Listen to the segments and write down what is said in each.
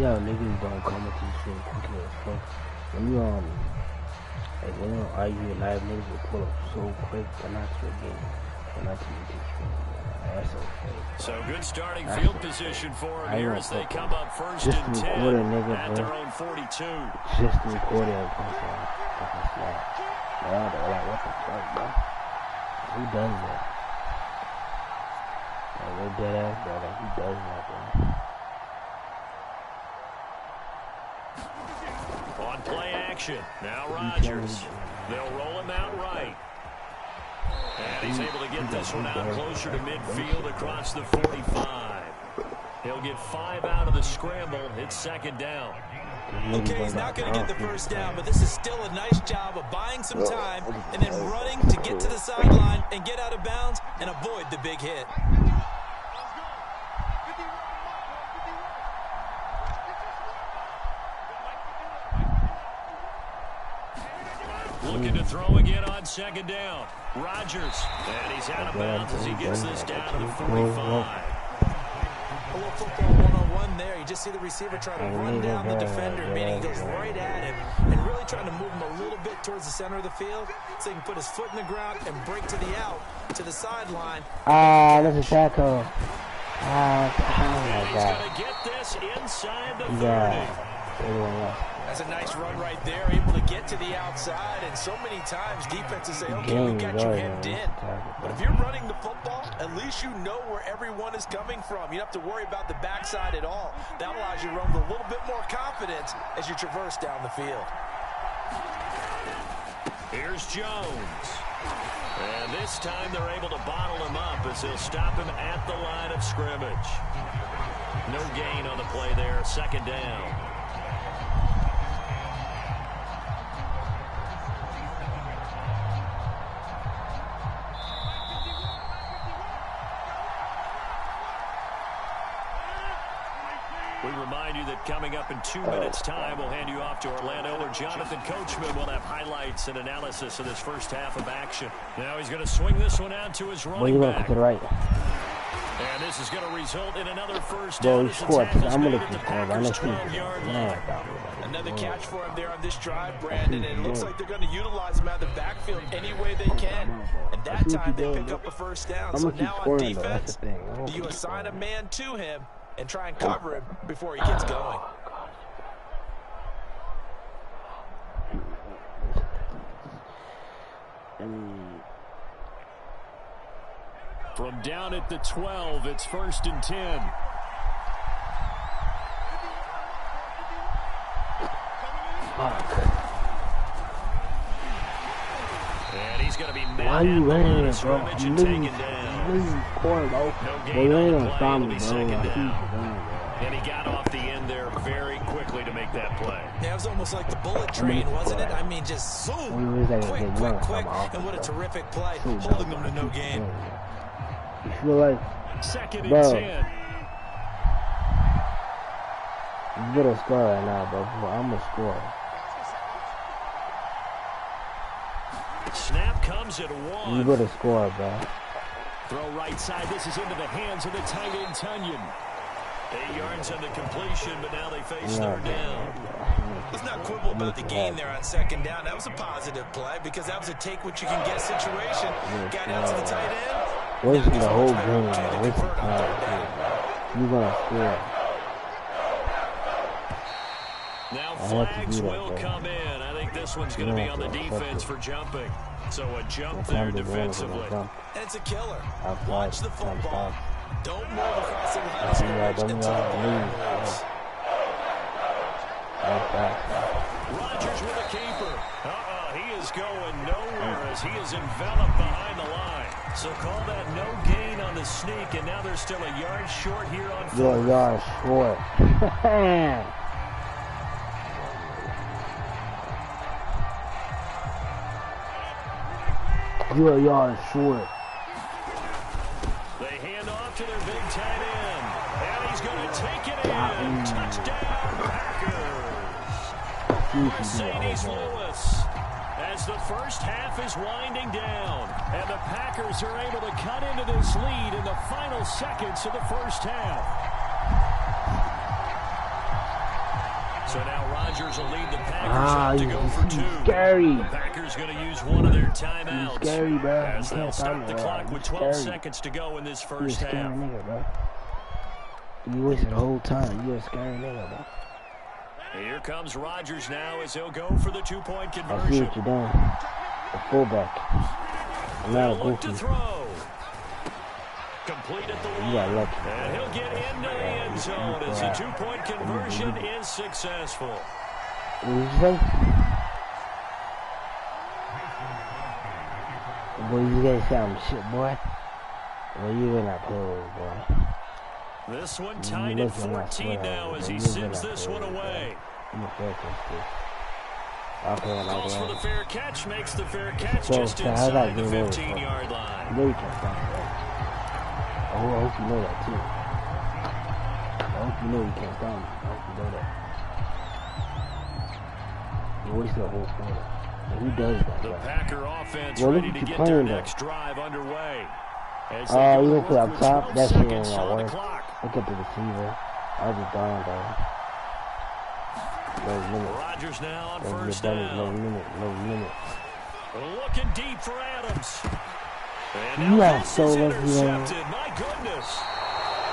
know niggas don't come with these shit quickly as fuck. When you like when you argue live, niggas will pull up so quick, but not to a game, but not to your team. That's okay. So good starting field position for them here as they come up first and 10 at their own 42. Just to record it against fucking slap. Yeah, they're like, what the fuck, bro? Who does that? Like, we're dead ass, bro. Like, who does that, bro? On play action. Now Rodgers. They'll roll him out right. And he's able to get this one out closer to midfield across the 45. He'll get 5 out of the scramble. It's second down. Okay, he's not going to get the first down, but this is still a nice job of buying some time and then running to get to the sideline and get out of bounds and avoid the big hit. Looking to throw again on second down. Rodgers, and he's out of bounds as he gets this down to the 45. A little football one-on-one there. You just see the receiver try to run down the defender, meaning he goes right at him and really trying to move him a little bit towards the center of the field so he can put his foot in the ground and break to the out, to the sideline. That's a tackle. He's going to get this inside the 30. That's a nice run right there, able to get to the outside, and so many times defenses say, okay, we got you hemmed in. But if you're running the football, at least you know where everyone is coming from. You don't have to worry about the backside at all. That allows you to run with a little bit more confidence as you traverse down the field. Here's Jones. And this time they're able to bottle him up as they'll stop him at the line of scrimmage. No gain on the play there, second down. We remind you that coming up in 2 minutes' time, we'll hand you off to Orlando or Jonathan Coachman. We'll have highlights and analysis of this first half of action. Now he's going to swing this one out to his running back. Right. And this is going to result in another first down. Another catch for him there on this drive, Brandon. And it looks like they're going to utilize him out of the backfield any way they can. And that time they pick up a first down. So now on defense, you assign a man to him and try and cover him before he gets going. From down at the 12, it's first and 10. And he's going to be mad. Why are you running, bro? And taken down. No gain on the play. It'll be second down. And he got off the end there very quickly to make that play. Yeah, it was almost like the bullet train, wasn't it? I mean, just zoom. Quick. And what a terrific play, holding them to no gain. You feel like, second and 10. You better score right now, bro. I'm going to score. Snap comes at 1. You better score, bro. Throw right side. This is into the hands of the tight end, Tunyon. 8 yards on the completion, but now they face third down. Let's not quibble about the game there on second down. That was a positive play because that was a take-what-you-can-get situation. Got out to the tight end. Where's the whole game? You're going to score. Now flags will come in. I think this one's going to be on the defense for jumping. So a jump there defensively. And it's a killer. Watch the football. Don't move across the line of scrimmage until the ball moves. Rodgers with a keeper. He is going nowhere as he is enveloped behind the line. So call that no gain on the sneak, and now they're still a yard short here on fourth. You're a yard short. You're a yard short. They hand off to their big tight end. And he's going to take it in. Touchdown, Packers. Mercedes Lewis. As the first half is winding down. And the Packers are able to cut into this lead in the final seconds of the first half. So now Rodgers will lead the Packers to go for 2. Scary. The Packers going to use one of their timeouts. He's scary, bro. As they'll start the clock with 12 seconds to go in this first half. You're a scary nigga, bro. You wasted the whole time. You're a scary nigga, bro. Here comes Rodgers now as he'll go for the 2-point conversion. I see what you're doing. The fullback. I'm not a goofy. To throw. Complete at the line. You got lucky. And he'll get into the end zone as the 2-point conversion is successful. What did you say? Boy, you gotta say I'm shit, boy. Well, you in that pool, boy. This one tied at 14 now as he sends this one away. Calls for the fair catch, makes the fair catch just inside the 15-yard line. You know you can't stop that. I hope you know that too. I hope you know you can't stop me. I hope you know that. You wasted the whole quarter. And who does that? The Packer offense well, ready to get their next drive underway. Oh, you don't put up top? That shit ain't gonna work. Look at the receiver. I was down, though. No limit. Rodgers now on first down. No limit. Looking deep for Adams. You are so lucky, man. My goodness.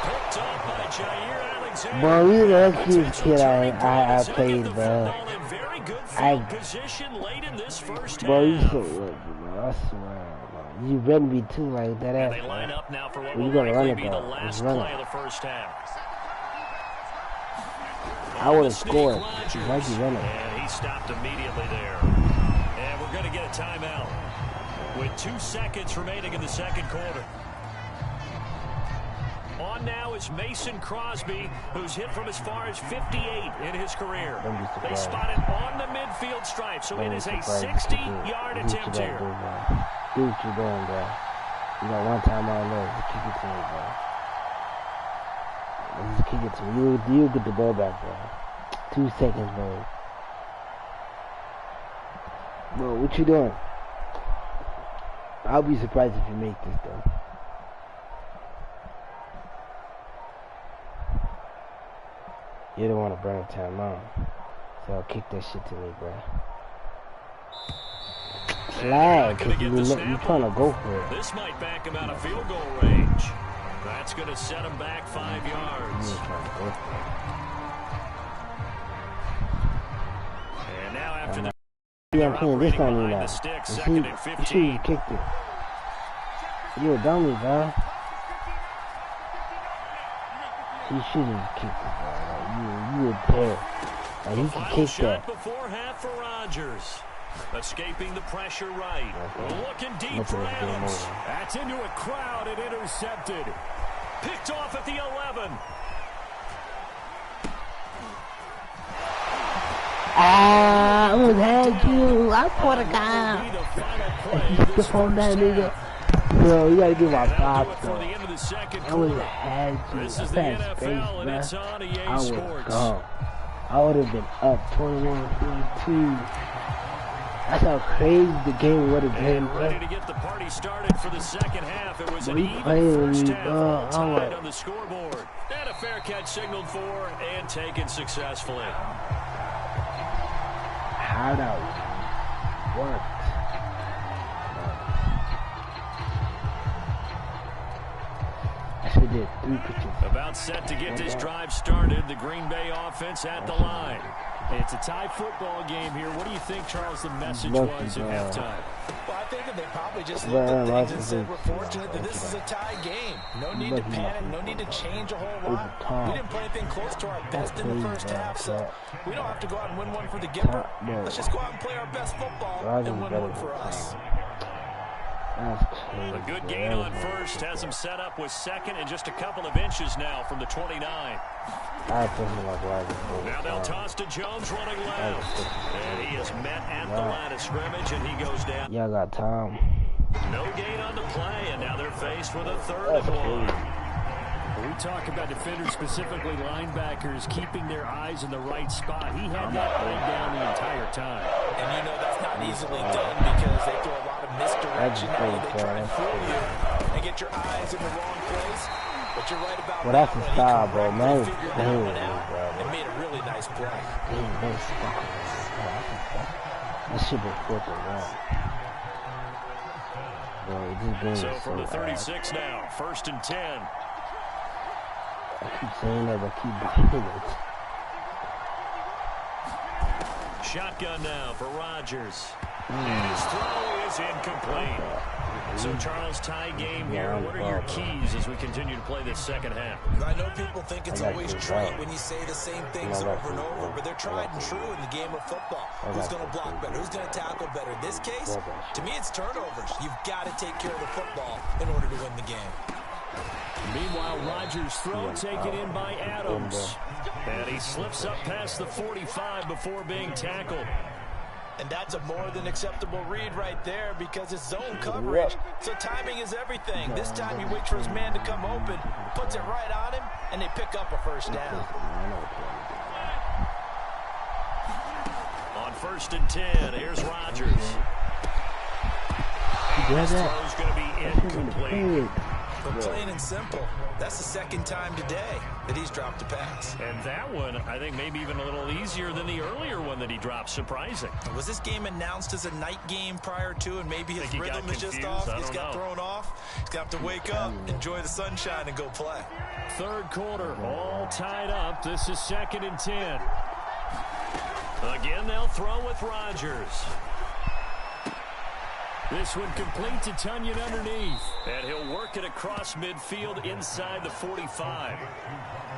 Picked up by Jair Alexander. Bro, you're the luckiest kid I played, bro. Bro, you so lucky, bro. I swear, bro. You better be too like that ass. They line up now for what will likely be the last play of the first half. I would have scored. Why'd you run it? And he stopped immediately there. And we're going to get a timeout with 2 seconds remaining in the second quarter. On now is Mason Crosby, who's hit from as far as 58 in his career. They spot it on the midfield stripe, so it is a 60-yard attempt here. Do what you're doing, bro. You got one time on there. Just kick it to me, bro. Just kick it to me. You'll get the ball back, bro. 2 seconds, bro. Bro, what you doing? I'll be surprised if you make this, though. You don't want to burn time out. So I'll kick that shit to me, bro. Flag, because you're trying to go for it. This might back him out of field goal range. That's going to set him back 5 yards. You're trying to go for it. And now after the... Yeah, I'm playing this on you now. You should have kicked it. You a dummy, bro. You should have kicked it, bro. You a pair. Like, you can kick that. Before half for Rodgers. Escaping the pressure right. Looking deep for Adams. That's into a crowd and intercepted. Picked off at the 11. I almost had you. I fought a guy. Step on that nigga. Bro, you gotta give my props, though. I would have had you. This is the NFL, and it's on EA Sports. I would have been up 21-22. That's how crazy the game would have been. Ready to get the party started for the second half. It was an even first half, all tied on the scoreboard. And a fair catch signaled for and taken successfully. How that worked. Did 3 pitches. About set to get this drive started. The Green Bay offense at the line. It's a tie football game here. What do you think, Charles, the message was at halftime? Well, I think that they probably just looked at things and said, we're fortunate that this is a tie game. No need to panic. No need to change a whole lot. We didn't play anything close to our best in the first half, so we don't have to go out and win one for the Gipper. Let's just go out and play our best football and win one for us. A good gain on first has him set up with second and just a couple of inches now from the 29. Now they'll toss to Jones running left. And he is met at the line of scrimmage and he goes down. Y'all got time. No gain on the play and now they're faced with a 3rd and 1. We talk about defenders, specifically linebackers, keeping their eyes in the right spot. He had that play down the entire time. And you know that's not easily done because they throw a lot of misdirection. They try to fool you and get your eyes in the wrong place. But you're right about well, that that's one. a style, He bro. correctly Man, figured that damn, one out bro. and made a really nice play. This shit been 4th and 1. Bro, this game So is from the 36 ass. now, 1st and 10. I keep saying that, but I keep buying it. Shotgun now for Rodgers. And his throw is incomplete. So, Charles, tie game here. What are your keys as we continue to play this second half? I know people think it's always trite when you say the same things over and over, but they're tried and true in the game of football. Who's going to block better? Who's going to tackle better? In this case, to me, it's turnovers. You've got to take care of the football in order to win the game. Meanwhile, Rodgers' throw taken in by Adams. And he slips up past the 45 before being tackled. And that's a more than acceptable read right there because it's zone coverage. So timing is everything. This time he waits for his man to come open, puts it right on him, and they pick up a first down. On 1st and 10, here's Rodgers. His throw's going to be incomplete. But plain and simple, that's the second time today that he's dropped a pass. And that one, I think, maybe even a little easier than the earlier one that he dropped. Surprising. Was this game announced as a night game prior to, and maybe his rhythm is just off? He's got thrown off. He's going to have to wake up, enjoy the sunshine, and go play. 3rd quarter, all tied up. This is 2nd and 10. Again, they'll throw with Rodgers. This one complete to Tunyon underneath. And he'll work it across midfield inside the 45.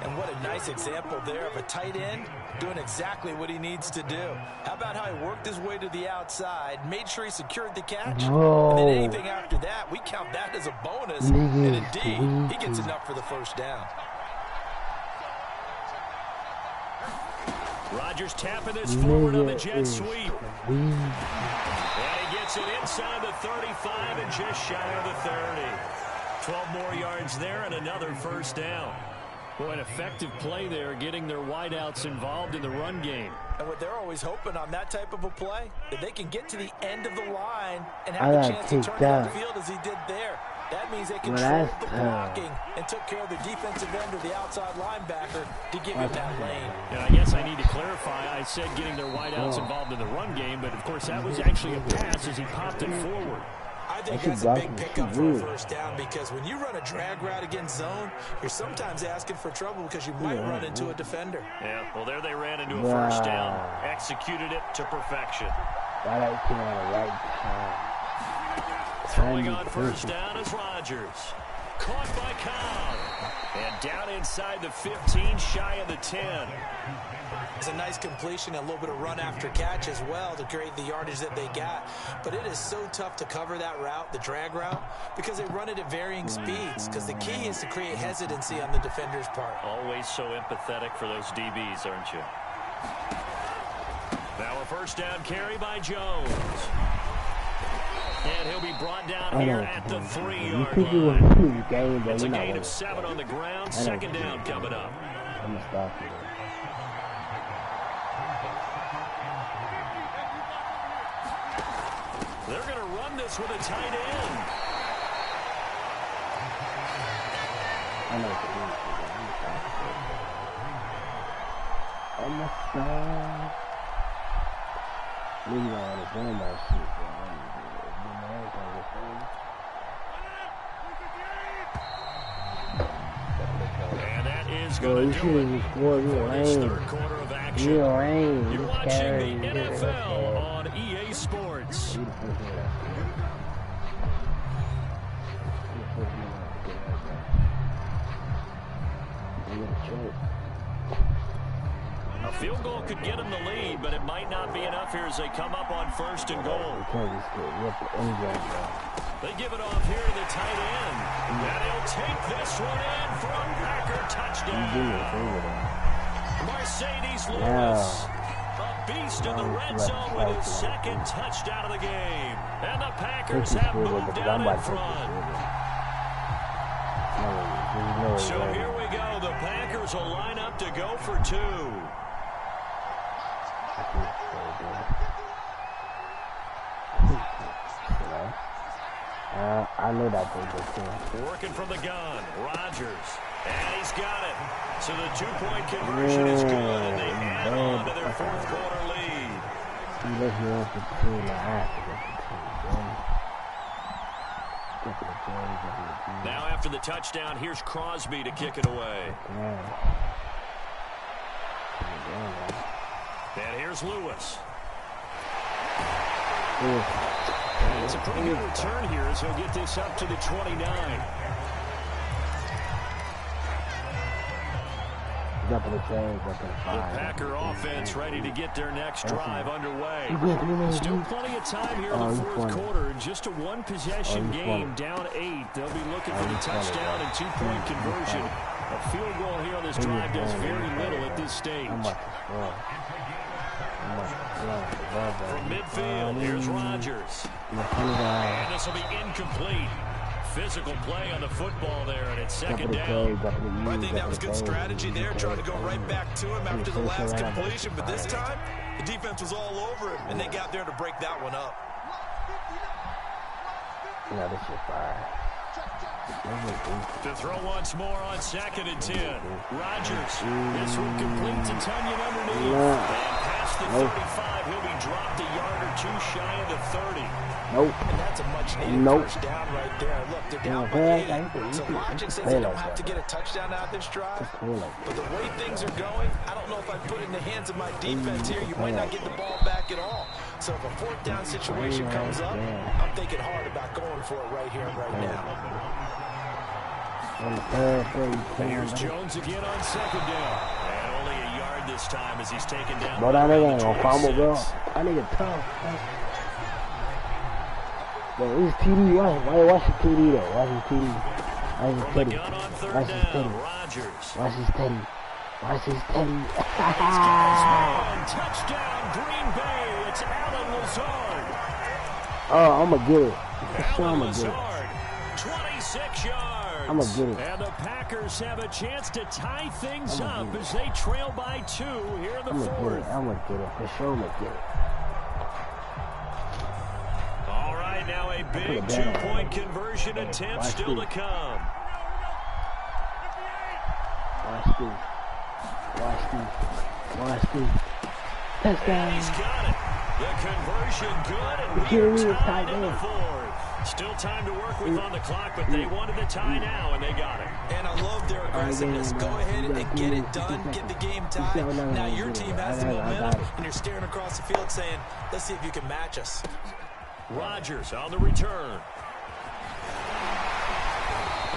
And what a nice example there of a tight end doing exactly what he needs to do. How about how he worked his way to the outside, made sure he secured the catch, and then anything after that, we count that as a bonus. And indeed, he gets enough for the first down. Rodgers tapping this forward on the jet sweep. And he gets it inside the 35 and just shy of the 30. 12 more yards there and another first down. Boy, an effective play there, getting their wideouts involved in the run game. And what they're always hoping on that type of a play, that they can get to the end of the line and have a chance to turn downfield as he did there. That means they controlled the blocking and took care of the defensive end or the outside linebacker to give him that lane. And I guess I need to clarify, I said getting their wideouts involved in the run game, but of course that was actually a pass as he popped it forward. I think that's a big pickup for a first down because when you run a drag route against zone, you're sometimes asking for trouble because you might run into a defender. Yeah, well, there they ran into a first down, executed it to perfection. That came at the right time. Throwing on first down is Rodgers. Caught by Cobb. And down inside the 15, shy of the 10. It's a nice completion, a little bit of run after catch as well to create the yardage that they got. But it is so tough to cover that route, the drag route, because they run it at varying speeds. Because the key is to create hesitancy on the defender's part. Always so empathetic for those DBs, aren't you? Now a first down carry by Jones. And he'll be brought down here at the 3-yard line. It's a gain of 7 on the ground. Second down coming up. I'm going to stop you. They're going to run this with a tight end. I know what to do. I'm going to stop. Niggas don't understand that shit, bro. And that is going to do it for this third quarter of action. You're watching the NFL on EA Sports. A field goal could get them the lead, but it might not be enough here as they come up on first and goal. They give it off here to the tight end. And he'll take this one in for a Packer touchdown. Mercedes Lewis, a beast in the red zone with his second touchdown of the game. And the Packers have moved out in front. So here we go. The Packers will line up to go for 2. I know that Working from the gun, Rodgers. And he's got it. So the two-point conversion is good, and they add on to their fourth quarter lead. Now after the touchdown, here's Crosby to kick it away. And here's Lewis. And it's a pretty good return here as he'll get this up to the 29. The Packer offense ready to get their next drive underway. Still plenty of time here in the fourth quarter. Just a one-possession game, down 8. They'll be looking for the touchdown and two-point conversion. A field goal here on this drive does very little at this stage. From midfield, here's Rodgers. And this will be incomplete. Physical play on the football there, and it's second down. I think that was good strategy there, trying to go right back to him after the last completion. But this time, the defense was all over him, and they got there to break that one up. Yeah, this is fire. To throw once more on 2nd and 10. Rodgers. This one complete to Tunyon underneath. And past the 35, he'll be dropped a yard or two shy of the 30. Nope. And that's a much-needed first down right there. Look, they're down by 8. So logic says they don't have to get a touchdown out of this drive. But the way things are going, I don't know if I put it in the hands of my defense here. You might not get the ball back at all. So if a fourth down situation comes up, I'm thinking hard about going for it right here and right now. Here's Jones again on 2nd down. And only a yard this time as he's taken down. Bro, that nigga ain't gonna fumble, bro. That nigga tough. Bro, this is TD. Watch his TD, though. Watch his TD. Watch his TD. Watch his TD. Watch his TD. Watch his TD. Touchdown, Green Bay. It's Alan Lazard. Oh, I'm gonna get it. Alan Lazard, 26 yards. I'm gonna get it. And the Packers have a chance to tie things up as they trail by 2 here in the fourth. I'm gonna get it. For sure, I'm gonna get it. All right, now a big two-point conversion attempt still to come. Watch this. Touchdown. And he's got it. The conversion good, and we are tied in the fourth. Still time to work with on the clock, but they wanted the tie now, and they got it. And I love their aggressiveness. Go ahead and get it done, get the game tied. Now your team has the momentum, and you're staring across the field saying, let's see if you can match us. Rodgers on the return.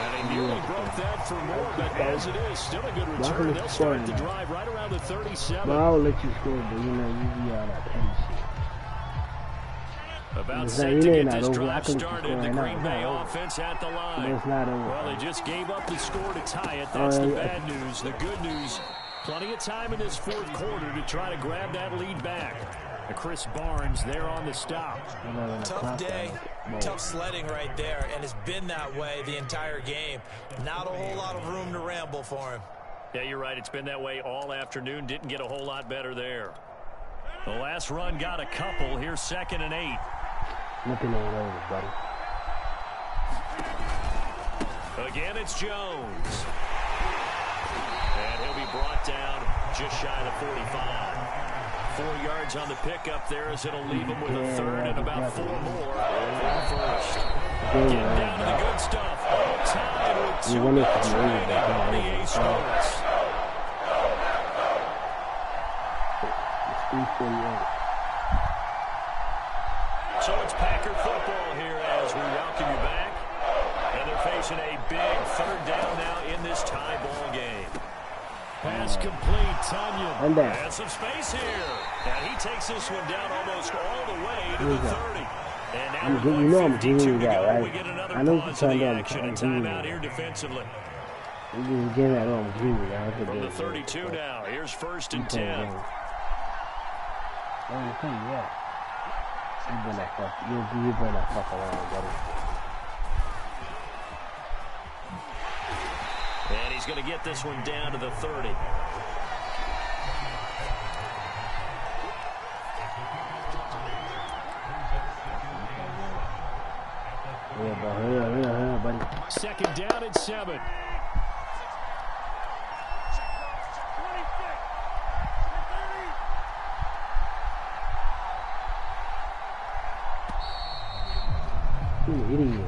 And he nearly broke that for more, but as it is, still a good return. They'll start the drive right around the 37. Well, I'll let you score, but you know, you be on that petty shit. About set to get this drive started, the Green Bay offense at the line. Well, they just gave up the score to tie it. That's the bad news. The good news, plenty of time in this fourth quarter to try to grab that lead back. Chris Barnes there on the stop. Tough day, tough sledding right there, and it's been that way the entire game. Not a whole lot of room to ramble for him. Yeah, you're right. It's been that way all afternoon. Didn't get a whole lot better there. The last run got a couple. Here's 2nd and 8. Looking all over, buddy. Again, it's Jones. And he'll be brought down just shy of the 45. 4 yards on the pickup there as it'll leave him with a third and about 4 more for the first. Getting down to the good stuff. All tied with 2 minutes remaining on the 8 starts. So it's Packer football here as we welcome you back. And they're facing a big 3rd down now in this tie ball game. Pass complete, Tunyon. And some space here. And he takes this one down almost all the way to the 30. And now with 52 to go, we get another pause in the action. A timeout here defensively. From the 32 now, here's 1st and 10. You been that fuck around, buddy. And he's going to get this one down to the 30. Yeah, Second down and 7. Idiot.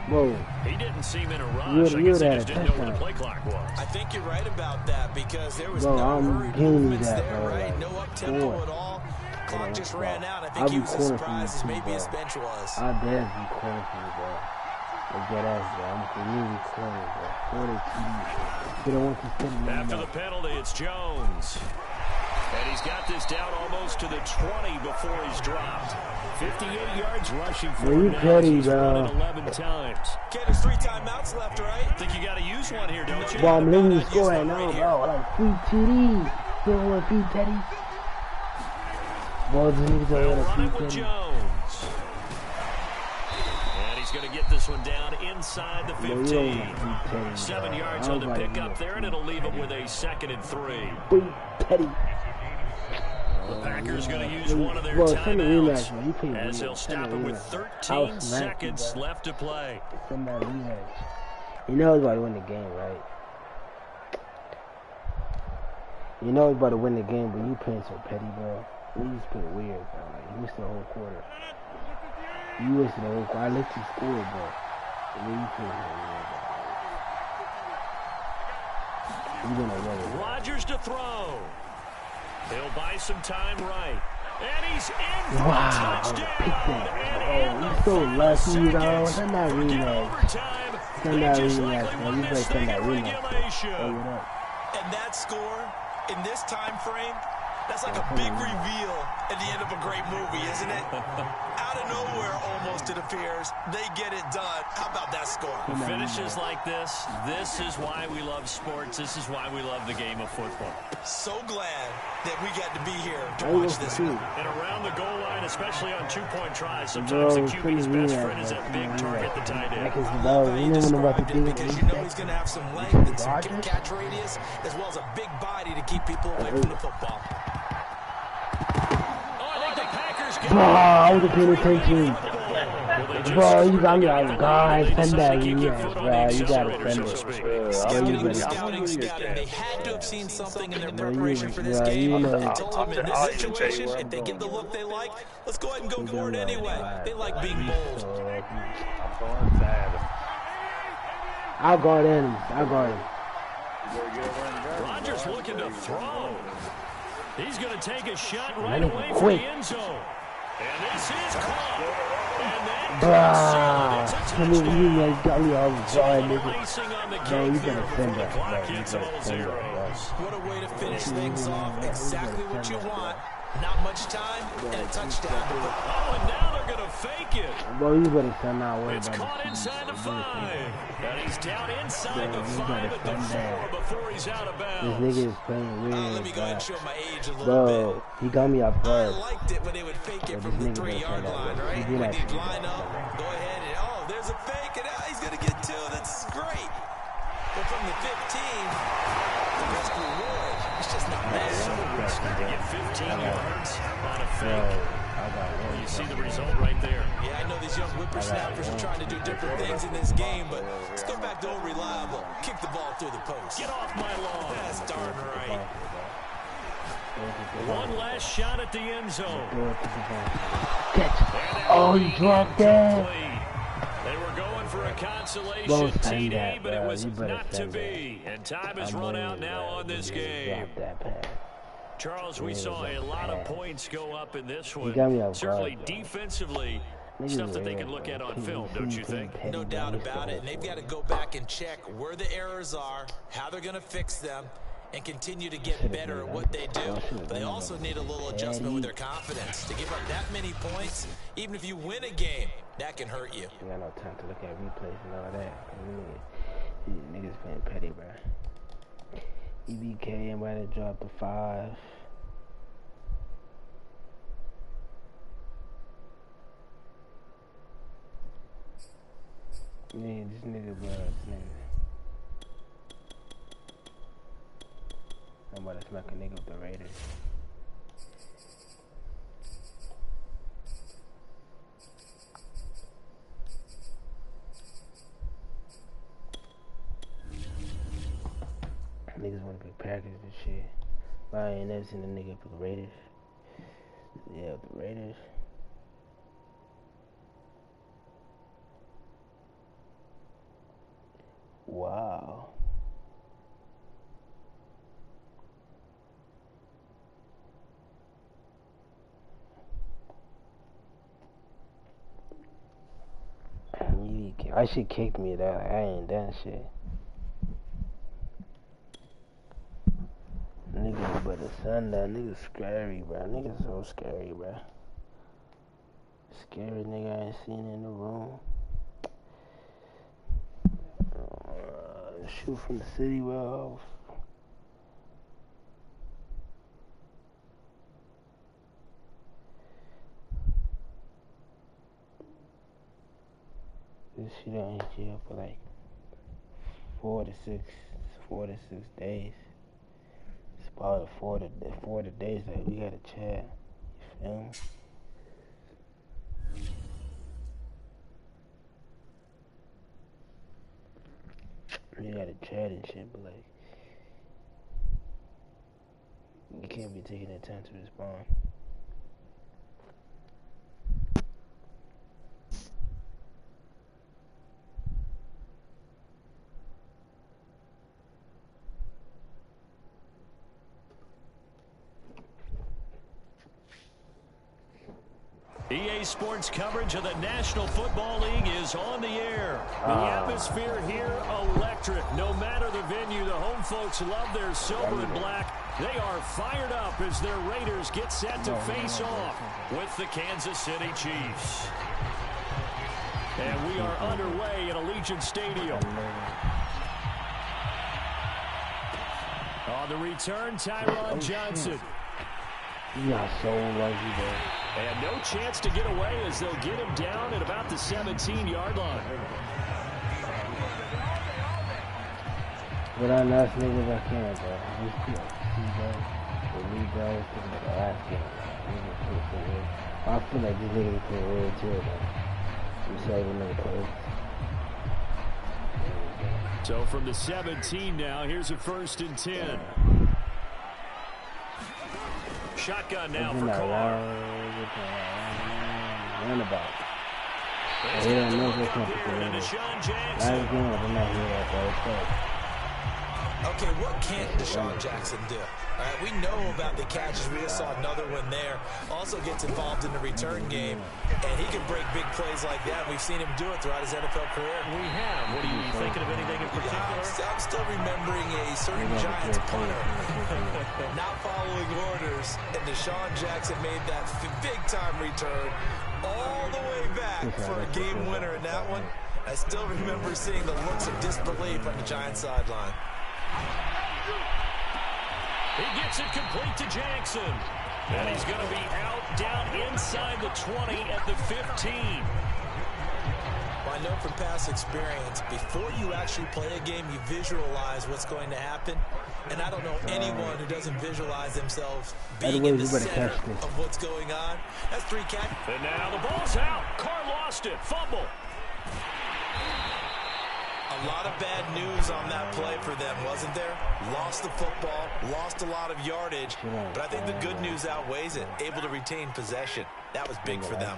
Whoa. He didn't seem in a rush. I guess he just didn't know where the play clock was. I think you're right about that because there was Bro, no I'm hurried giving you movements that, there, bro. right? Like, No up-tempo at all. Clock just ran out. I think he was as surprised as maybe his bench was. I'll dare be corner for you, bro. Like that ass, bro. I'm really corner, bro. 40 TD. You don't want to send me. After the penalty, it's Jones. And he's got this down almost to the 20 before he's dropped. 58 yards rushing for him now. He's run it 11 times. Okay, there's 3 timeouts left, right? I think you got to use one here, don't you? Well, I'm letting you score right now, bro. Like free TD. You don't want free Teddy. Boy, this niggas don't want Running free with Teddy. Jones. And he's going to get this one down inside the 15. 7 yards on the pickup there, and it'll leave it with a 2nd and 3. Free Teddy. The Packers going to use one of their timeouts as they'll stop it with 13 seconds left to play. Send that rematch. You know he's about to win the game, right? You know he's about to win the game, but you playing so petty, bro. You just play weird, bro. Like, you wasted the whole quarter. You wasted the whole quarter. I let you score, bro. The way you play so weird, bro. You're gonna win it. Rodgers to throw. He'll buy some time right. And he's in for a touchdown. Oh, you're so lucky, bro. Send that rematch. Send that rematch, man. You better send that rematch. Oh, what up? And that score, in this time frame, that's like a big reveal at the end of a great movie, isn't it? Out of nowhere, almost, it appears, they get it done. How about that score? Finishes like this is why we love sports. This is why we love the game of football. So glad that we got to be here to watch this one. And around the goal line, especially on 2-point tries, sometimes the QB's best friend is that big target, the tight end. You described it because you know he's going to have some length and some catch radius, as well as a big body to keep people away from the football. Bro, I wasn't paying attention. Bro, you got me like, guys, send that rematch, bro. You gotta send it. Scouting. They had to have seen something in their preparation for this game. They told them in this situation, if they get the look they like, let's go ahead and go for it anyway. They like being bold. I'll guard him. Rodgers looking to throw. He's going to take a shot right away from the end zone. And this is caught. And that I mean, you guys got me all guard, nigga. Man, you better send that. What a way to finish things off. Exactly what you want. Not much time and a touchdown. Oh, and now they're going to fake it. Bro, you better send that way. It's caught inside the 5. And he's down inside the 5 at the 4 before he's out of bounds. This nigga is playing weird. Let me go ahead and show my age a little bro, he got me off guard. I liked it when they would fake it from the 3-yard line, right? When they'd line up, go ahead and, oh, there's a fake, and he's going to get 2. That's great. But from the 15, the risk reward, it's just not there. So risky to get 15 yards on a fake. You see the result right there. Yeah, I know these young whippersnappers are trying to do different things in this game, but let's go back to old reliable. Kick the ball through the post. Get off my lawn. That's darn right. One last shot at the end zone. Oh, he dropped that. They were going for a consolation TD, but it was not to be. And time has run out now on this game. Charles, we saw a lot of points go up in this one. Certainly defensively, stuff that they can look at on film, don't you think? No doubt about it. And they've got to go back and check where the errors are, how they're going to fix them, and continue to get better at what they do. But they also need a little adjustment with their confidence. To give up that many points, even if you win a game, that can hurt you. We got no time to look at replays and all that. These niggas playing petty, bro. EBK, I'm ready to drop the 5. Man, this nigga, bro, I'm about to smack a nigga with the Raiders. Packers and shit. But I ain't never seen a nigga for the Raiders. Yeah, the Raiders. Wow. I should kicked me though. I ain't done shit. Niggas but the sun that niggas scary, bro. Niggas so scary, bro. Scary nigga I ain't seen in the room. Shoot from the city, bro. This shit ain't jail for like 4 to 6 days. It's about 4 to days that we gotta chat. You feel me? You gotta chat and shit, but like, you can't be taking the time to respond. EA Sports coverage of the National Football League is on the air. The atmosphere here, electric. No matter the venue, the home folks love their silver and black. They are fired up as their Raiders get set to face off with the Kansas City Chiefs. And we are underway at Allegiant Stadium. On the return, Tyron Johnson. You got so lucky, bro. And no chance to get away as they'll get him down at about the 17-yard line. But I last niggas I can, bro. These people, the lead guys, the last game. I feel like this nigga can real too, bro. You say another play. So from the 17 now, here's a 1st and 10. Shotgun now for Carr. Runabout. Yeah, no good here to Deshaun Jackson. Okay, what can't Deshaun Jackson do? All right, we know about the catches. We just saw another one there. Also gets involved in the return game, and he can break big plays like that. We've seen him do it throughout his NFL career. We have. What are you thinking of anything in particular? I'm still remembering a certain Giants punter not following orders, and Deshaun Jackson made that big-time return all the way back for a game winner in that one. I still remember seeing the looks of disbelief on the Giants sideline. He gets it complete to Jackson. And he's going to be out down inside the 20 at the 15. Well, I know from past experience, before you actually play a game, you visualize what's going to happen. And I don't know anyone who doesn't visualize themselves being in the center of what's going on. That's 3 catches. And now the ball's out. Carr lost it. Fumble. A lot of bad news on that play for them, wasn't there? Lost the football, lost a lot of yardage, but I think the good news outweighs it. Able to retain possession. That was big for them.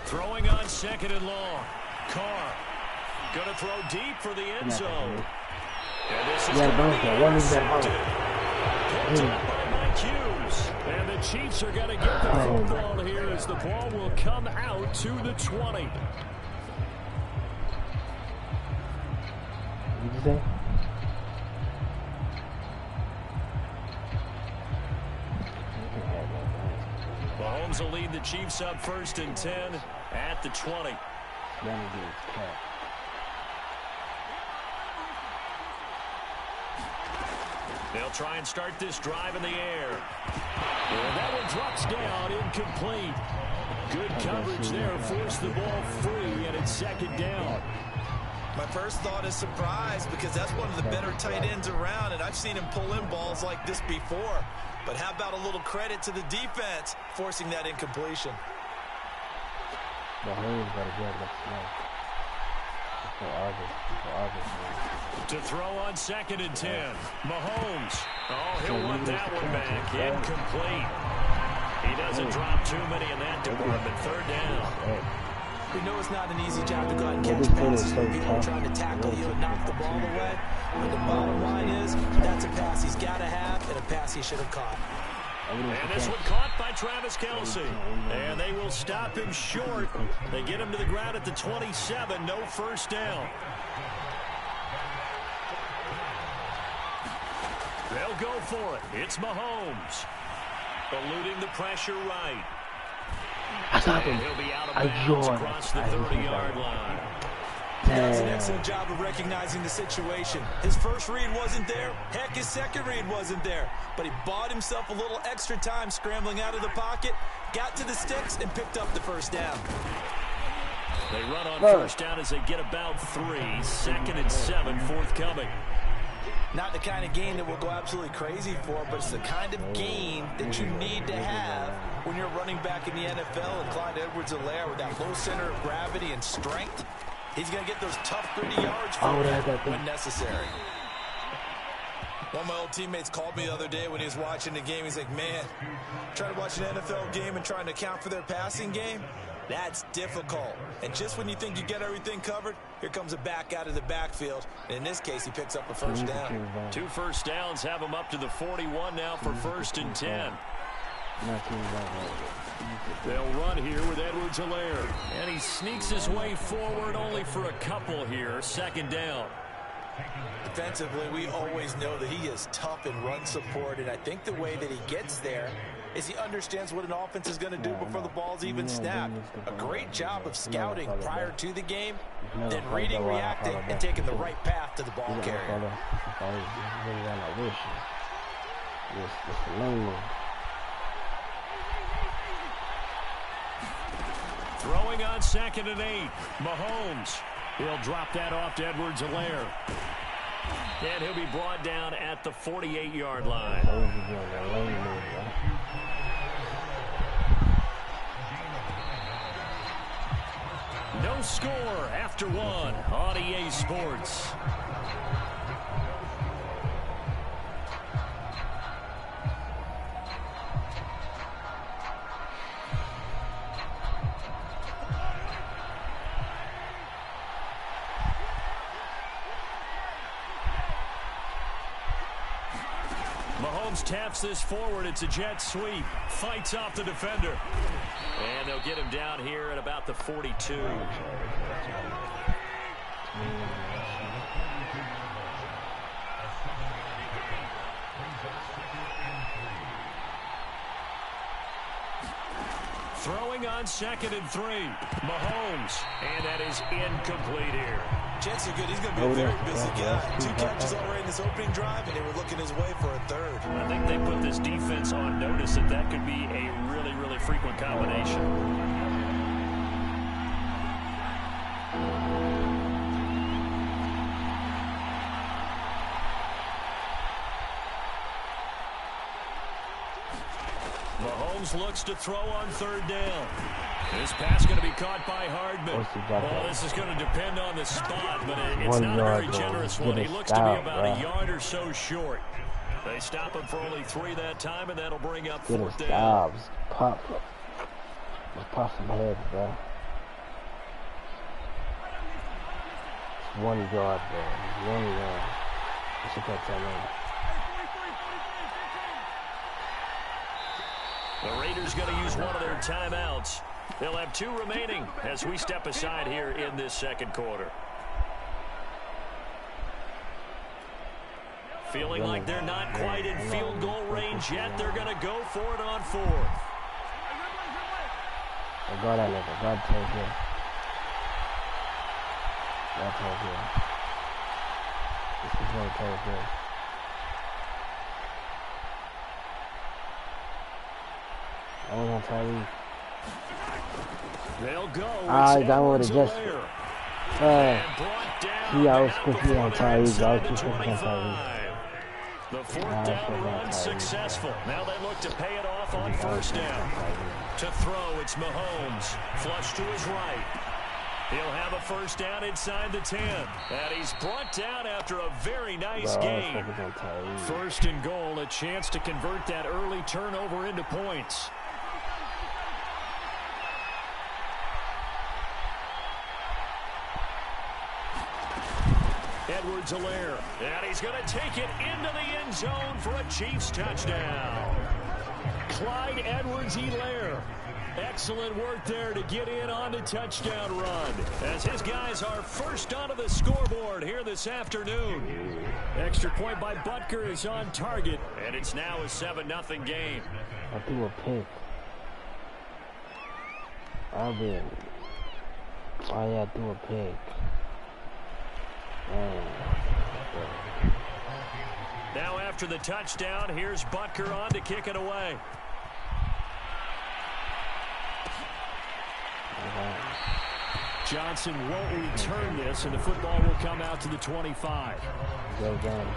Throwing on 2nd and long. Carr going to throw deep for the end zone. And this is going to be intercepted. Picked up by Mike Hughes. And the Chiefs are going to get the football here as the ball will come out to the 20. What did you say? Mahomes will lead the Chiefs up 1st and 10 at the 20. They'll try and start this drive in the air. And that one drops down, incomplete. Good coverage there, forced the ball free, and it's 2nd down. My first thought is surprise, because that's one of the better tight ends around, and I've seen him pull in balls like this before. But how about a little credit to the defense forcing that incompletion? Mahomes got to get it. For August. To throw on 2nd and 10. Mahomes. Oh, he'll want that one back. Incomplete. He doesn't drop too many in that department. 3rd down. We know it's not an easy job to go out and catch passes when people are trying to tackle you and knock the ball away. But the bottom line is, that's a pass he's got to have and a pass he should have caught. And this one caught by Travis Kelce. And they will stop him short. They get him to the ground at the 27. No first down. They'll go for it. It's Mahomes. Eluding the pressure right. And he'll be out of bounds across the 30-yard line. He does an excellent job of recognizing the situation. His first read wasn't there. Heck, his second read wasn't there. But he bought himself a little extra time scrambling out of the pocket, got to the sticks, and picked up the first down. They run on first down as they get about 3. 2nd and 7 forthcoming. Not the kind of gain that we'll go absolutely crazy for, but it's the kind of gain that you need to have when you're running back in the NFL. And Clyde Edwards-Helaire with that low center of gravity and strength, he's going to get those tough, gritty yards for you when necessary. One of my old teammates called me the other day when he was watching the game. He's like, man, trying to watch an NFL game and trying to account for their passing game, that's difficult. And just when you think you get everything covered, here comes a back out of the backfield. And in this case, he picks up a first down. 2 first downs have him up to the 41 now for 1st and 10. They'll run here with Edwards-Helaire. And he sneaks his way forward only for a couple here. 2nd down. Defensively, we always know that he is tough in run support, and I think the way that he gets there is he understands what an offense is going to do before the ball's even snapped. A great job of scouting prior to the game, then reading, reacting, and taking the right path to the ball carrier. Throwing on 2nd and 8. Mahomes. He'll drop that off to Edwards-Helaire. And he'll be brought down at the 48-yard line. No score after 1 on EA Sports. Mahomes taps this forward. It's a jet sweep. Fights off the defender. And they'll get him down here at about the 42. Throwing on 2nd and 3. Mahomes. And that is incomplete here. Jets are good. He's going to be a very busy guy. 2 catches already in this opening drive, and they were looking his way for a 3rd. I think they put this defense on notice that could be a really, really frequent combination. Mahomes looks to throw on 3rd down. This pass going to be caught by Hardman. Well, this is going to depend on the spot, but it's not a very generous one. He looks to be about a yard or so short. They stop him for only 3 that time, and that'll bring up 4th down. Pop some heads, bro. It's 1 yard, bro. 1 yard. That's what that's all. The Raiders going to use one of their timeouts. They'll have 2 remaining as we step aside here in this 2nd quarter. Feeling like they're not quite in field goal range yet. They're going to go for it on 4th. God, I never. God tells you. God tells you. This is what it tells you. I was on Tyree. They'll go. I would have just. I was confused on Tyree. I was confused on Tyree. The 4th down run successful. Now they look to pay it off on 1st down. To throw, it's Mahomes. Flush to his right. He'll have a first down inside the 10. And he's brought down after a very nice game. First and goal, a chance to convert that early turnover into points. Edwards-Helaire, and he's going to take it into the end zone for a Chiefs touchdown. Clyde Edwards-Helaire. Excellent work there to get in on the touchdown run, as his guys are first onto the scoreboard here this afternoon. Extra point by Butker is on target, and it's now a 7-0 game. I threw a pick. I threw a pick. Now after the touchdown, here's Butker on to kick it away. Johnson won't return this, and the football will come out to the 25. Go down.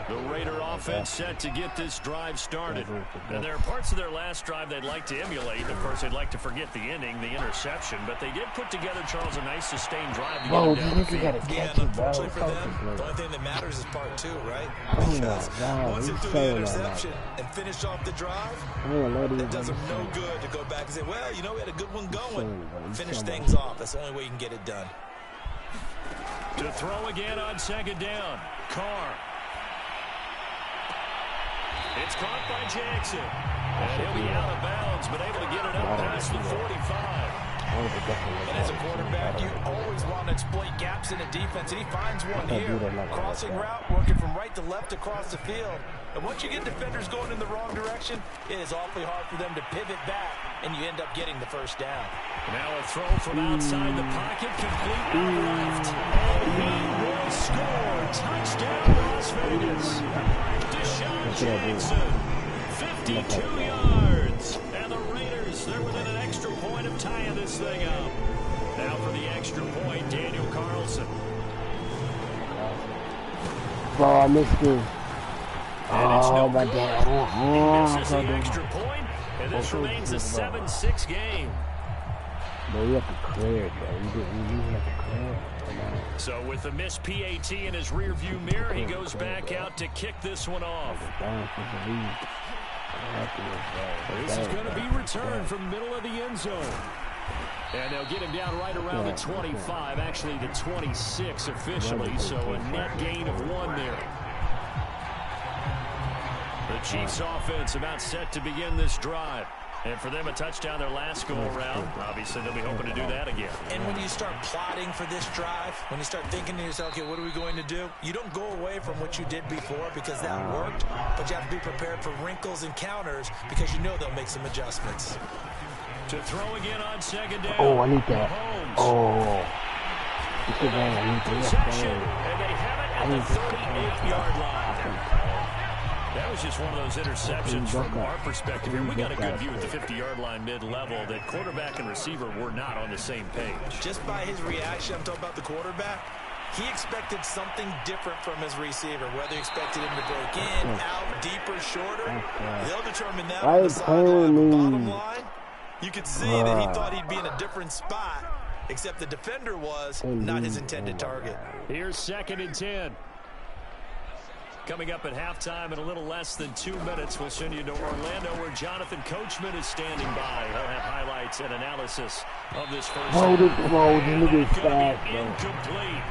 The Raider offense set to get this drive started. And there are parts of their last drive they'd like to emulate. Of course, they'd like to forget the ending, the interception. But they did put together, Charles, a nice sustained drive to get them down the field. Yeah, and unfortunately for them, the only thing that matters is part 2, right? Because once they threw the interception and finished off the drive, it does them no good to go back and say, well, you know, we had a good one going. Finish things off. That's the only way you can get it done. To throw again on second down. Carr. It's caught by Jackson. And he'll be out of bounds, but able to get it up past the 45. And as a quarterback, you always want to exploit gaps in the defense, and he finds one here. Crossing route, working from right to left across the field. And once you get defenders going in the wrong direction, it is awfully hard for them to pivot back, and you end up getting the first down. Now a throw from outside the pocket, complete out left. And he will score. Touchdown, Las Vegas. Deshaun Jackson, 52 yards. And the Raiders, they're within an extra point of tying this thing up. Now for the extra point, Daniel Carlson. Bro, I missed it. And it's no my good. God. He misses the extra point, and this remains a 7-6 game. Bro, you have to clear it, bro. You have to clear it. So with the missed PAT in his rearview mirror, he goes back out to kick this one off. This is going to be returned from the middle of the end zone. And they'll get him down right around the 25, actually the 26 officially, so a net gain of 1 there. The Chiefs offense about set to begin this drive. And for them, a touchdown their last go-around. Obviously, they'll be hoping to do that again. And when you start plotting for this drive, when you start thinking to yourself, okay, what are we going to do? You don't go away from what you did before because that worked, but you have to be prepared for wrinkles and counters because you know they'll make some adjustments. To throw again on second down. Oh, I need that. Mahomes. Oh. Possession, and they have it at the 38-yard line. That was just one of those interceptions from our perspective here. We got a good view at the 50-yard line mid-level that quarterback and receiver were not on the same page. Just by his reaction, I'm talking about the quarterback, he expected something different from his receiver. Whether he expected him to break in, out, deeper, shorter, they'll determine that on the sideline. Bottom line, you could see that he thought he'd be in a different spot, except the defender was not his intended target. Here's 2nd and 10. Coming up at halftime in a little less than 2 minutes, we'll send you to Orlando where Jonathan Coachman is standing by. He'll have highlights and analysis of this first half. Incomplete.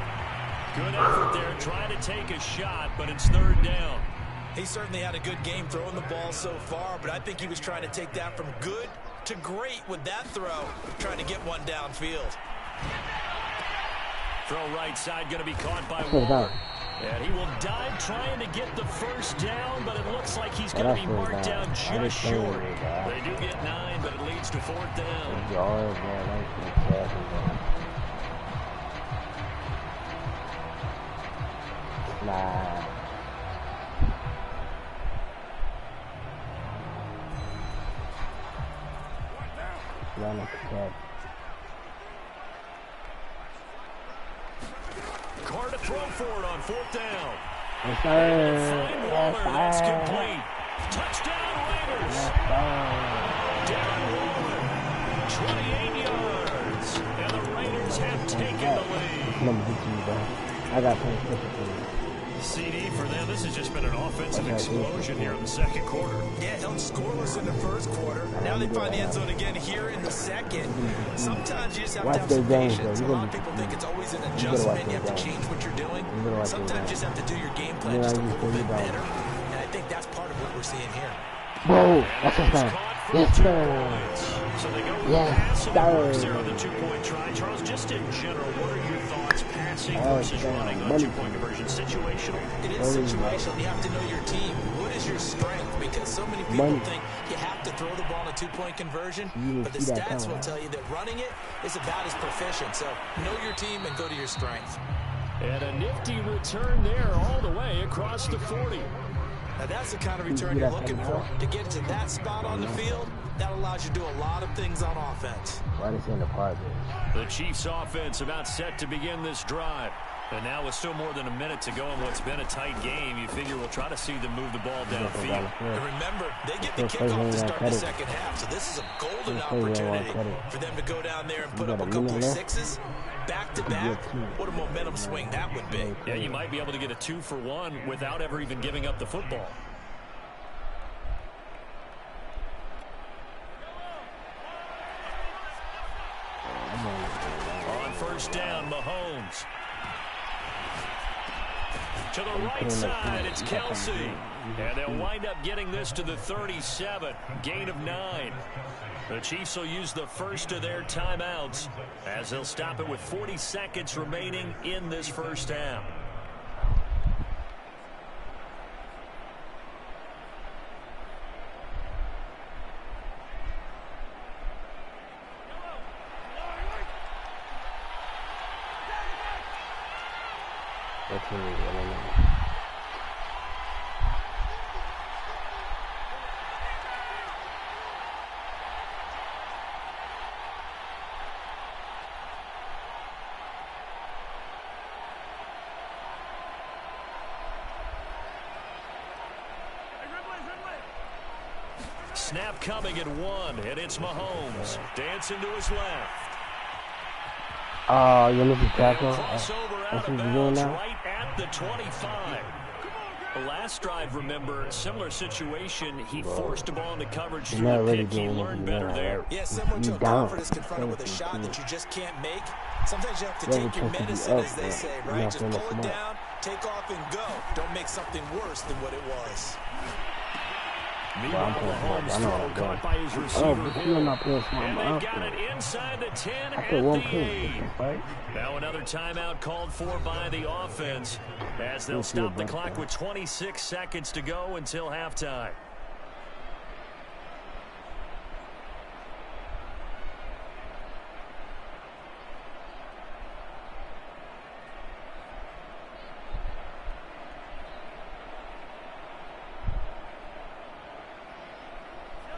Good effort there, trying to take a shot, but it's 3rd down. He certainly had a good game throwing the ball so far, but I think he was trying to take that from good to great with that throw, trying to get one downfield. Throw right side going to be caught by Ward. And he will dive trying to get the first down, but it looks like he's going to be marked down just short. They do get 9, but it leads to 4th down. Carr to throw for it on 4th down. Find Waller, that's complete. Touchdown Raiders. Darren Waller 28 yards. And the Raiders have taken the lead. I got plenty of for you. CD for them. This has just been an offensive explosion here in the second quarter. Yeah, held scoreless in the first quarter. Now they find the end zone again here in the second. Sometimes you just have to have some patience. A lot of people think it's always an adjustment. You have to change what you're doing. Sometimes you just have to do your game plan just a little bit better. And I think that's part of what we're seeing here. Whoa, that's a time. Yes, sir. So they go with pass and it works there on the two-point try. Charles, just in general, what are your thoughts passing versus running on two-point conversion? Situational? It is situational. You have to know your team. What is your strength? Because so many people think you have to throw the ball in a two-point conversion, but the stats will tell you that running it is about as proficient. So know your team and go to your strength. And a nifty return there all the way across the 40. Now that's the kind of return you're looking for. To get to that spot on the field, that allows you to do a lot of things on offense. Why is he in the part? The Chiefs offense about set to begin this drive. And now with still more than a minute to go in what's been a tight game, you figure we'll try to see them move the ball downfield. And remember, they get the kickoff to start the second half, so this is a golden opportunity for them to go down there and put up a couple of sixes. Back-to-back, what a momentum swing that would be. Yeah, you might be able to get a 2-for-1 without ever even giving up the football. On first down, Mahomes. To the right side, it's Kelsey. And they'll wind up getting this to the 37. Gain of 9. The Chiefs will use the first of their timeouts as they'll stop it with 40 seconds remaining in this first half. Snap coming at 1, and it's Mahomes dancing to his left. You missed the tackle. Crossover out of bounds right at the 25. The last drive, remember, similar situation. He forced a ball into coverage through the pick. He learned better there. Yeah, similar to a golfer that's confronted with a shot that you just can't make. Sometimes you have to take your medicine, as they say, right? Just pull it down, take off, and go. Don't make something worse than what it was. Meanwhile, Mahomes throw caught by his receiver Hill. And they've got it inside the 10 at the 8. Now another timeout called for by the offense as they'll stop the clock with 26 seconds to go until halftime.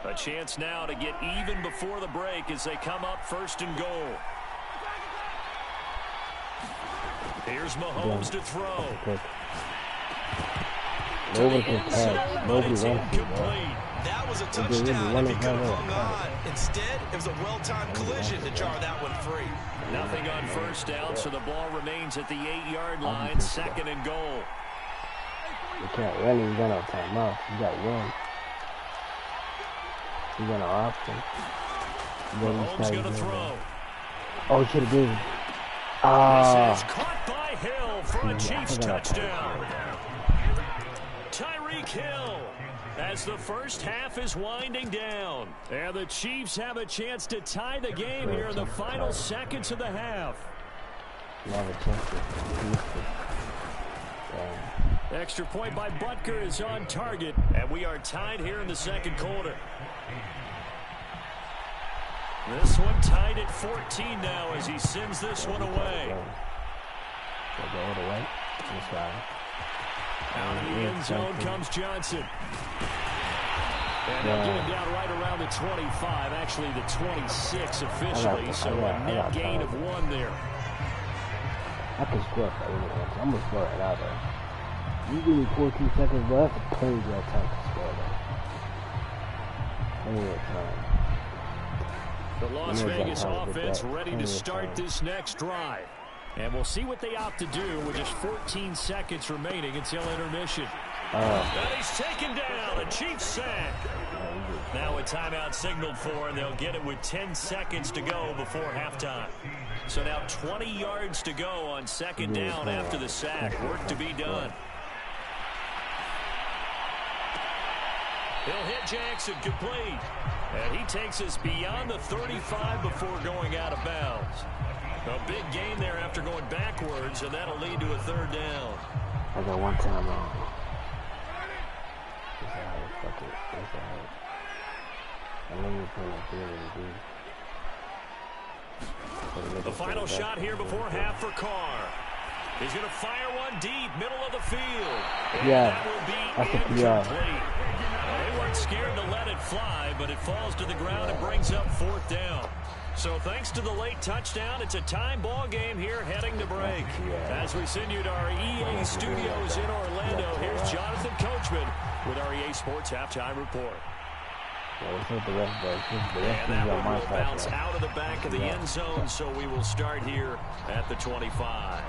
A chance now to get even before the break as they come up first and goal. Here's Mahomes to throw. To the end zone, but it's incomplete. That was a touchdown if he could have hung on. Instead, it was a well-timed collision to jar that one free. Nothing on first down, so the ball remains at the 8-yard line, second and goal. You can't run, you got no timeout. You got one. You got an option. Mahomes going to throw. Oh, he should have given. This is caught by Hill for a Chiefs touchdown. Tyreek Hill as the first half is winding down. And the Chiefs have a chance to tie the game here in the final seconds of the half. Extra point by Butker is on target, and we are tied here in the second quarter. This one tied at 14 now as he sends this one away. Out of the end zone comes Johnson. And they'll get him down right around the 25, actually the 26 officially, so a net gain of 1 there. I can score if I really want to. I'm going to score it out there. You give me 14 seconds left, plenty of time to score though. Plenty of time. The Las Vegas offense ready to start this next drive. And we'll see what they opt to do with just 14 seconds remaining until intermission. And he's taken down, a Chiefs sack. Now a timeout signaled for, and they'll get it with 10 seconds to go before halftime. So now 20 yards to go on second down after the sack. Work to be done. He'll hit Jackson complete. And he takes us beyond the 35 before going out of bounds. A big gain there after going backwards, and that'll lead to a third down. I got one time on. It's alright, fuck it. It's alright. I know you're playing a the final shot here before half for Carr. He's going to fire one deep, middle of the field. And that will be incomplete. They weren't scared to let it fly, but it falls to the ground and brings up fourth down. So thanks to the late touchdown, it's a time ball game here heading to break. As we send you to our EA studios in Orlando, here's Jonathan Coachman with our EA Sports Halftime Report. And that one will bounce out of the back of the end zone, so we will start here at the 25.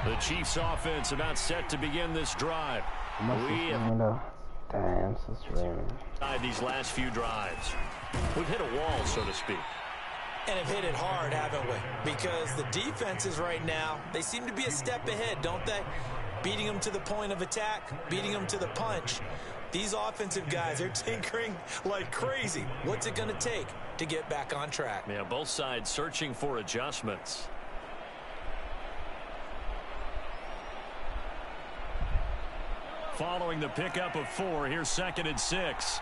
The Chiefs offense about set to begin this drive. We have these last few drives. We've hit a wall, so to speak. And have hit it hard, haven't we? Because the defenses right now, they seem to be a step ahead, don't they? Beating them to the point of attack, beating them to the punch. These offensive guys are tinkering like crazy. What's it going to take to get back on track? Yeah, both sides searching for adjustments. Following the pickup of 4, here's 2nd and 6.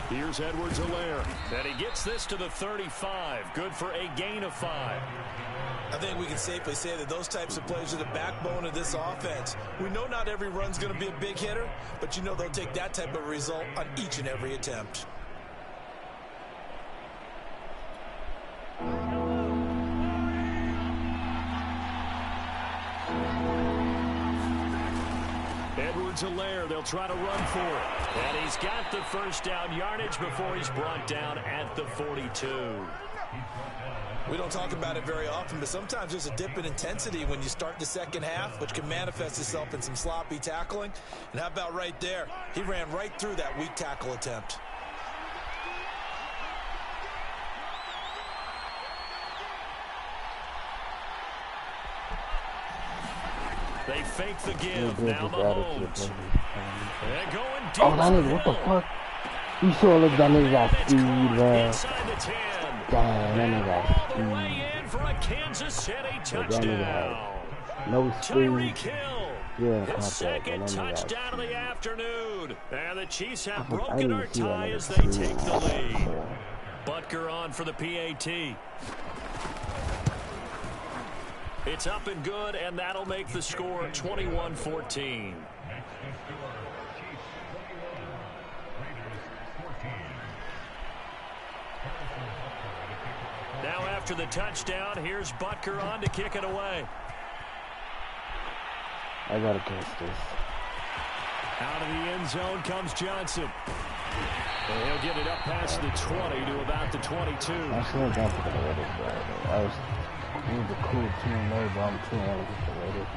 Here's Edwards-Helaire. And he gets this to the 35. Good for a gain of 5. I think we can safely say that those types of plays are the backbone of this offense. We know not every run's going to be a big hitter, but you know they'll take that type of result on each and every attempt. Edwards-Helaire, they'll try to run for it. And he's got the first down yardage before he's brought down at the 42. We don't talk about it very often, but sometimes there's a dip in intensity when you start the second half, which can manifest itself in some sloppy tackling. And how about right there? He ran right through that weak tackle attempt. They fake the give. Now Mahomes. They're going deep. Oh, that nigga, what the fuck? You saw look that nigga got speed, man. Inside the 10. Damn, that nigga got speed. All the way in for a Kansas City touchdown. No speed. Tyreek Hill. Yeah, his second touchdown of the afternoon. And the Chiefs have broken our tie as they take the lead. Butker on for the PAT. It's up and good, and that'll make the score 21-14. Now after the touchdown, here's Butker on to kick it away. I gotta catch this. Out of the end zone comes Johnson. And he'll get it up past the 20 to about the 22. I should have gone for the Raiders, bro. I was a cool team there, but I'm too want to get the Raiders.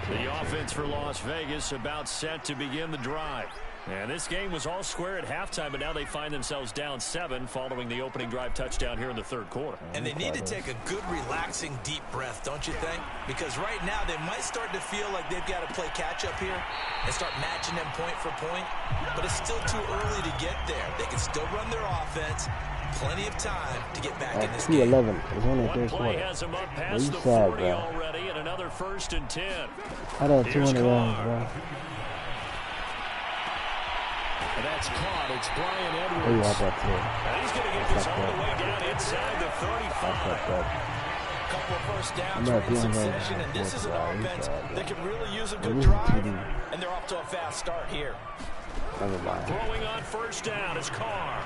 The offense for Las Vegas about set to begin the drive. And this game was all square at halftime, but now they find themselves down 7 following the opening drive touchdown here in the third quarter. And they need to take a good, relaxing, deep breath, don't you think? Because right now they might start to feel like they've got to play catch-up here and start matching them point for point. But it's still too early to get there. They can still run their offense. Plenty of time to get back in this game. 2-11. It's only One third play quarter. has them up past the 40 already, and another 1st and 10. I got 200 rounds, bro. And that's caught. It's Bryan Edwards. Oh, yeah, I got two. And he's going to get this all the way down inside the 35. A couple of first downs in succession, and this is an offense that can really use a good drive, and they're off to a fast start here. Throwing on first down is Carr.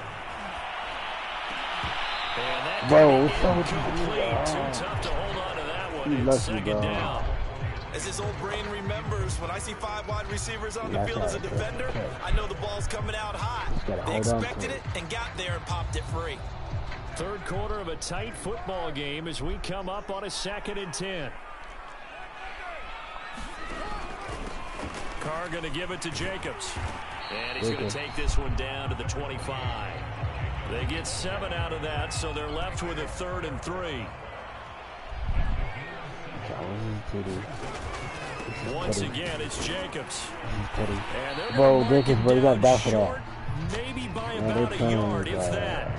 And that bro, complete. Too tough to hold on to that one. It's second down. As his old brain remembers, when I see 5 wide receivers on the field as a defender, I know the ball's coming out hot. They expected it and got there and popped it free. Third quarter of a tight football game as we come up on a 2nd and 10. Carr going to give it to Jacobs. And he's going to take this one down to the 25. They get 7 out of that, so they're left with a 3rd and 3. Once again, it's Jacobs. And bro, Jacobs, bro, you got that for that. Maybe by about a yard, if that.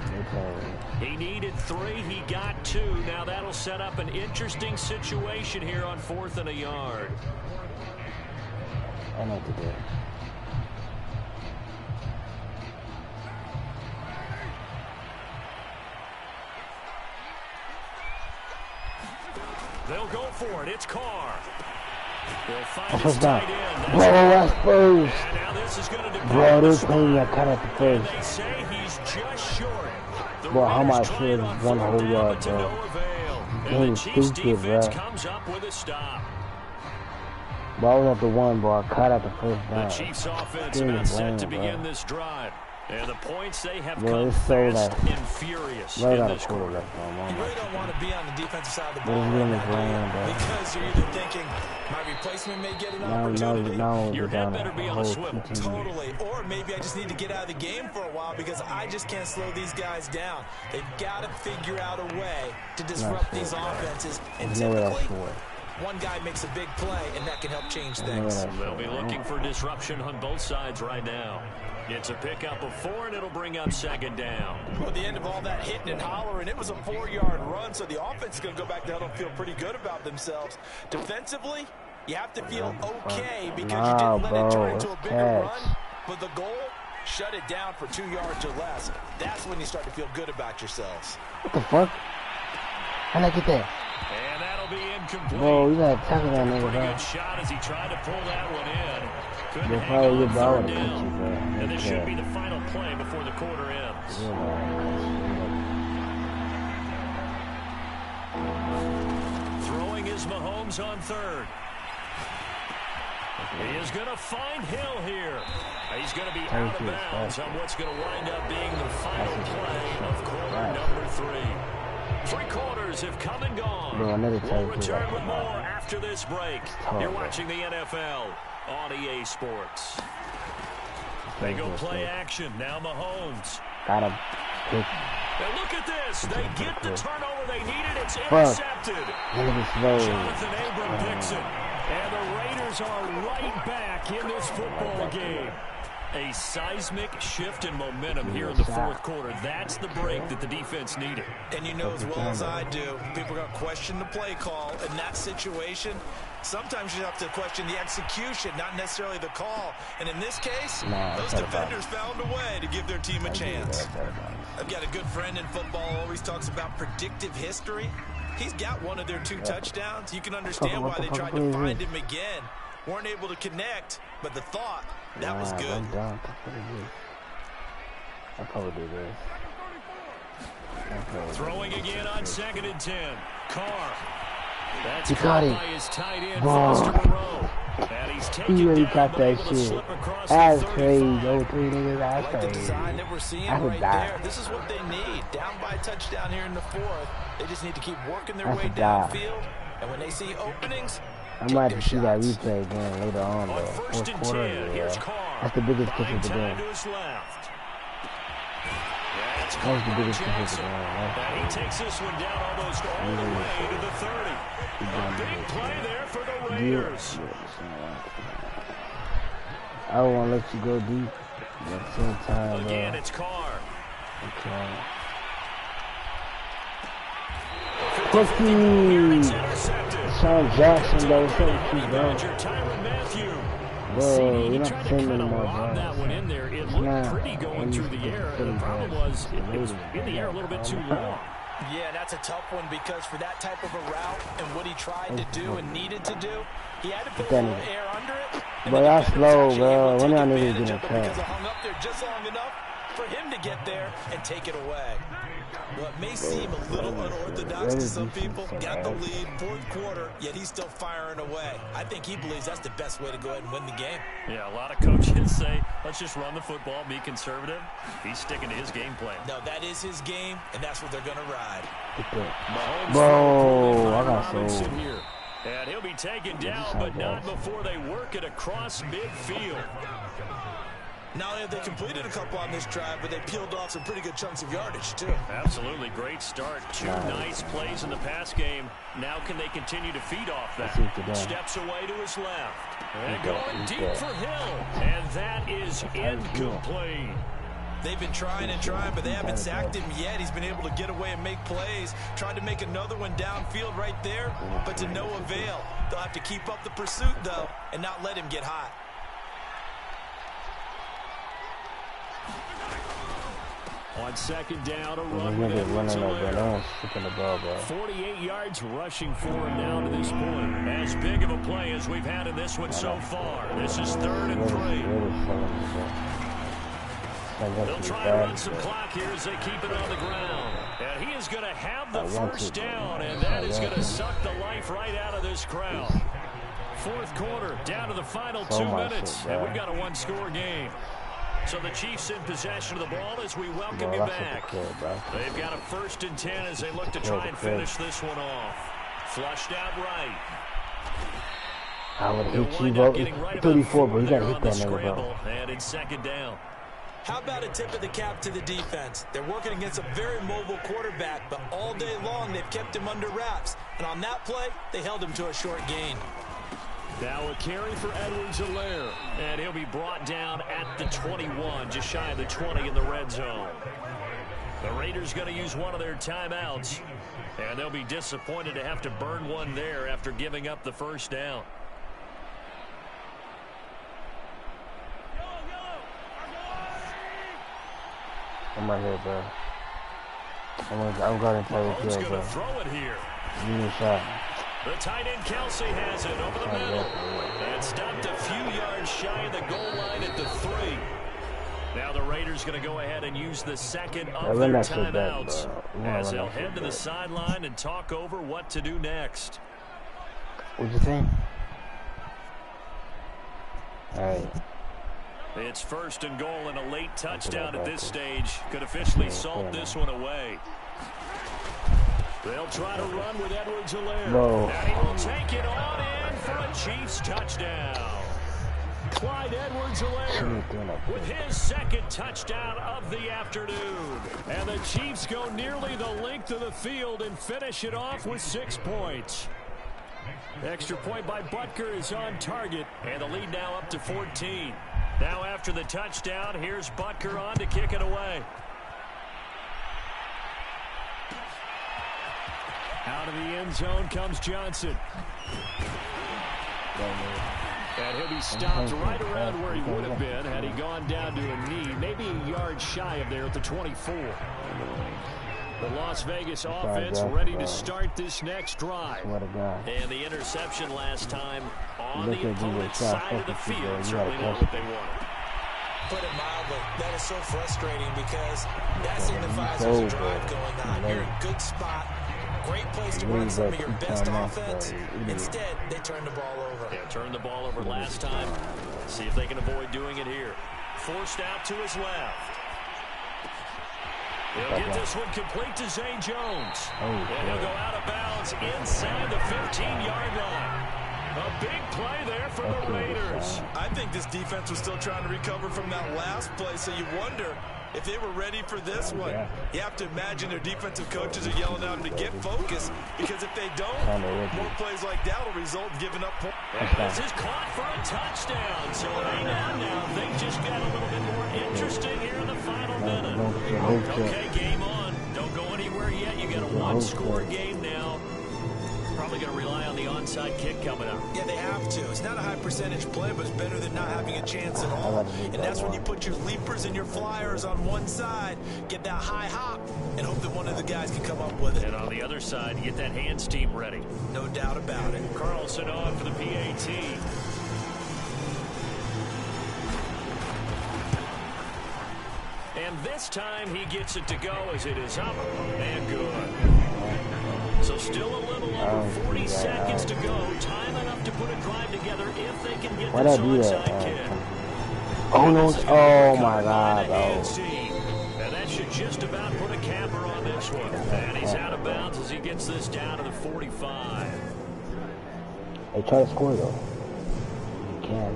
He needed 3, he got 2. Now that'll set up an interesting situation here on 4th and a yard. I know what to do. They'll go for it. It's Carr. They'll find his tight end. Bro, that's first. And now this is going to bro, this thing got cut at the first. They say he's just short. Bro, how much short is 1 whole yard, bro? Game stupid, bro. Comes up with a stop. Bro, I was at the 1, bro. I caught at the first down. The Chiefs offense about set to begin this drive. And the points they have bro, come fast and furious in this quarter. You really don't want to be on the defensive side of the ball because you're either thinking my replacement may get an opportunity. Your head better be on the swivel. Totally. Or maybe I just need to get out of the game for a while because I just can't slow these guys down. They've got to figure out a way to disrupt these offenses. And typically, one guy makes a big play, and that can help change things. They'll be looking for disruption on both sides right now. It's a pickup of 4, and it'll bring up 2nd down. Well, at the end of all that hitting and hollering, it was a 4-yard run, so the offense is going to go back to huddle and feel pretty good about themselves. Defensively, you have to feel okay because you didn't let it turn into a bigger run. But the goal, shut it down for 2 yards or less. That's when you start to feel good about yourselves. What the fuck? How'd I get that? And that'll be incomplete. Bro, you gotta tackle that nigga, bro. Good shot as he tried to pull that one in. Couldn't hang probably on get ball 3rd down. And this should be the final play before the quarter ends. Throwing is Mahomes on 3rd. He is going to find Hill here. He's going to be out of bounds on what's going to wind up being the final play of quarter number 3. 3 quarters have come and gone. We'll return with more after this break. You're watching the NFL on EA Sports. They go play action. Now Mahomes. Got him. And look at this. They get the turnover they needed. It's intercepted. Jonathan Abram picks it. And the Raiders are right back in this football game. A seismic shift in momentum here in the 4th quarter. That's the break that the defense needed. And you know as well as I do, people are going to question the play call in that situation. Sometimes you have to question the execution, not necessarily the call. And in this case, those defenders found a way to give their team a chance. I've got a good friend in football, always talks about predictive history. He's got one of their 2 touchdowns. You can understand why they tried to find him again. Weren't able to connect, but the thought, that was good. I'll probably do this. Throwing again on 2nd and 10. Carr. That's he caught it. By his tight end, Moreau. And he's he really caught that shit. That's crazy. Those 3 niggas, that's crazy. The design that we're seeing right there. This is what they need. Down by a touchdown here in the 4th. They just need to keep working their way downfield. And when they see openings, I might have to see that replay again later on, though. 4th quarter, that's the biggest kick of the game. That was the biggest kick of the game. He takes this one down almost all the way to the 30. A big play there for the Raiders. I don't want to let you go deep. But at the same time, again, it's Carr. Okay. Sean Jackson, though, bro, you're not sending anymore, bro. That one in there, it looked pretty going through the air. The problem was it was in the air a little bit too long. Yeah, that's a tough one because for that type of a route and what he tried to do and needed to do, he had to put a little air under it. But that's slow, bro. When y'all niggas getting cut? Because it hung up there just long enough for him to get there and take it away. Well, it may seem a little unorthodox to some people. Got the lead, fourth quarter, yet he's still firing away. I think he believes that's the best way to go ahead and win the game. Yeah, a lot of coaches say, let's just run the football, be conservative. He's sticking to his game plan. No, that is his game, and that's what they're going to ride. Bro, I got sold. Here. And he'll be taken down, but not before they work it across midfield. Not only have they completed a couple on this drive, but they peeled off some pretty good chunks of yardage, too. Absolutely. Great start. Two nice plays in the pass game. Now can they continue to feed off that? Steps away to his left. And going deep for Hill. And that is incomplete. They've been trying and trying, but they haven't sacked him yet. He's been able to get away and make plays. Tried to make another one downfield right there, but to no avail. They'll have to keep up the pursuit, though, and not let him get hot. On second down, a run with Edwards-Helaire. 48 yards rushing for him now to this point. As big of a play as we've had in this one so far. This is 3rd and 3. They'll try to run some clock here as they keep it on the ground. And he is going to have the first down, and that is going to suck the life right out of this crowd. Fourth quarter, down to the final 2 minutes, and we've got a one-score game. So the Chiefs in possession of the ball as we welcome you back. They've got a 1st and 10 as they look to try and finish this one off. Flushed out right. I would hit you, bro. 34, bro. You got to hit that nigga, bro. And it's second down. How about a tip of the cap to the defense? They're working against a very mobile quarterback, but all day long they've kept him under wraps. And on that play, they held him to a short gain. Now a carry for Edwards-Helaire, and he'll be brought down at the 21, just shy of the 20 in the red zone. The Raiders going to use one of their timeouts, and they'll be disappointed to have to burn one there after giving up the first down. I'm right here, bro. I'm going to tell you, bro. Going to throw it here. Give me a shot. The tight end Kelsey has it over the middle. And stopped a few yards shy of the goal line at the 3. Now the Raiders going to go ahead and use the second of their timeouts as they'll head to the sideline and talk over what to do next. What'd you think? All right. It's 1st and goal and a late touchdown at this stage. Could officially salt this one away. They'll try to run with Edwards-Helaire. And he will take it on in for a Chiefs touchdown. Clyde Edwards-Helaire with his 2nd touchdown of the afternoon. And the Chiefs go nearly the length of the field and finish it off with 6 points. Extra point by Butker is on target, and the lead now up to 14. Now after the touchdown, here's Butker on to kick it away. Out of the end zone comes Johnson. And he'll be stopped right around where he would have been had he gone down to a knee, maybe a yard shy of there at the 24. The Las Vegas offense ready to start this next drive. And the interception last time on the opponent's side of the field. Certainly not what they wanted. Put it mildly, that is so frustrating because that signifies there's a drive going on. You're in a good spot. Great place to run some of your best offense. Instead, they turn the ball over. Yeah, turned the ball over last time. See if they can avoid doing it here. Forced out to his left. He'll get this one complete to Zay Jones. And he'll go out of bounds inside the 15-yard line. A big play there for the Raiders. I think this defense was still trying to recover from that last play, so you wonder if they were ready for this one. You have to imagine their defensive coaches are yelling at them to get focused, because if they don't, more plays like that will result in giving up points. This is caught for a touchdown. So hang on now. Things just got a little bit more interesting here in the final minute. Okay, game on. Don't go anywhere yet. You got a one-score game now. Probably going to rely on the onside kick coming up. Yeah, they have to. It's not a high percentage play, but it's better than not having a chance at all. And that's when you put your leapers and your flyers on one side, get that high hop, and hope that one of the guys can come up with it. And on the other side, you get that hands team ready. No doubt about it. Carlson on for the PAT. And this time he gets it to go as it is up and good. So still a little over 40 seconds to go. Time enough to put a drive together if they can get this onside kick. Oh no! Oh my God! And that should just about put a capper on this one. And he's out of bounds as he gets this down to the 45. Hey, try to score though. You can.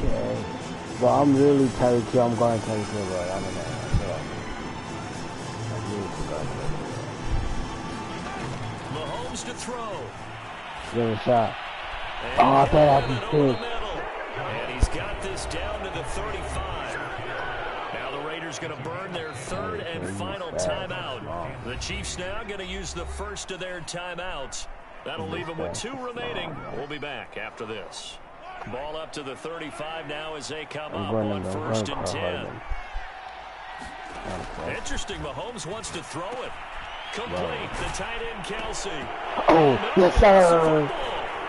Okay. Well, I'm really tired here. I'm going to tell you, but I don't know. Mahomes to throw. Give it a shot. Oh, I thought I could pick. And he's got this down to the 35. Now the Raiders going to burn their third and final timeout. The Chiefs now going to use the first of their timeouts. That'll leave them with 2 remaining. We'll be back after this. Ball up to the 35 now as they come up on 1st and 10. Interesting, Mahomes wants to throw it. Complete, the tight end Kelsey. Oh, yes sir.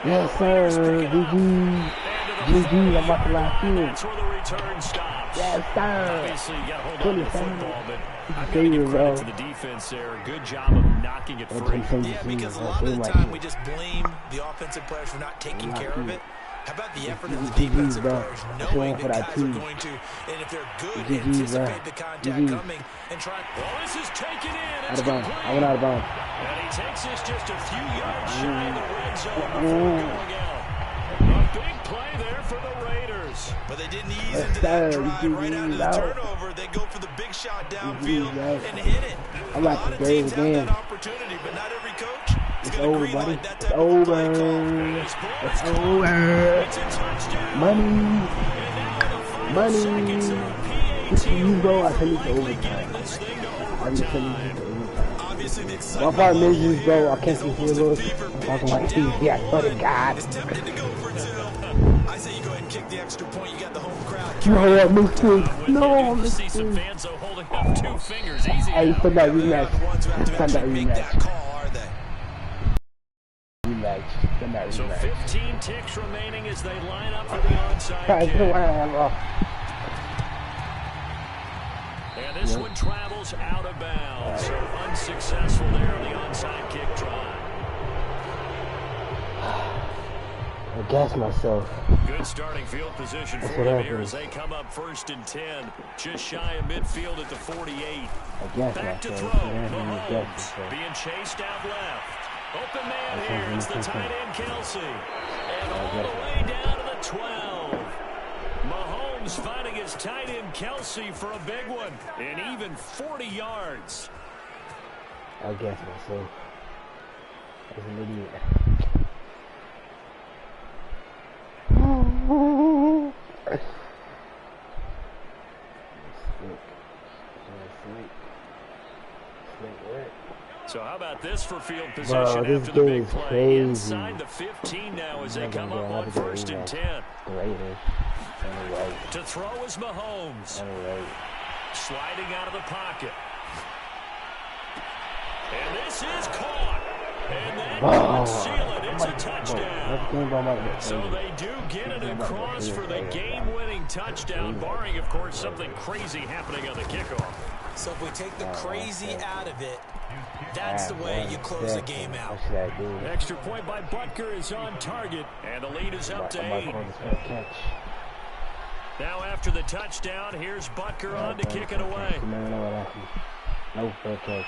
Yes sir. GG. GG, I'm about to laugh you. That's where the return stops. Yes sir. Obviously, you got to hold on to the football, but I'm going to give credit to the defense there. Good job of knocking it free. Yeah, because a lot of the time we just blame the offensive players for not taking care of it. How about the effort of the defensive players knowing that guys are going to, and if they're good, anticipate the contact coming and try. Well, this is taken in. It's complete. I went out of bounds. And he takes this just a few yards shy of the red zone before going out. A big play there for the Raiders. But they didn't ease into that drive right out of the turnover. They go for the big shot downfield and hit it. A lot of teams have that opportunity, but not every coach. It's over, buddy. It's over. It's over. Money. Money. You go, I tell you it's overtime. I'm just telling you it's overtime. One part measures, bro. I can't see field goals. I'm talking like TV. I swear to God. I say you go ahead and kick the extra point. You got the home crowd. No, I missed it. No, I missed it. Holding up 2 fingers. Easy. Hey, put that rematch. Put that rematch. So 15 ticks remaining as they line up for the onside kick. And this one travels out of bounds. So unsuccessful there on the onside kick try. I gas myself. Good starting field position for them here as they come up 1st and 10. Just shy of midfield at the 48. Back to throw. Mahomes being chased out left. Open man here, it's the tight end Kelsey. And all the way down to the 12. Mahomes finding his tight end Kelsey for a big one. And even 40 yards. I guess myself. As an idiot. So how about this for field position after the big play? Inside the 15 now as they come up on 1st and 10. To throw is Mahomes. Sliding out of the pocket. And this is caught. And that could seal it. It's a touchdown. So they do get it across for the game-winning touchdown, barring, of course, something crazy happening on the kickoff. So if we take the crazy out of it, that's the way you close the game out. Extra point by Butker is on target, and the lead is up to 8. Now after the touchdown, here's Butker on to kick it away. No fair catch.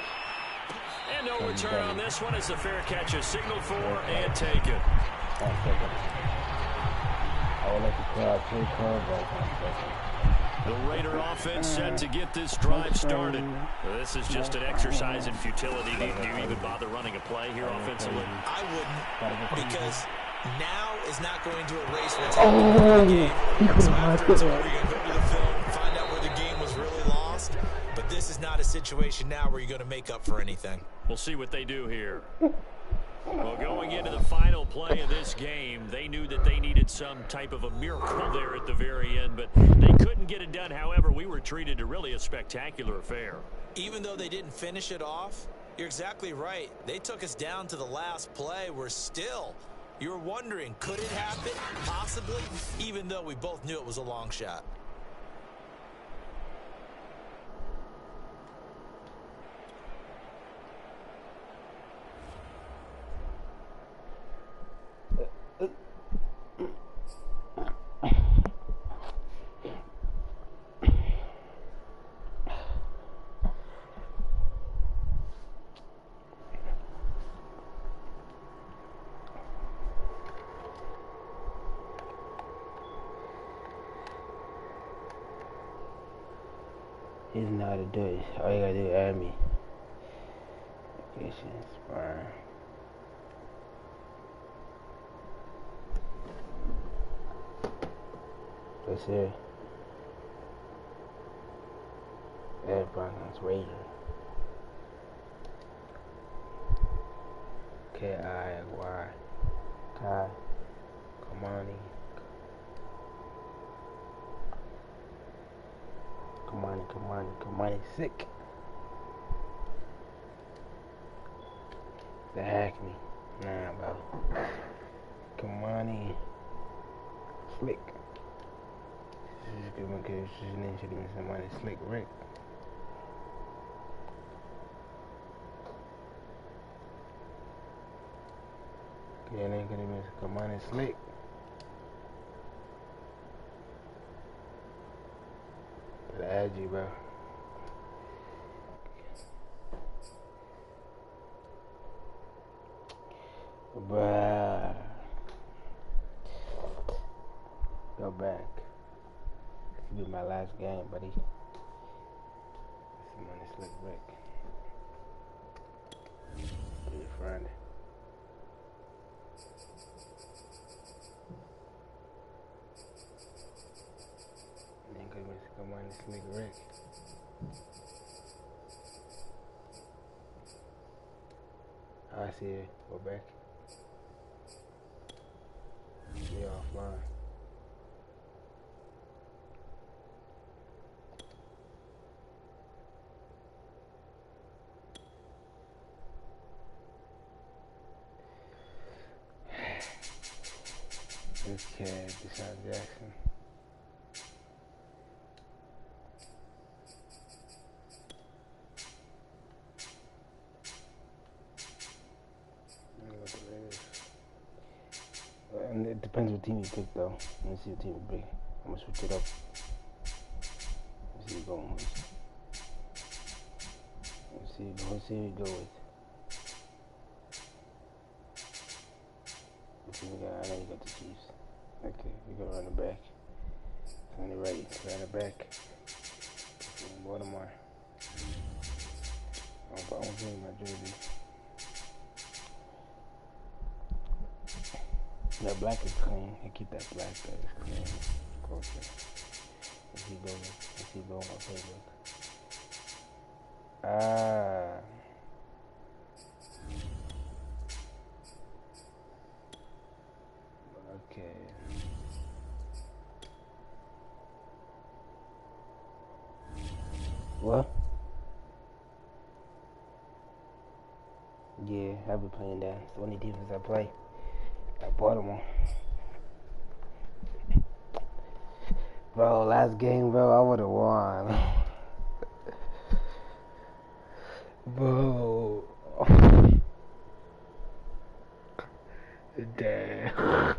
And no return on this one as the fair catch is signaled for and taken. The Raider offense set to get this drive started. This is just an exercise in futility. Do you even bother running a play here offensively? I wouldn't, because now is not going to erase what's happening in the game. So afterwards, we're going to go to the film, find out where the game was really lost. But this is not a situation now where you're going to make up for anything. We'll see what they do here. Well, going into the final play of this game, they knew that they needed some type of a miracle there at the very end, but they couldn't get it done. However, we were treated to really a spectacular affair. Even though they didn't finish it off, you're exactly right. They took us down to the last play. We're still You were wondering, could it happen? Possibly, even though we both knew it was a long shot. He doesn't know how to do it. All you gotta do is add me. Applications, fine. Let's see. Add finance Razor. K-I-Y. Kai. Kamani. Kamani sick. They hack me. Nah, bro. Kamani slick. His name should have been somebody slick Rick. Yeah, name could have been Kamani slick. But I add you, bro. Bruh. Go back. This will be my last game, buddy. This money slick Rick. Be your friend. And then could be some money slick Rick. I see it. Go back. Be offline. Okay, Deshaun Jackson. And it depends what team you pick, though. Let me see what team you pick. I'm gonna switch it up. Let's see what going with. Let's see what we go with. I know you got the Chiefs. Okay, we go run it back. On the right, run it back. Baltimore. I don't feel my jersey. That black is clean. I keep that black there. It's clean. Closer. Let's see go on my playbook. Okay. What? Yeah, I'll be playing that. It's the only defense I play. At Baltimore. Bro, last game, bro, I would have won. Bro. Damn.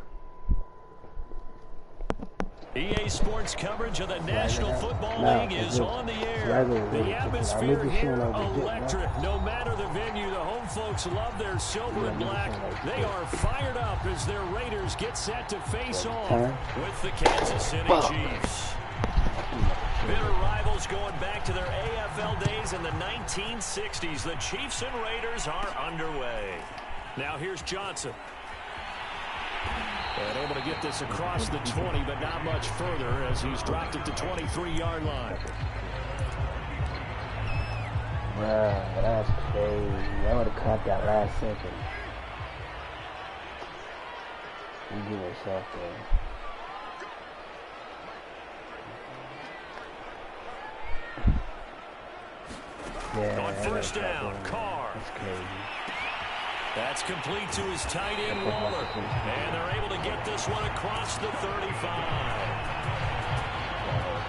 EA Sports coverage of the National Football League is on the air. The atmosphere here, electric. No matter the venue, the home folks love their silver and black. They are fired up as their Raiders get set to face off with the Kansas City Chiefs. Bitter rivals going back to their AFL days in the 1960s. The Chiefs and Raiders are underway. Now here's Johnson. And able to get this across the 20, but not much further as he's dropped it to 23-yard line. Bruh, that's crazy. I would have caught that last second. You give yourself there. Yeah, on first down, Carr. That's crazy. That's complete to his tight end, Waller. And they're able to get this one across the 35.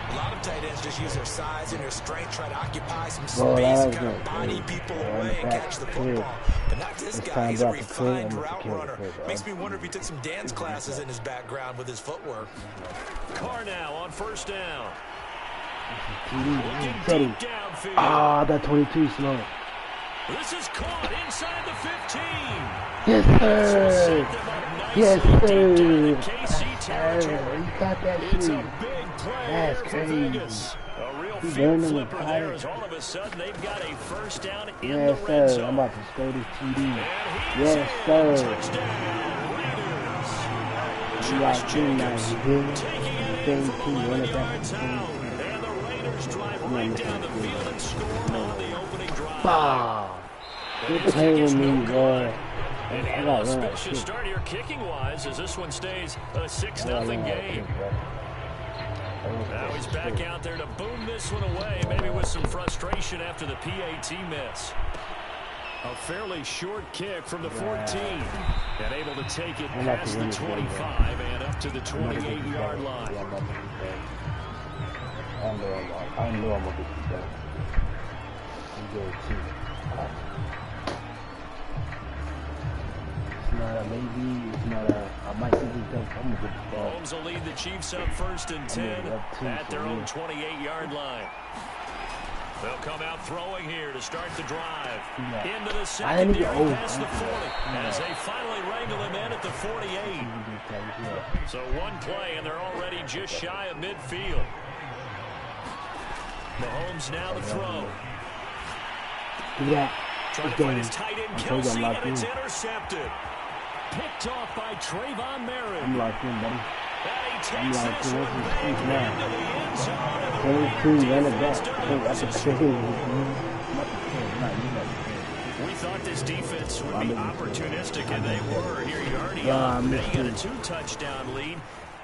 A lot of tight ends just use their size and their strength, try to occupy some space and kind of body people away and catch the football. But not this guy. He's a refined route runner. Makes me wonder if he took some dance classes in his background with his footwork. Carr now on first down. Looking deep downfield. Ah, that 22 slow. This is caught inside the 15. Yes, sir. Yes, sir. He got that shit. It's a big play. That's crazy. A real field flipper there as all of a sudden they've got a first down in the red zone. I'm about to score this TD. Yes, sir. You got taking it in from 100 yards out. And the Raiders drive right down the field and score on the opening drive. Bah! Good play with me, boy. And an auspicious start here kicking-wise as this one stays a 6-0 game. Now he's back out there to boom this one away, maybe with some frustration after the PAT miss. A fairly short kick from the 14. And able to take it past the 25 and up to the 28-yard line. I know I'm going to get this done. I'm good, too. It's not a maybe, it's not a, I might see this done. I'm going to get this done. Mahomes will lead the Chiefs up 1st and 10 at their own 28-yard line. They'll come out throwing here to start the drive. Into the secondary past the 40 as they finally wrangle him in at the 48. So one play and they're already just shy of midfield. Mahomes now to throw. Trying to find his tight end Kelsey, and it's intercepted. Picked off by Trayvon Merritt. I'm locked in, buddy. And he takes this one back into the end zone. We thought this defense would be opportunistic, and they were. Here you already are. They got a 2-touchdown lead.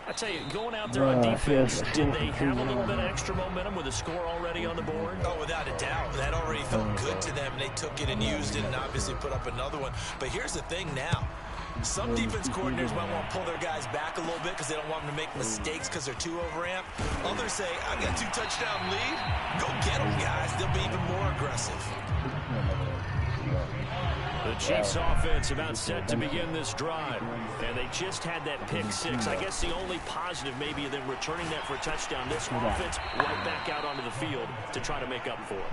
I tell you, going out there on defense, did they have a little bit of extra momentum with a score already on the board? Oh, without a doubt. That already felt good to them. They took it and used it and obviously put up another one. But here's the thing now. Some defense coordinators might want to pull their guys back a little bit because they don't want them to make mistakes because they're too overamped. Others say, I got a 2-touchdown lead. Go get them, guys. They'll be even more aggressive. The Chiefs offense about set to begin this drive. And they just had that pick six. I guess the only positive maybe of them returning that for a touchdown. This offense right back out onto the field to try to make up for it.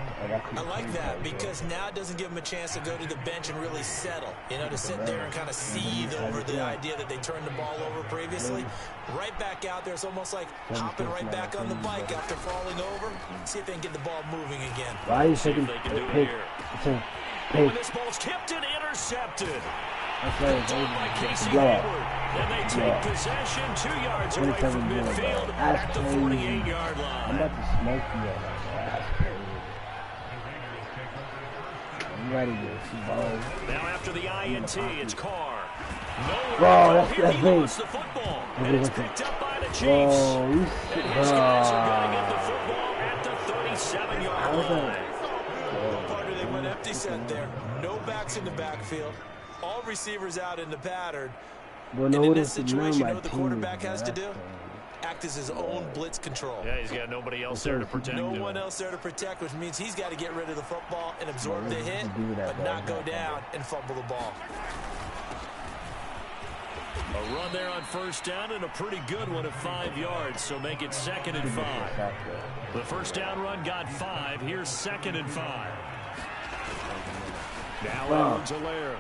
I like that because now it doesn't give them a chance to go to the bench and really settle. You know, to sit there and kind of seethe over the idea that they turned the ball over previously. Right back out there. It's almost like hopping right back on the bike after falling over. See if they can get the ball moving again. Why are you taking they can do it here. Hey. This ball's tipped and intercepted. That's right. By Casey Hayward. And they take possession 2 yards away from midfield at the 48-yard line. I'm about to smoke you. That's crazy. I'm ready to ball. Now after the INT, it's Carr. Bro, that's he lost the football. And it's picked up by the Chiefs. Bro, and these guys are going to get the football at the 37-yard line. Partner, they went empty set there. No backs in the backfield. All receivers out in the pattern. And in this situation, you know what the quarterback has to do? Act as his own blitz control. Yeah, he's got nobody else there to protect him. No one else there to protect, which means he's got to get rid of the football and absorb the hit, but not go down and fumble the ball. A run there on first down and a pretty good one at 5 yards, so make it 2nd and 5. The first down run got 5. Here's 2nd and 5. Now Edwards-Helaire.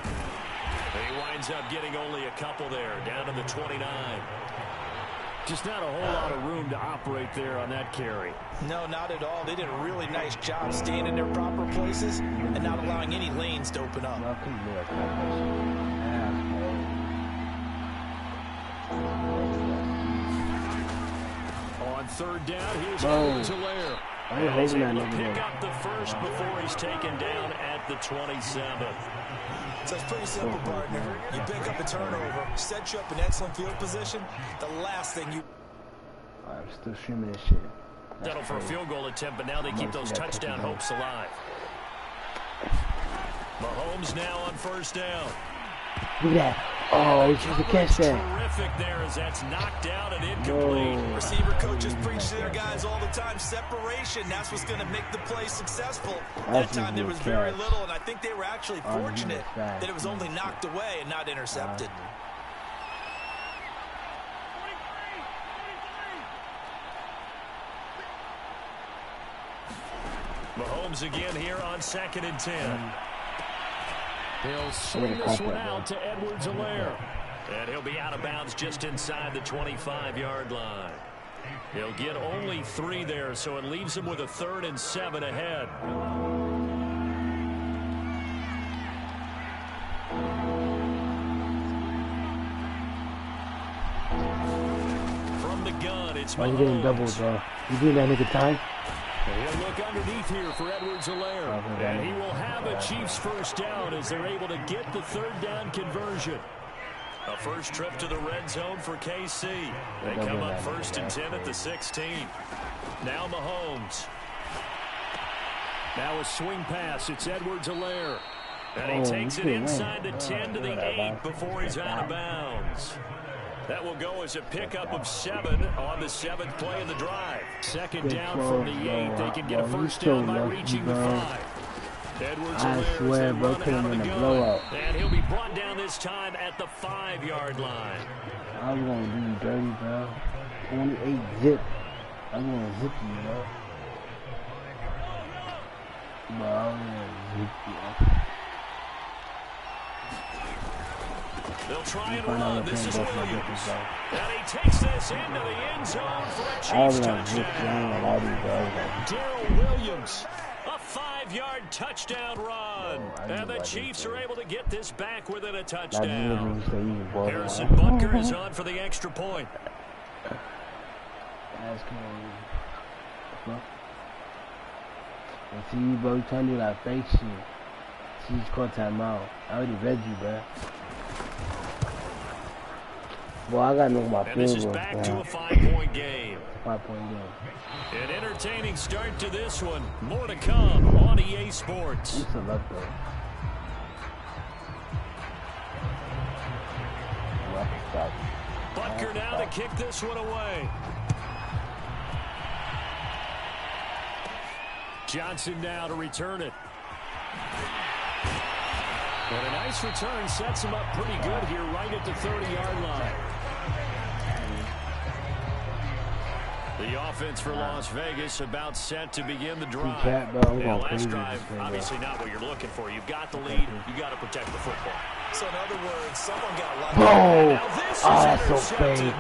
He winds up getting only a couple there, down to the 29. Just not a whole lot of room to operate there on that carry. No, not at all. They did a really nice job staying in their proper places and not allowing any lanes to open up. On third down, here's Edwards-Helaire. He's able to pick up the first before he's taken down at the 27. So it's pretty simple, partner. You pick up a turnover, set you up in excellent field position. The last thing you... I'm still streaming this shit. Settle for a field goal attempt, but now they keep those touchdown hopes alive. Mahomes now on first down. Look at that. Oh, he's supposed to catch that. Terrific there as that's knocked down and incomplete. No. Receiver coaches preach to their guys all the time. Separation, that's what's going to make the play successful. That time there was very little, and I think they were actually fortunate that it was only knocked away and not intercepted. Mahomes again here on 2nd and 10. He'll swing this one out to Edwards-Helaire. And he'll be out of bounds just inside the 25-yard line. He'll get only 3 there, so it leaves him with a 3rd and 7 ahead. From the gun, it's Mahomes. Oh, you getting doubled, bro. You doing that nigga time? He'll look underneath here for Edwards-Helaire. And he will have a Chiefs first down as they're able to get the 3rd down conversion. A first trip to the red zone for KC. They come up 1st and 10 at the 16. Now Mahomes. Now a swing pass. It's Edwards-Helaire. And he takes it inside the 10 to the 8 before he's out of bounds. That will go as a pickup of 7 on the 7th play of the drive. 2nd down from the 8. They can get a first down by reaching the 5. I swear, bro, put him in a blowout. And he'll be brought down this time at the 5-yard line. I was going to do you dirty, bro. Only 8 zip. I'm going to zip you, bro. Bro, I'm going to zip you. They'll try and run. This is Williams. And he takes this into the end zone for a Chiefs touchdown. Darrell Williams. A 5-yard touchdown run. And the Chiefs are able to get this back within a touchdown. Harrison Butker is on for the extra point. That's cool. And see, bro, you trying to do that fake shit. See, you caught timeout. I already read you, bro. Boy, I gotta know my field. And this is back to a 5-point game. 5-point game. An entertaining start to this one. More to come on EA Sports. It's a luck, though. Butker now to kick this one away. Johnson now to return it. And a nice return sets him up pretty good here right at the 30-yard line. The offense for Las Vegas about set to begin the drive. And last drive, obviously not what you're looking for. You've got the lead. You got to protect the football. So in other words, someone got lucky. Oh, that's so fake.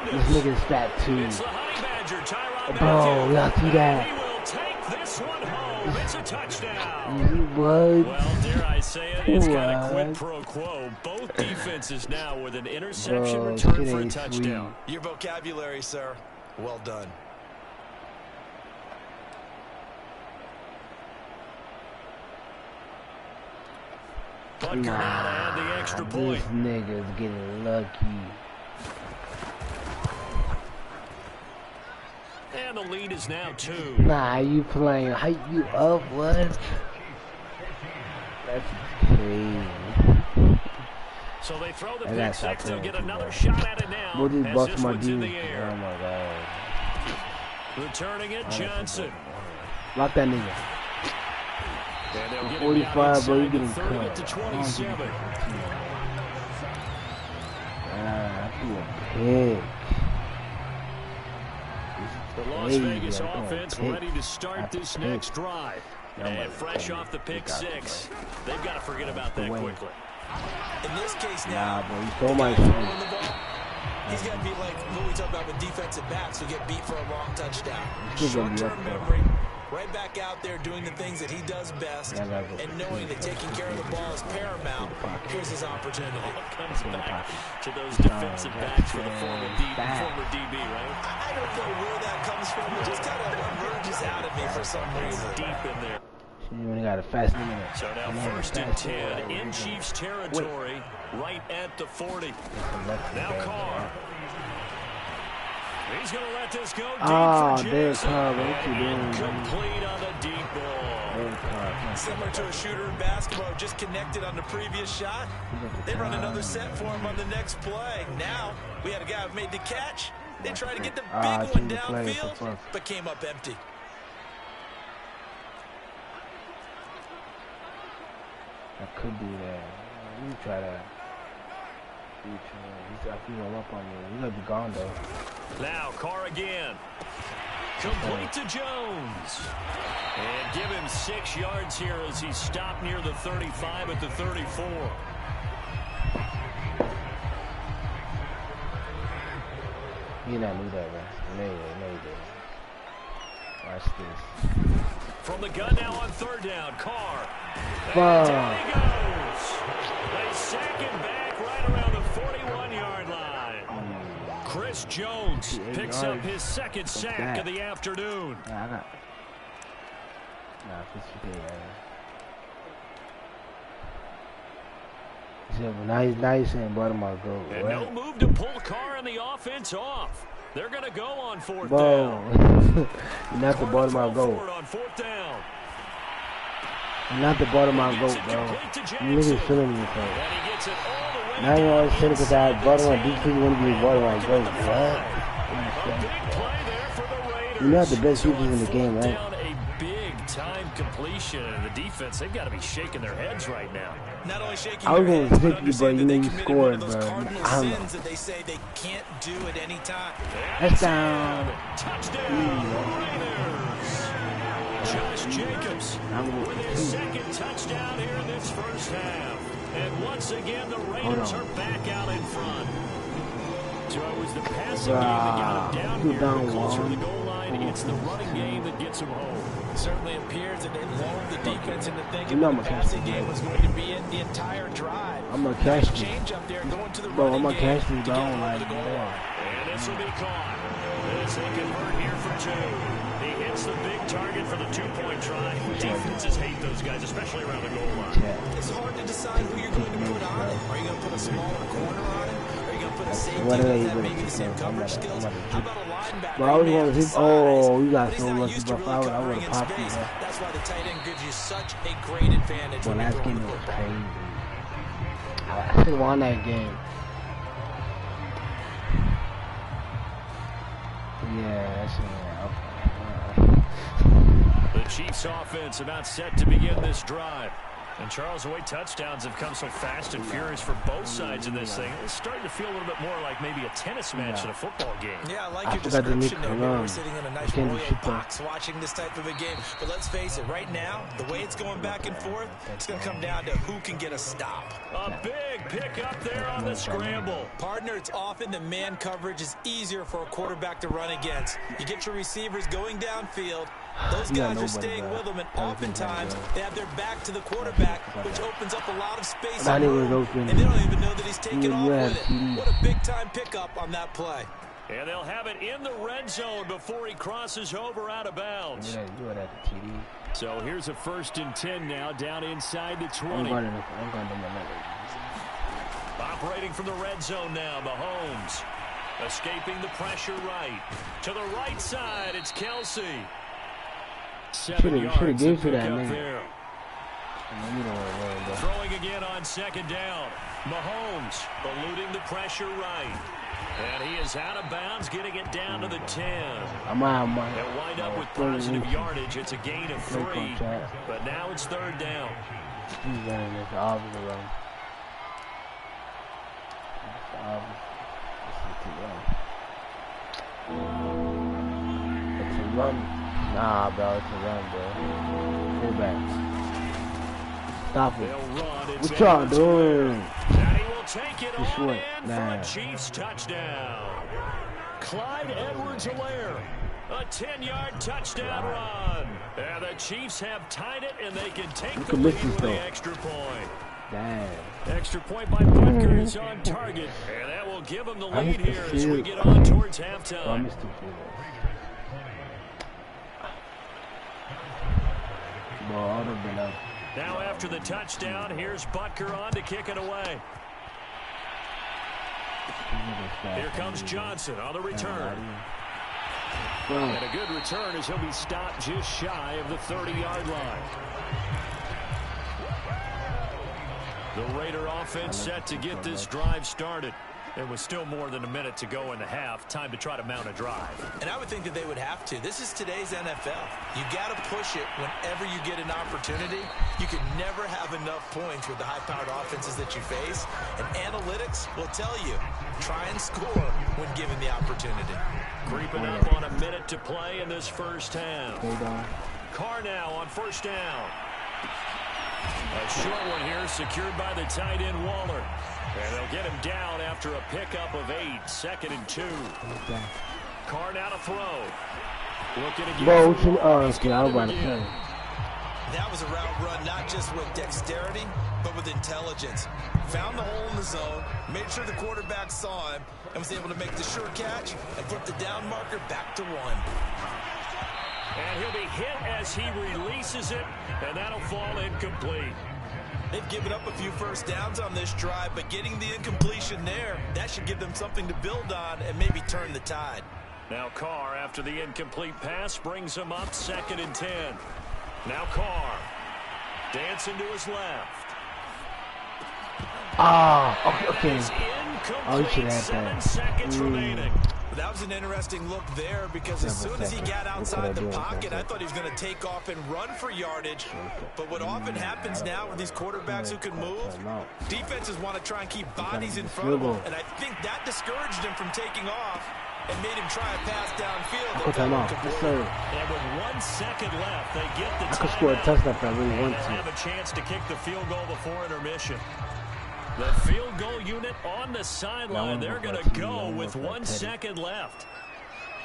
This nigga's fat too. It's the Honey Badger, Tyrann Bro, y'all see that? He will take this one home. It's a touchdown. What? Well, dare I say it, it's got a quid pro quo. Both defenses now with an interception return for a touchdown. Sweet. Your vocabulary, sir. Well done. Butker now to add the extra point. This nigga's getting lucky. And the lead is now 2. Nah, you playing hype you up, what? That's crazy. So they throw the pick six. They'll get another shot at it now. We'll just bust my in the air. Oh my god. Returning it, Johnson. Lock that nigga. And they'll get 45, bro, you getting 30 cut. to 27. The Las Vegas offense ready to start this next drive. And fresh off the pick six, they've got to forget about that quickly. In this case now, bro, you stole my he's got to be like what we talk about with defensive backs who get beat for a long touchdown. Short-term memory, right back out there doing the things that he does best, and knowing that taking care of the ball is paramount. Here's his opportunity. Comes back to those defensive backs for the former DB, right? I don't know where that comes from. It just kind of emerges out of me for some reason. Deep in there. You only got a fast minute. So now 1st and 10 in Chiefs territory, right at the 40. Now Carr. He's going to let this go deep for Jackson. What you doing? Complete on the deep ball. Similar to a shooter in basketball, just connected on the previous shot. They run another set for him on the next play. Now, we had a guy who made the catch. They tried to get the big one downfield, but came up empty. That could be that. Let me try that. He's going up on me. He's going to be gone, though. Now, Carr again. Complete to Jones. And give him 6 yards here as he stopped near the 35 at the 34. He did not do that, man. No, he didn't. Watch this. From the gun now on 3rd down, Carr. And down he goes. They sack him back right around the 41-yard line. Chris Jones picks up his 2nd sack of the afternoon. Yeah, I got. Nah, 50 Now he's saying Baltimore go. And no move to pull Carr and the offense off. They're going to go on 4th down. Not the Baltimore go. On 4th down. Not the Baltimore go, bro. You niggas feeling me, bro. Now you always saying because I Baltimore defense want to be Baltimore go. What? You're not the best defense in the game, right? Time completion, and the defense, they've got to be shaking their heads right now. Not only shaking I was their going heads, to but pick you, but you know you scored, bro. I don't know. Sins that they say they can't do at any time. That's down. Touchdown, Raiders. Josh Jacobs with his 2nd touchdown here in this first half. And once again, the Raiders are back out in front. So it was the passing game that got him down here, closer to the goal line. It's the running game that gets him home. It certainly appears that they lulled the defense into thinking that the passing game was going to be in the entire drive. I'm going to catch you. Change up there, going to the bro, I'm going to catch you, bro. like that. And this will be caught. This they convert here for 2. He hits the big target for the 2-point try. Defenses hate those guys, especially around the goal line. It's hard to decide who you're going to put on it. Are you going to put a smaller corner on it? Are you going to put a safety that maybe the same coverage skills? How about a linebacker? Bro, I was going to hit. Oh, you got so lucky, bro. I would have popped you. That's why the tight end gives you such a great advantage. Well, last game was crazy. I should have won that game. Yeah, that's The Chiefs offense about set to begin this drive. And Charles, the way touchdowns have come so fast and furious for both sides of this thing, it's starting to feel a little bit more like maybe a tennis match in a football game. Yeah, I like your description there. We're sitting in a nice royal box watching this type of a game. But let's face it, right now, the way it's going back and forth, it's going to come down to who can get a stop. A big pick up there on the scramble. Partner, it's often the man coverage is easier for a quarterback to run against. You get your receivers going downfield. Those guys are staying with them, and oftentimes they have their back to the quarterback, which opens up a lot of space, and they don't even know that he's taking off with it. What a big-time pickup on that play. And they'll have it in the red zone before he crosses over out of bounds. So here's a 1st and 10 now, down inside the 20. Operating from the red zone now, Mahomes. Escaping the pressure right. To the right side, it's Kelsey. 7 yards to pick up there. Throwing again on 2nd down. Mahomes eluding the pressure right. And he is out of bounds, getting it down to the 10. They'll wind up with positive yardage. It's a gain of 3. But now it's 3rd down. It's a run. Nah, bro, it's a run, bro. Pull back. Stop it. What y'all doing? And he will take it all in for a Chiefs touchdown. Clyde Edwards-Helaire. A 10-yard touchdown run. And the Chiefs have tied it, and they can take the lead with the extra point. Damn. Extra point by Butker is on target. And that will give them the lead here as we get on towards halftime. Now after the touchdown, here's Butker on to kick it away. Here comes Johnson on the return. And a good return as he'll be stopped just shy of the 30-yard line. The Raider offense set to get this drive started. There was still more than a minute to go in the half. Time to try to mount a drive. And I would think that they would have to. This is today's NFL. You got to push it whenever you get an opportunity. You can never have enough points with the high-powered offenses that you face. And analytics will tell you, try and score when given the opportunity. Creeping up on a minute to play in this first half. Carr now on first down. A short one here secured by the tight end Waller. And they'll get him down after a pickup of 8, 2nd and 2. Carr now to throw. Looking again. That was a route run not just with dexterity, but with intelligence. Found the hole in the zone, made sure the quarterback saw him, and was able to make the sure catch and flip the down marker back to 1. And he'll be hit as he releases it, and that'll fall incomplete. They've given up a few first downs on this drive, but getting the incompletion there, that should give them something to build on and maybe turn the tide. Now Carr, after the incomplete pass, brings him up 2nd and 10. Now Carr, dancing to his left. Okay. Oh, you should have 7 seconds remaining. That was an interesting look there because as soon as he got outside the pocket, I thought he was going to take off and run for yardage. But what often happens now with these quarterbacks who can move, defenses want to try and keep bodies in front of them. And I think that discouraged him from taking off and made him try a pass downfield. And with 1 second left, they get the I could score a touchdown if I really want to. Have a chance to kick the field goal before intermission. The field goal unit on the sideline. They're going to go with 1 second left.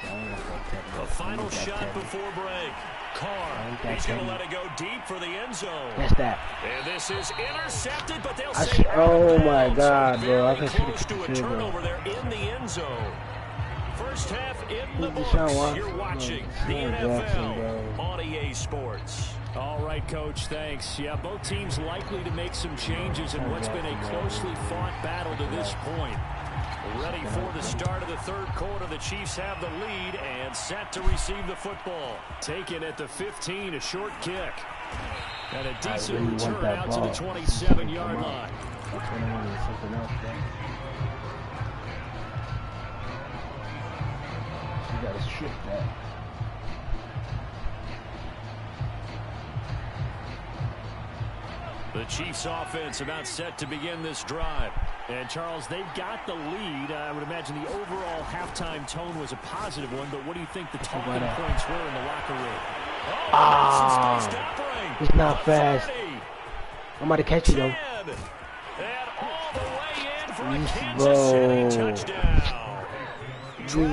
The final shot before break. Carr, he's going to let it go deep for the end zone. That's that. And this is intercepted, but they'll say oh my God, bro. I can see close to a turnover there in the end zone. First half in the books. You're watching the NFL on EA Sports. All right, Coach, thanks. Yeah, both teams likely to make some changes in what's been a closely fought battle to this point. Ready for the start of the third quarter. The Chiefs have the lead and set to receive the football. Taken at the 15, a short kick. And a decent return out to the 27-yard line. You gotta shift that. The Chiefs offense about set to begin this drive. And Charles, they've got the lead. I would imagine the overall halftime tone was a positive one, but what do you think the talking points were in the locker room? It's not fast. I'm about to catch you though. And all the way in for a Kansas City touchdown.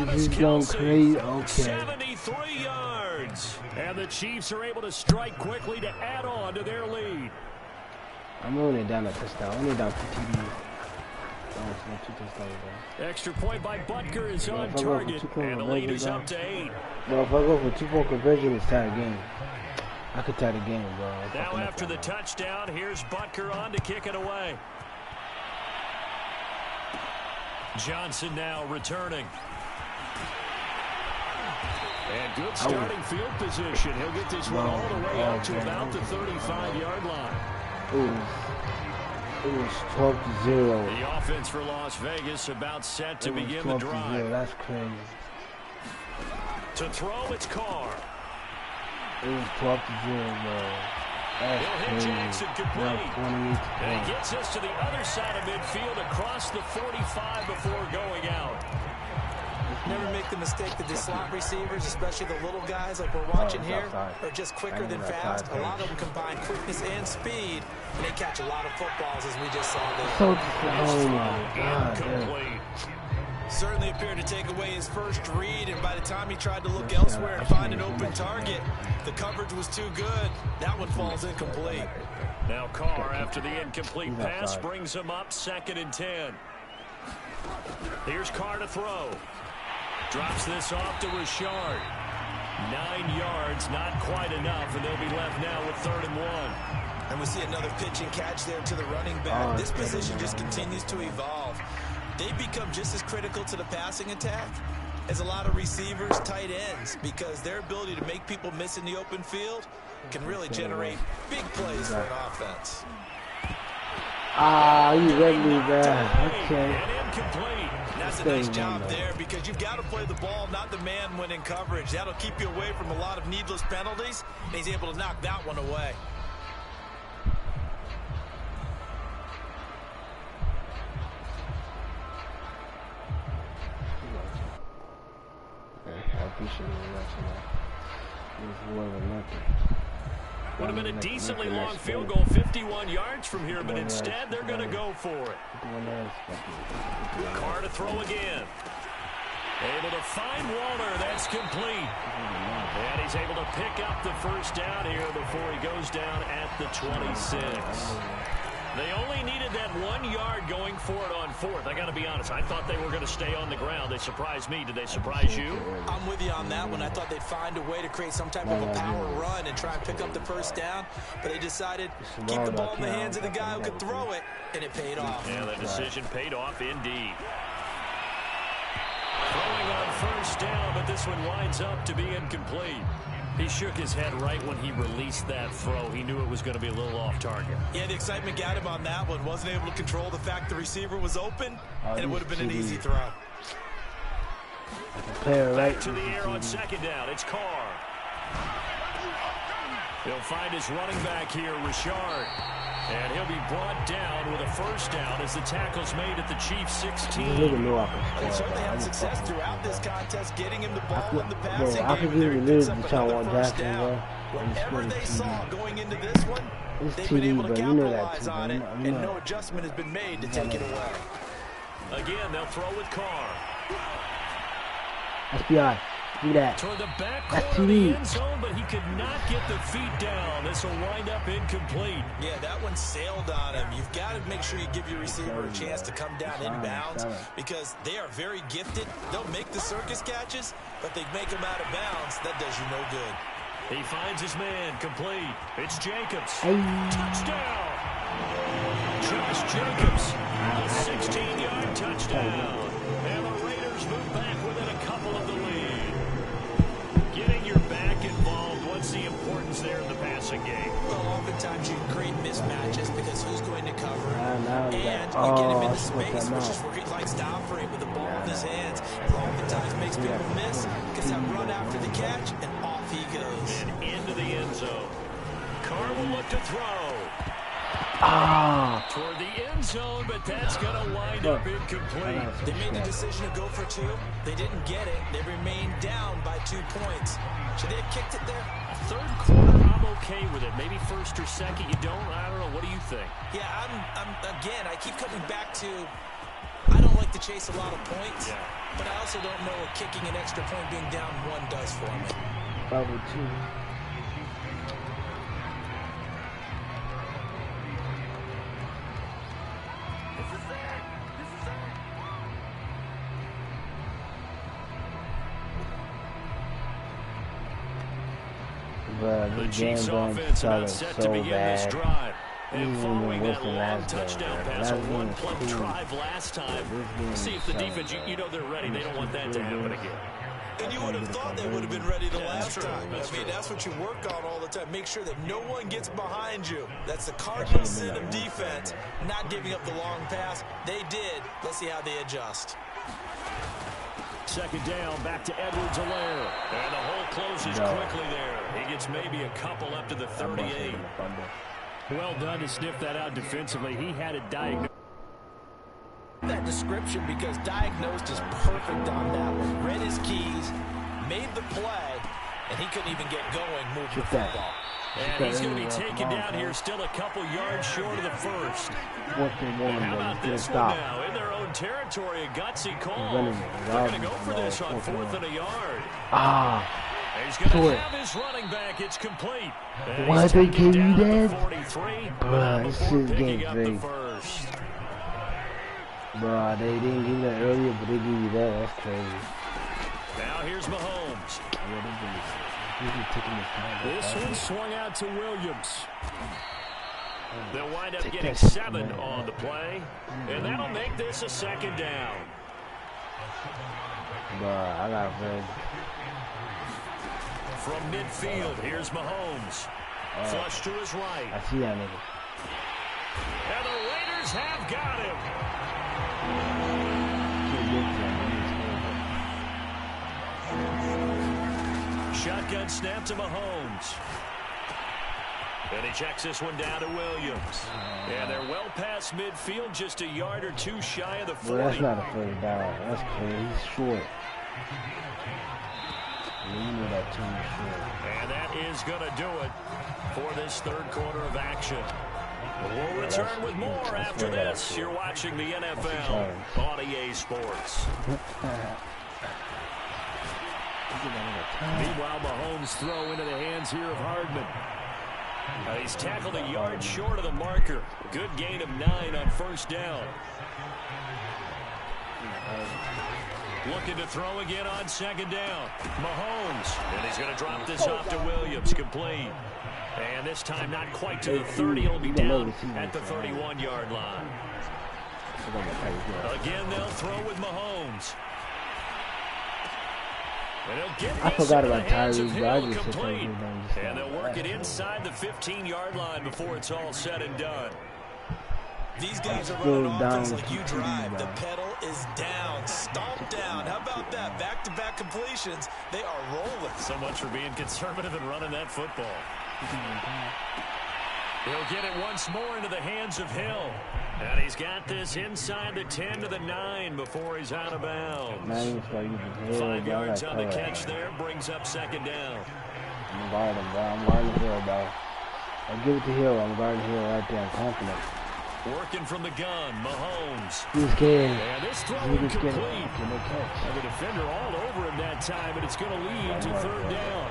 He's going crazy. Okay. 73 yards. And the Chiefs are able to strike quickly to add on to their lead. I'm only down a touchdown. Only down 2 TDs. Extra point by Butker is on target, and the lead is up to 8. Bro, if I go for 2-point conversion, it's tie the game. I could tie the game, bro. Now after the touchdown, here's Butker on to kick it away. Johnson now returning. And good starting field position. He'll get this one all the way up to about the 35-yard line. It was 12-0. The offense for Las Vegas about set to begin the drive. That's crazy. To throw, it's Carr. It was 12-0, bro. That's crazy. Jackson complete. And he gets us to the other side of midfield across the 45 before going out. Never make the mistake that the slot receivers, especially the little guys like we're watching here, are just quicker than fast. A lot of them combine quickness and speed, and they catch a lot of footballs, as we just saw there. Oh my God. Certainly appeared to take away his first read, and by the time he tried to look elsewhere and find an open target, the coverage was too good. That one falls incomplete. Now Carr, after the incomplete pass, brings him up 2nd and 10. Here's Carr to throw. Drops this off to Richard. 9 yards, not quite enough, and they'll be left now with 3rd and 1. And we see another pitch and catch there to the running back. This position just continues to evolve. They become just as critical to the passing attack is a lot of receivers, tight ends, because their ability to make people miss in the open field can really generate big plays for an offense. Ah, you read me that. Okay. And incomplete. That's a nice job there, because you've got to play the ball, not the man when in coverage. That'll keep you away from a lot of needless penalties, and he's able to knock that one away. I appreciate it watching that. It was nothing. Would have been a decently long field goal, 51 yards from here, but instead they're going to go for it. Carr to throw again. Able to find Walter. That's complete. And he's able to pick up the first down here before he goes down at the 26. They only needed that 1 yard going for it on fourth. I got to be honest. I thought they were going to stay on the ground. They surprised me. Did they surprise you? I'm with you on that one. I thought they'd find a way to create some type of a power run and try and pick up the first down, but they decided to keep the ball in the hands of the guy who could throw it, and it paid off. Yeah, the decision paid off indeed. Throwing on first down, but this one winds up to be incomplete. He shook his head right when he released that throw. He knew it was going to be a little off target. Yeah, the excitement got him on that one. Wasn't able to control the fact the receiver was open, and it would have been an easy throw. Back to the air on second down. It's Carr. He'll find his running back here, Richard. And he'll be brought down with a first down as the tackle's made at the Chiefs' 16. They certainly had success throughout this contest, getting him the ball in the passing game. They picked up another first down. Whatever they saw going into this one, they've been able to capitalize on it, and no adjustment has been made to take it away. Again, they'll throw with Carr. FBI. Do that. Toward the back corner of the end zone, but he could not get the feet down. This will wind up incomplete. Yeah, that one sailed on him. You've got to make sure you give your receiver a chance to come down inbounds, because they are very gifted. They'll make the circus catches, but they make them out of bounds. That does you no good. He finds his man, complete. It's Jacobs. Touchdown! Josh Jacobs, a 16-yard touchdown. And the Raiders move back within a couple of the lead. Getting your back involved, what's the importance there in the passing game? Well, oftentimes you create mismatches because who's going to cover him, and you get him into space, which is where he likes to operate with the ball in his hands. It oftentimes makes people miss because that run after the catch, and off he goes. And into the end zone. Carr will look to throw. Toward the end zone, but that's going to wind up incomplete. They made the decision to go for two. They didn't get it. They remained down by 2 points. Should they have kicked it there? Third quarter, I'm okay with it. Maybe first or second, you don't? I don't know. What do you think? Yeah, again, I keep coming back to, I don't like to chase a lot of points, but I also don't know what kicking an extra point being down 1 does for me. Probably 2. The Chiefs offense about set to begin this drive. And following that long touchdown pass, a one-play drive last time. See if the defense, you know they're ready. They don't want that to happen again. And you would have thought they would have been ready the last time. I mean, that's what you work on all the time. Make sure that no one gets behind you. That's the cardinal sin of defense, not giving up the long pass. They did. Let's see how they adjust. Second down, back to Edwards-Helaire. And the hole closes quickly there. He gets maybe a couple up to the 38. Well done to sniff that out defensively. He had it diagnosed. That description, because diagnosed is perfect on that one. Read his keys, made the play, and he couldn't even get going moving the football. And he's going to be taken down here, still a couple yards short of the first. And how about this one now? In their own territory, a gutsy call. They're going to go for this on 4th and a yard. He's going to have his running back. It's complete. Why they gave you that? 43. Bruh, this shit Picking up the getting first. Bruh, they didn't give you that earlier, but they gave you that. That's crazy. Now here's Mahomes. This one swung out to Williams. They'll wind up getting 7 on the play, and that'll make this a second down. But I got very. From midfield, here's Mahomes. Flush to his right. I see that nigga. And the Raiders have got him. Shotgun snap to Mahomes. And he checks this one down to Williams. And they're well past midfield, just a yard or two shy of the 40. Well, that's not a first down. That's clear. He's short. You know that team is short. And that is going to do it for this third quarter of action. We'll return with more after this. You're watching the NFL on EA Sports. Meanwhile, Mahomes' throw into the hands here of Hardman. He's tackled a yard short of the marker. Good gain of 9 on first down. Looking to throw again on second down. Mahomes. And he's going to drop this off to Williams. Complete. And this time not quite to the 30. He'll be down at the 31-yard line. Again, they'll throw with Mahomes. And he'll get I forgot about Tyrese. Complete. And they'll work it inside the 15-yard line before it's all said and done. These guys are running offense like you drive. The pedal is down, stomped down. How about that? Back-to-back completions. They are rolling. So much for being conservative and running that football. He'll get it once more into the hands of Hill. And he's got this inside the 10 to the 9 before he's out of bounds. 5 yards on the catch there, brings up second down. I'm guarding him, bro. I'm guarding Hill, bro. I'll give it to Hill. I'm guarding Hill right there. I'm confident. Working from the gun, Mahomes. He's scared. And this throw incomplete. And the defender all over him that time, but it's going to lead to third down.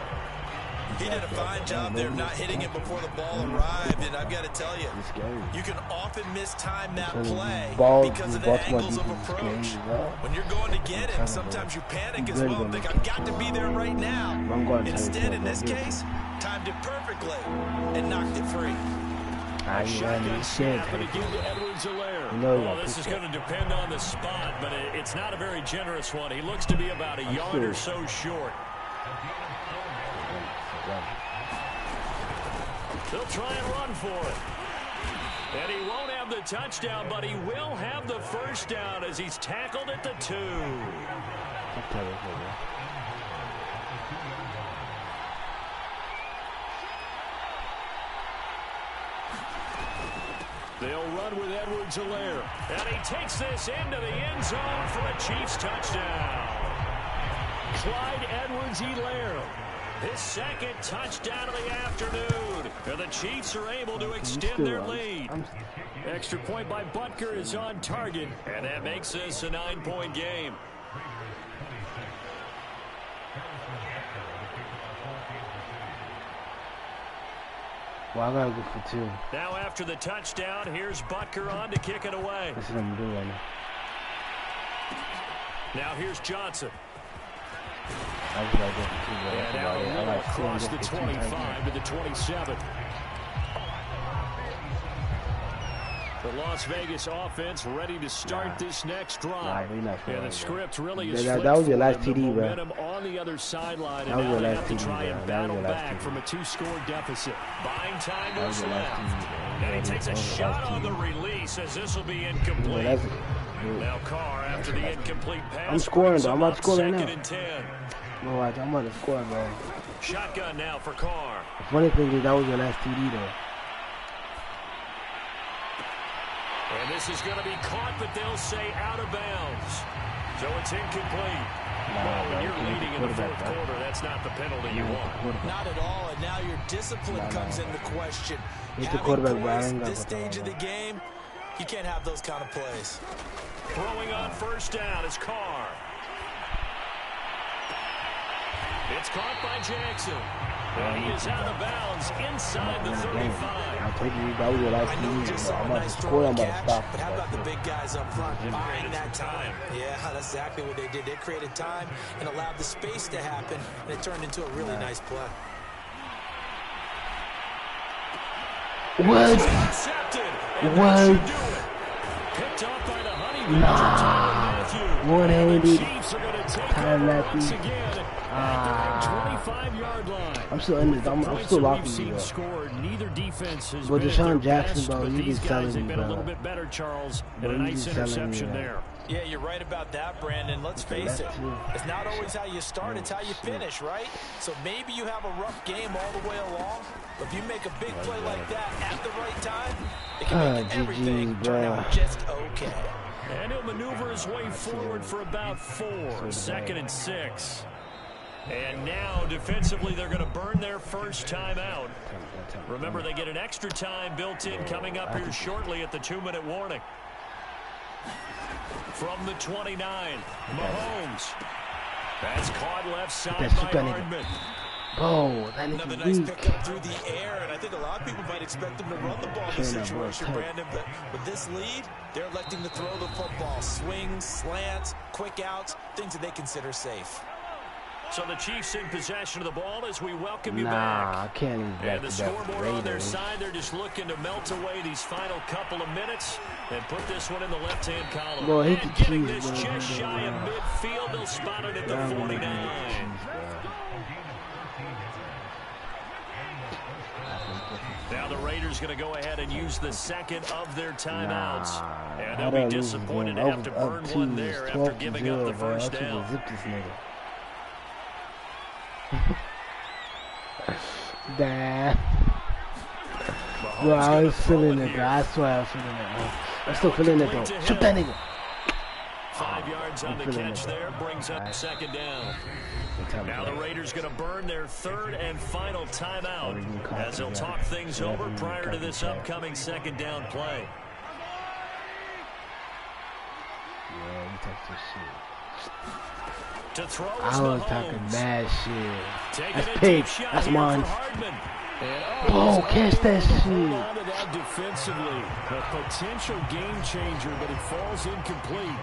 He did a fine job there not hitting it before the ball arrived, and I've got to tell you, you can often mistime that play because of the angles of approach. When you're going to get him, sometimes you panic as well and think, I've got to be there right now. Instead, in this case, timed it perfectly and knocked it free. Shotgun snap and again to Edwards-Helaire. Well, this is going to depend on the spot, but it's not a very generous one. He looks to be about a yard or so short. They'll try and run for it. And he won't have the touchdown, but he will have the first down as he's tackled at the 2. They'll run with Edwards-Helaire. And he takes this into the end zone for a Chiefs touchdown. Clyde Edwards-Helaire. His second touchdown of the afternoon. And the Chiefs are able to extend their lead. Extra point by Butker is on target. And that makes this a 9-point game. Well, I gotta go for 2. Now after the touchdown, here's Butker on to kick it away. That's what I'm doing right now. Now here's Johnson. I was like, and now a little across the 25 to the 27. The Las Vegas offense ready to start this next drive. And the script really is that was your last TD, bro. Momentum on the other sideline, and now they have to try and battle back from a 2-score deficit. Buying time was left. And he takes a shot on the release as this will be incomplete. Now Carr after the incomplete pass. I'm scoring, though. I'm about to score right now. 2nd and 10. No, I'm about to score, bro. Shotgun now for Carr. The funny thing is that was your last TD, though. And this is going to be caught, but they'll say out of bounds. So it's incomplete. Well, when you're leading in the fourth quarter, that's not the penalty you want. Not at all, and now your discipline comes into question. It's the quarterback, this stage of the game, you can't have those kind of plays. Throwing on first down is Carr. It's caught by Jackson. And he is out of bounds inside the 35. I'll take you. That was your last TD. I'm about to score. I'm about to stop. But how about the big guys up front buying that time? Yeah, that's exactly what they did. They created time and allowed the space to happen, and it turned into a really nice play. What? What? Picked off by the Honey Badger. with you. One-handed. The Chiefs are going to take over once again at the 25-yard line. I'm still in this. I'm still locking you up. Scored. Neither defense has But been Deshaun at their Jackson, best, bro, but you these be guys selling have been me, a bro. little bit better, Charles, Bro, and a you nice be selling me, interception man. there. Yeah, you're right about that, Brandon. Let's face it. It's not always how you start, it's how you finish, right? So maybe you have a rough game all the way along, but if you make a big play like that at the right time, it can make everything turn out just okay. And he'll maneuver his way forward for about 4. 2nd and 6. And now, defensively, they're going to burn their first timeout. Remember, they get an extra time built in coming up here shortly at the 2-minute warning. From the 29, Mahomes. That's caught left side by Hardman. Bro, that Another nigga nice weak. pickup through the air, and I think a lot of people might expect them to run the ball in this situation, Brandon, but with this lead, they're electing to throw the football. Swings, slants, quick outs, things that they consider safe. So the Chiefs in possession of the ball as we welcome you Nah, back. I can't even And the scoreboard on their Raiders. side, they're just looking to melt away these final couple of minutes and put this one in the left-hand column. Boy, hit and the getting Chiefs, this bro. just shy of midfield, they'll spot it at the 49. Now the Raiders going to go ahead and use the second of their timeouts. And they'll be disappointed to have to burn one there after giving up the first down. Damn. Bro, I was feeling it, bro. I swear I was feeling it, bro. I'm still feeling it, though. Shoot that nigga. 5 yards on the catch there, brings up 2nd down. Now the Raiders going to burn their 3rd and final timeout as they'll talk things over prior to this upcoming 2nd down play. Yeah, we talk this shit. To throw I was Mahomes. talking mad shit. Taking That's a pig. deep shot That's here mine. for Hardman. Oh, catch that Hold shit. on to that defensively. A potential game changer, but it falls incomplete.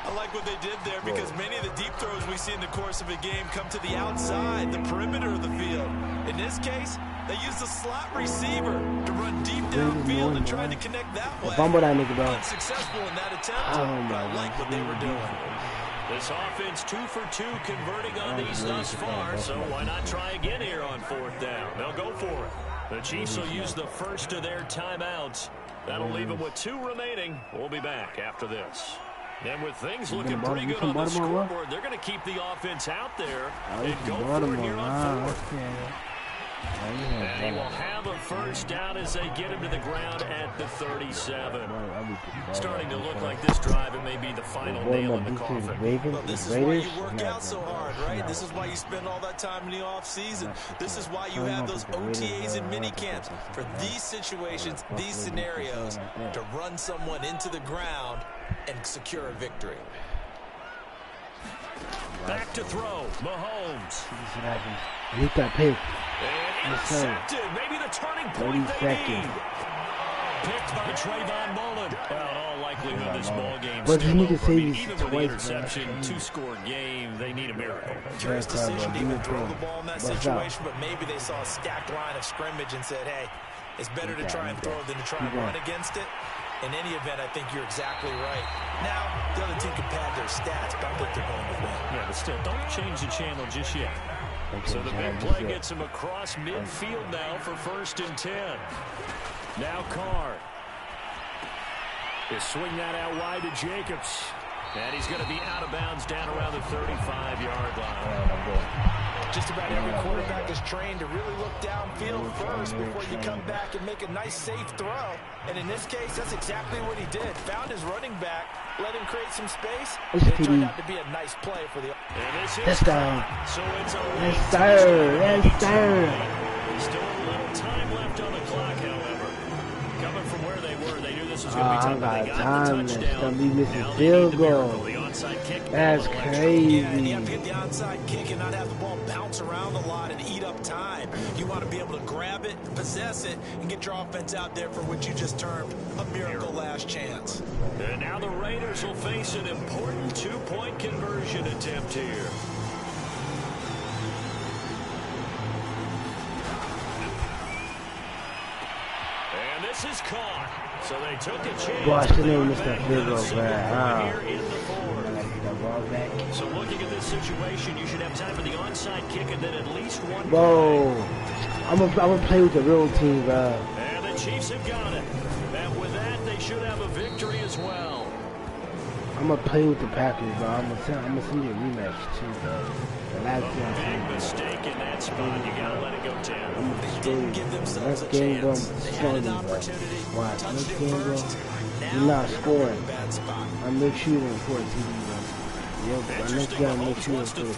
I like what they did there because many of the deep throws we see in the course of a game come to the outside, the perimeter of the field. In this case, they used a slot receiver to run deep downfield and tried to connect that way. Bumble that nigga, bro. Unsuccessful in that attempt, but I like what they were doing. This offense 2 for 2 converting on these thus far, so why not try again here on 4th down? They'll go for it. The Chiefs will use the first of their timeouts. That'll leave them with 2 remaining. We'll be back after this. And with things looking pretty good on the scoreboard, they're going to keep the offense out there and go for it here on 4th. And he will have a first down as they get him to the ground at the 37. Starting to look like this drive, it may be the final nail in the coffin. Well, this is why you work out so hard, right? This is why you spend all that time in the offseason. This is why you have those OTAs and mini camps for these situations, these scenarios, to run someone into the ground and secure a victory. Back to throw, Mahomes. He got picked. And intercepted. Maybe the turning point they need. Picked by Trayvon Mullen. Well, in all likelihood, this ball game But still you need to over. save Even these with the twice, interception, 2-score game, they need a miracle. Curious decision to even throw the ball in that situation, but maybe they saw a stacked line of scrimmage and said, hey, it's better to try and throw than to try and run against it. In any event, I think you're exactly right. Now, the other team can pad their stats, but I think they're going to win. Yeah, but still, don't change the channel just yet. So the big play gets him across midfield now for 1st and 10. Now Carr. They swing that out wide to Jacobs. And he's going to be out of bounds down around the 35-yard line. Just about every quarterback is trained to really look downfield first before you come back and make a nice, safe throw. And in this case, that's exactly what he did. Found his running back, let him create some space. It turned out to be a nice play for the... Let's go. So it's a Yes, sir. Yes, sir. Still a little time left on the clock, however. Coming from where they were, they knew this was going to be tough. They got the touchdown. Gonna be missing Now they field need the miracle. goal. The onside kick. That's crazy. Yeah, and you have to get the onside kick and not have the ball bounce around a lot and eat up time. You want to be able to grab it, possess it, and get your offense out there for what you just termed a miracle last chance. And now the Raiders will face an important 2-point conversion attempt here. And this is caught. So they took a chance. Boy, I should never missed that field goal, man. Here in the fourth. So looking at this situation, you should have time for the onside kick and then at least one. Bro, I'm gonna play with the real team, bro. And the Chiefs have got it. And with that, they should have a victory as well. I'm gonna play with the Packers, bro. I'm gonna send you a rematch too, bro. The last game. Big mistake in that spot. You gotta let it go 10. They didn't give themselves a chance. They had an opportunity. Watch, next game, bro. You're not scoring. I'm make sure you for a TD, bro. Yo, next game, make sure you for a TD,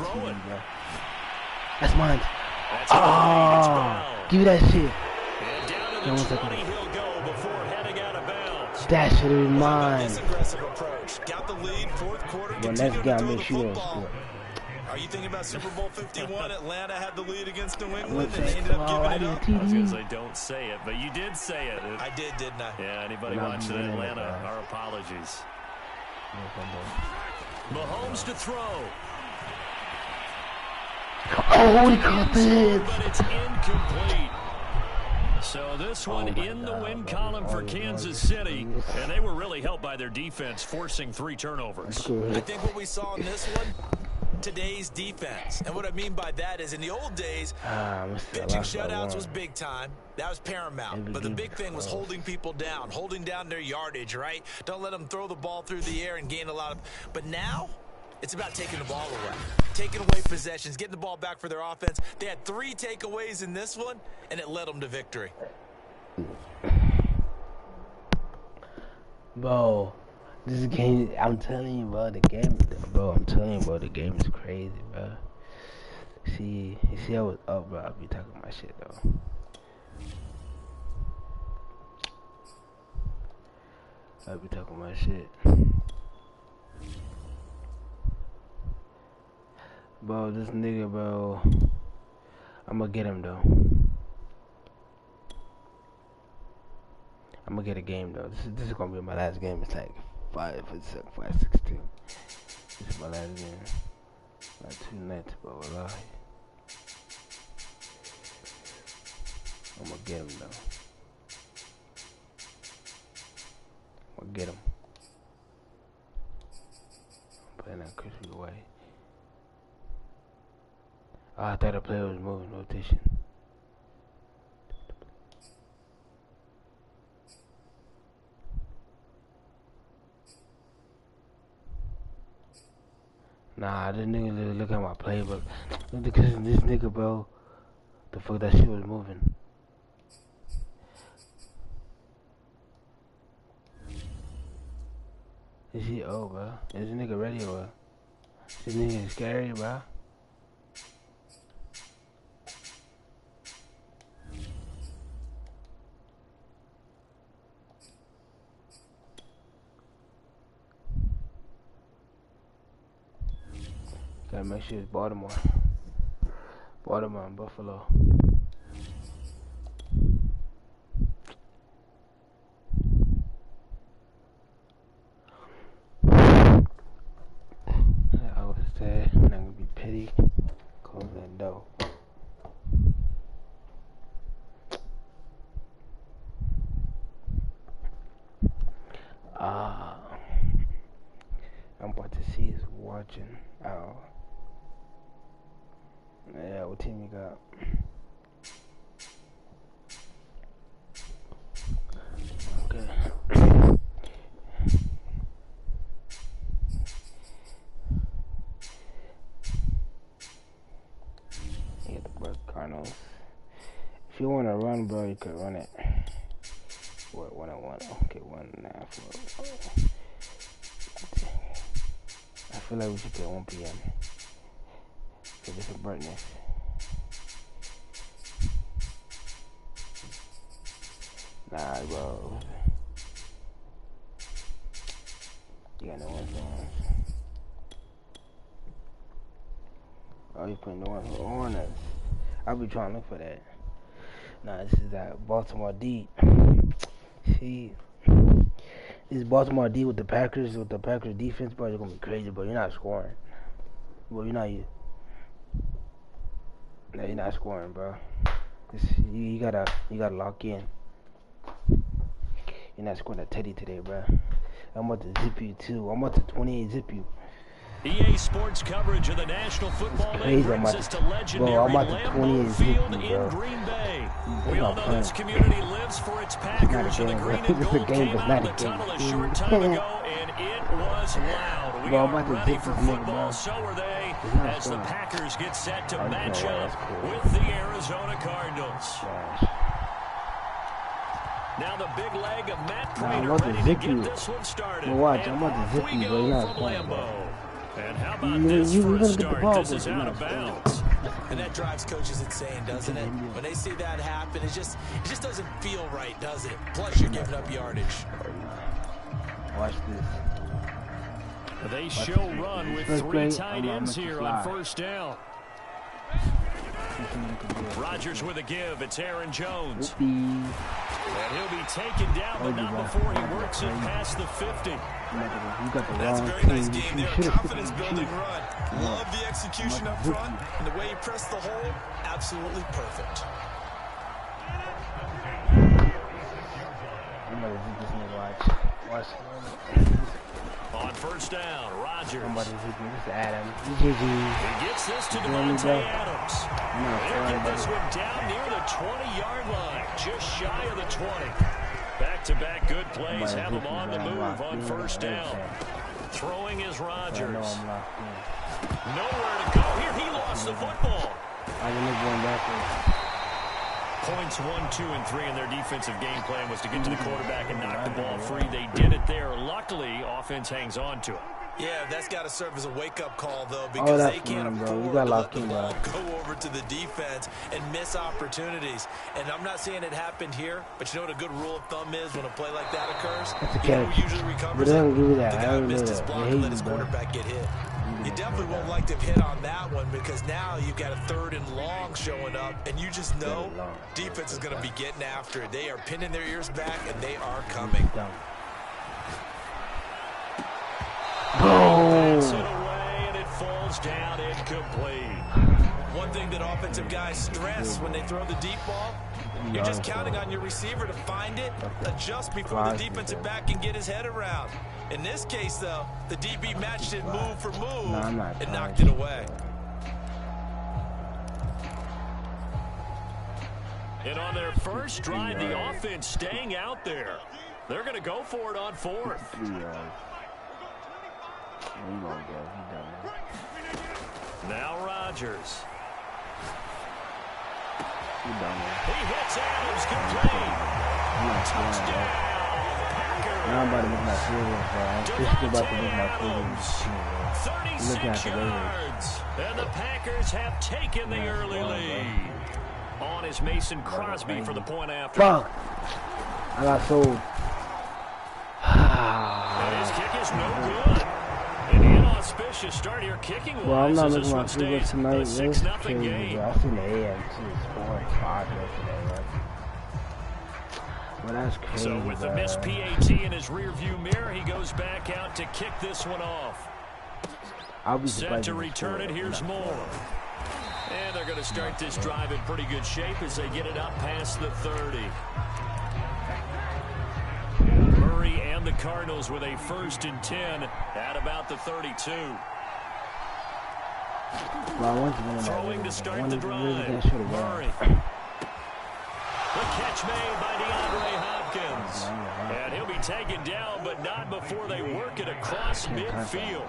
bro. That's mine. Give me that shit. And down to the 20 he'll go before heading out of bounds. That should have been mine. Aggressive approach. Got the lead, fourth quarter. Well, next game, make sure you score. Are you thinking about Super Bowl 51? Atlanta had the lead against New England, and they ended up giving it up. I was going to say, don't say it, but you did say it. I did, didn't I? Yeah, anybody watching Atlanta, our apologies. Mahomes to throw. Oh, he caught this. But it's incomplete. So this one in the win column for Kansas City, and they were really helped by their defense, forcing 3 turnovers. I think what we saw in this one, today's defense. And what I mean by that is in the old days, pitching shutouts was big time. That was paramount. But the big thing was holding people down, holding down their yardage, right? Don't let them throw the ball through the air and gain a lot of... But now, it's about taking the ball away. Taking away possessions, getting the ball back for their offense. They had 3 takeaways in this one, and it led them to victory. Bro, this game, I'm telling you, bro, the game is crazy, bro. See, you see I was up, bro, I'll be talking my shit, though. I'll be talking my shit. Bro, this nigga, bro, I'm gonna get him, though. I'm gonna get a game, though. This is gonna be my last game. It's like 5-16. This is my last game. Like 2 nights, bro. I'm gonna get him, though. I'm gonna get him. I'm playing that crispy away. Oh, I thought the player was moving rotation. Nah, this nigga look at my playbook. Because this nigga, bro, the fuck that shit was moving. Is he bro? Is this nigga ready or what? This nigga is scary, bro. Gotta make sure it's Baltimore and Buffalo. I was there, I'm not gonna be petty. Close that door. I'm about to see is watching. Yeah, what team you got? Okay. You get the Cardinals. If you want to run, bro, you could run it. What, 1-on-1? Okay, 1-9-4. I feel like we should play 1 p.m. for different brightness. Nah, bro. You got no ones on. Oh, you putting the ones on us. I'll be trying to look for that. Nah, this is that Baltimore D. See, this is Baltimore D with the Packers defense, bro. You're gonna be crazy, bro. You're not scoring. Well, you're not scoring, bro. You gotta lock in. You're not scoring a teddy today, bro. I'm about to zip you too. I'm about to 28 zip you. EA Sports coverage of the National Football League brings us to legendary Lambeau Field in Green Bay. We all know this community lives for its Packers, and the green and gold came out of the tunnel a short time ago, and it was loud. We are ready for football, so are they, as the Packers get set to match up with the Arizona Cardinals. Now the big leg of Matt Prater ready to get this one started. Watch, I'm about to zip you, bro. You're not playing, and how about this for a start? This is out of bounds. And that drives coaches insane, doesn't it? When they see that happen, it just doesn't feel right, does it? Plus, you're giving up yardage. Watch this. They show run with 3 tight ends here on first down. Rodgers with a give. It's Aaron Jones. And he'll be taken down, but not before he works it past the 50. That's a very nice game there. Confidence-building run. Love the execution up front. And the way he pressed the hole, absolutely perfect. Watch. On first down, Rodgers. He gets this to Devontae Adams. They'll get this one down near the 20-yard line, just shy of the 20. Back-to-back good plays have him on the move on first down. Throwing is Rodgers. Nowhere to go here. He lost the football. Points 1, 2, and 3 in their defensive game plan was to get to the quarterback and knock the ball free. They did it there. Luckily, offense hangs on to it. Yeah, that's got to serve as a wake-up call, though, because they can't afford to let the ball go over to the defense and miss opportunities. And I'm not saying it happened here, but you know what a good rule of thumb is when a play like that occurs? You know who usually recovers it? The guy who missed his block and let his quarterback get hit. You definitely won't like to hit on that one because now you've got a 3rd and long showing up, and you just know defense is going to be getting after it. They are pinning their ears back, and they are coming. Pass it away, and it falls down incomplete. One thing that offensive guys stress when they throw the deep ball, you're just counting on your receiver to find it, adjust before the defensive back can get his head around. In this case, though, the DB matched it move for move and knocked it away. And on their first drive, the offense staying out there. They're going to go for it on 4th. Now Rodgers. He hits Adams complete. Touchdown. Now I'm about to make my feelings, bro. I'm just about to make my feelings. 36 yards. And the Packers have taken the early lead. On is Mason Crosby for the point after. Fuck. I got sold. And his kick is no good. An inauspicious start here kicking-wise. Well, I'm not as making this my one stays tonight. a It's 6-0 crazy, game. bro. I seen the AMC scoring 5 yesterday, bro. Well, that's crazy, So with the bro. missed PAT in his rearview mirror, he goes back out to kick this one off. I'll be Set to return it. Here's more. And they're going to start this drive in pretty good shape as they get it up past the 30. Murray and the Cardinals with a 1st and 10 at about the 32. Throwing to start the drive. Murray. The catch made by DeAndre Hopkins. And he'll be taken down, but not before they work it across midfield.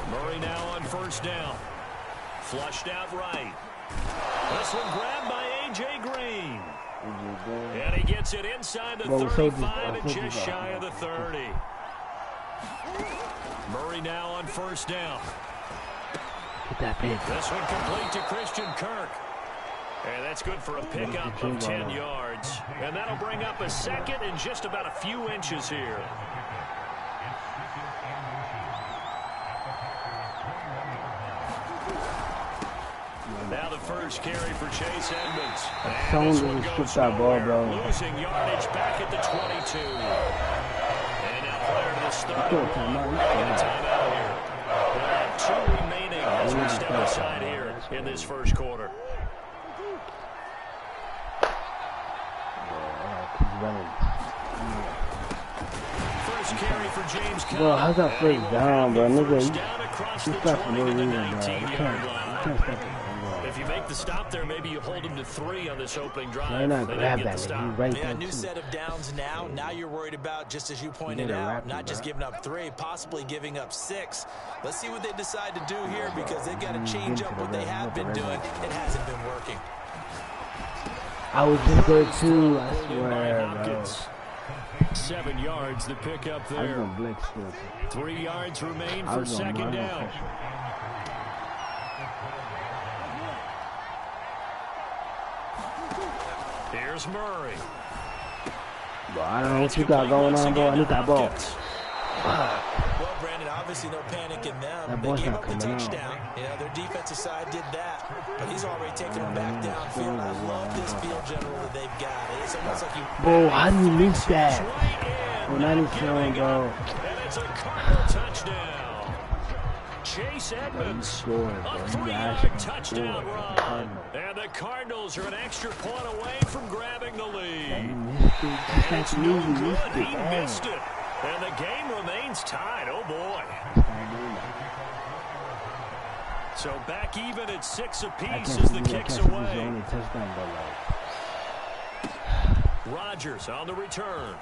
Murray now on first down. Flushed out right. This one grabbed by A.J. Green. And he gets it inside the 35 and just shy of the 30. Murray now on first down. This one complete to Christian Kirk. And that's good for a pickup of 10 yards. And that'll bring up a 2nd and just about a few inches here. Now the first carry for Chase Edmonds. And this one goes nowhere. Losing yardage back at the 22. And now prior to the start, we're going to get a timeout here. We'll have 2 remaining as we step aside here in this first quarter. running. First carry for James Conner. Bro, how's that first down, bro? Nigga, First down across the 20 to the 19-yard line. If you make the stop there, maybe you hold him to 3 on this opening drive. Why not grab that nigga? Right Yeah, there, new too. set of downs now. Now you're worried about, just as you pointed out, not just giving up 3, possibly giving up 6. Let's see what they decide to do here because they've got to change up what they have been doing. It hasn't been working. I was just there too, I swear, bro. 7 yards to pick up I was there. gonna blitz too. 3 yards remain I for was gonna second down. pressure. Here's Murray. Bro, I don't know what you got going on, bro. I need that ball. Well, Brandon, obviously no panic in them. That They ball's gave not up the coming out. touchdown. You know, their defensive side did that. But he's already taken them back downfield. I love this field general that they've got. It's almost like you... Bro, how do you miss that? Right Bro, not even showing, bro. and it's a Cardinal touchdown. Chase Edmonds, scored, a bro. You 3-yard actually touchdown scored. run. And the Cardinals are an extra point away from grabbing the You lead. missed it. Just And it's like no me, you good. missed it. He missed it. And the game remains tied. Oh, boy. So back even at 6 apiece as the kicks away. Rodgers on the return.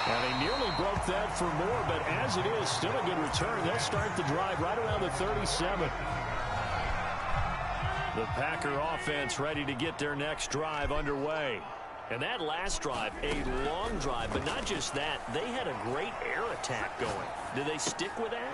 And they nearly broke that for more, but as it is, still a good return. They'll start the drive right around the 37. The Packer offense ready to get their next drive underway. And that last drive, a long drive, but not just that. They had a great air attack going. Do they stick with that?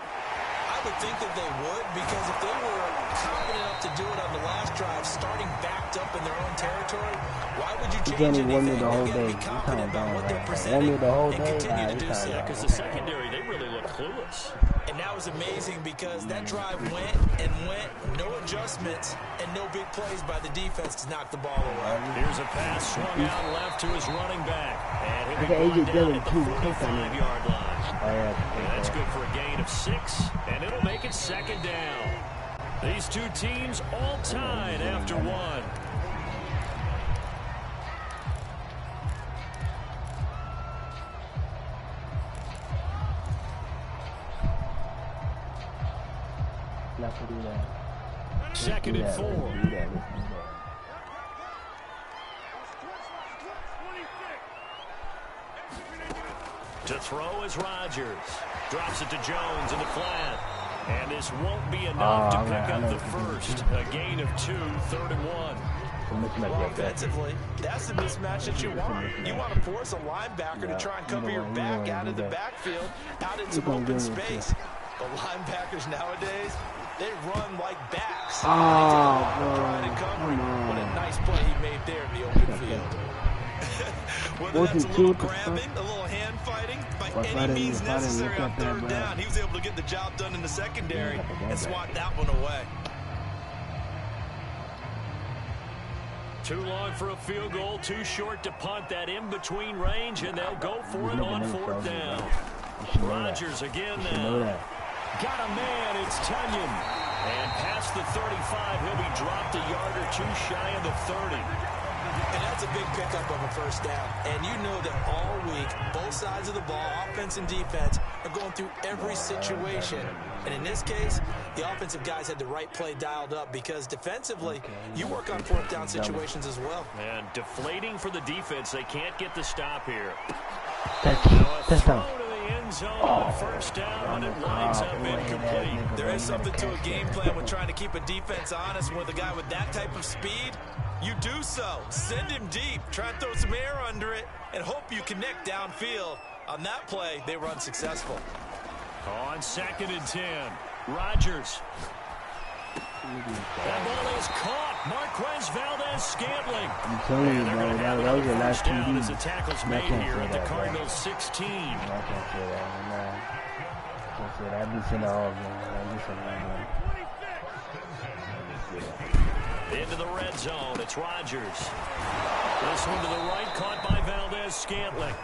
I would think that they would, because if they were confident enough to do it on the last drive, starting backed up in their own territory, why would you change anything? The whole They've got to day. be confident about what they're presenting The whole and day. continue to do so. Yeah, because the secondary, they really look clueless. And that was amazing because that drive went, no adjustments, and no big plays by the defense to knock the ball away. Here's a pass swung out left to his running back. And he'll be Okay, brought AJ down Dillon, at the too. 45-yard line. Yeah, And that's good for a gain of 6, and it'll make it second down. These two teams all tied after 1. Let's do that. Second and 4. Let's do that. To throw is Rodgers. Drops it to Jones in the flat. And this won't be enough to pick up the first. A gain of 2, 3rd and 1. Well, offensively, that's the mismatch that you want. You want to force a linebacker to try and cover your back out of the backfield, out in some open space. But linebackers nowadays, they run like backs. They try to cover. What a nice play he made there in the open field. Whether that's a little grabbing, a little hand fighting, by any means necessary on 3rd down, he was able to get the job done in the secondary and swat that one away. Too long for a field goal, too short to punt. That in-between range, and they'll go for it on 4th down. Rodgers again now. Got a man, it's Tunyon. And past the 35, he'll be dropped a yard or 2 shy of the 30. And that's a big pickup of a 1st down. And you know that all week, both sides of the ball, offense and defense, are going through every situation. And in this case, the offensive guys had the right play dialed up because defensively, you work on 4th down situations as well. And deflating for the defense. They can't get the stop here. That's Throw to the end zone on 1st down, and it winds up incomplete. There is something to a game plan with trying to keep a defense honest. With a guy with that type of speed, you do so. Send him deep. Try and throw some air under it and hope you connect downfield. On that play, they were unsuccessful. On 2nd and 10, Rodgers. That ball is caught. Marquez Valdez-Scantling. I'm telling you, bro, that was your last down as the TD. tackle's made here at the Cardinals 16. I can't say that. I can't say that. I've been saying that all game. Into the red zone, it's Rodgers. This one to the right, caught by Valdez-Scantling.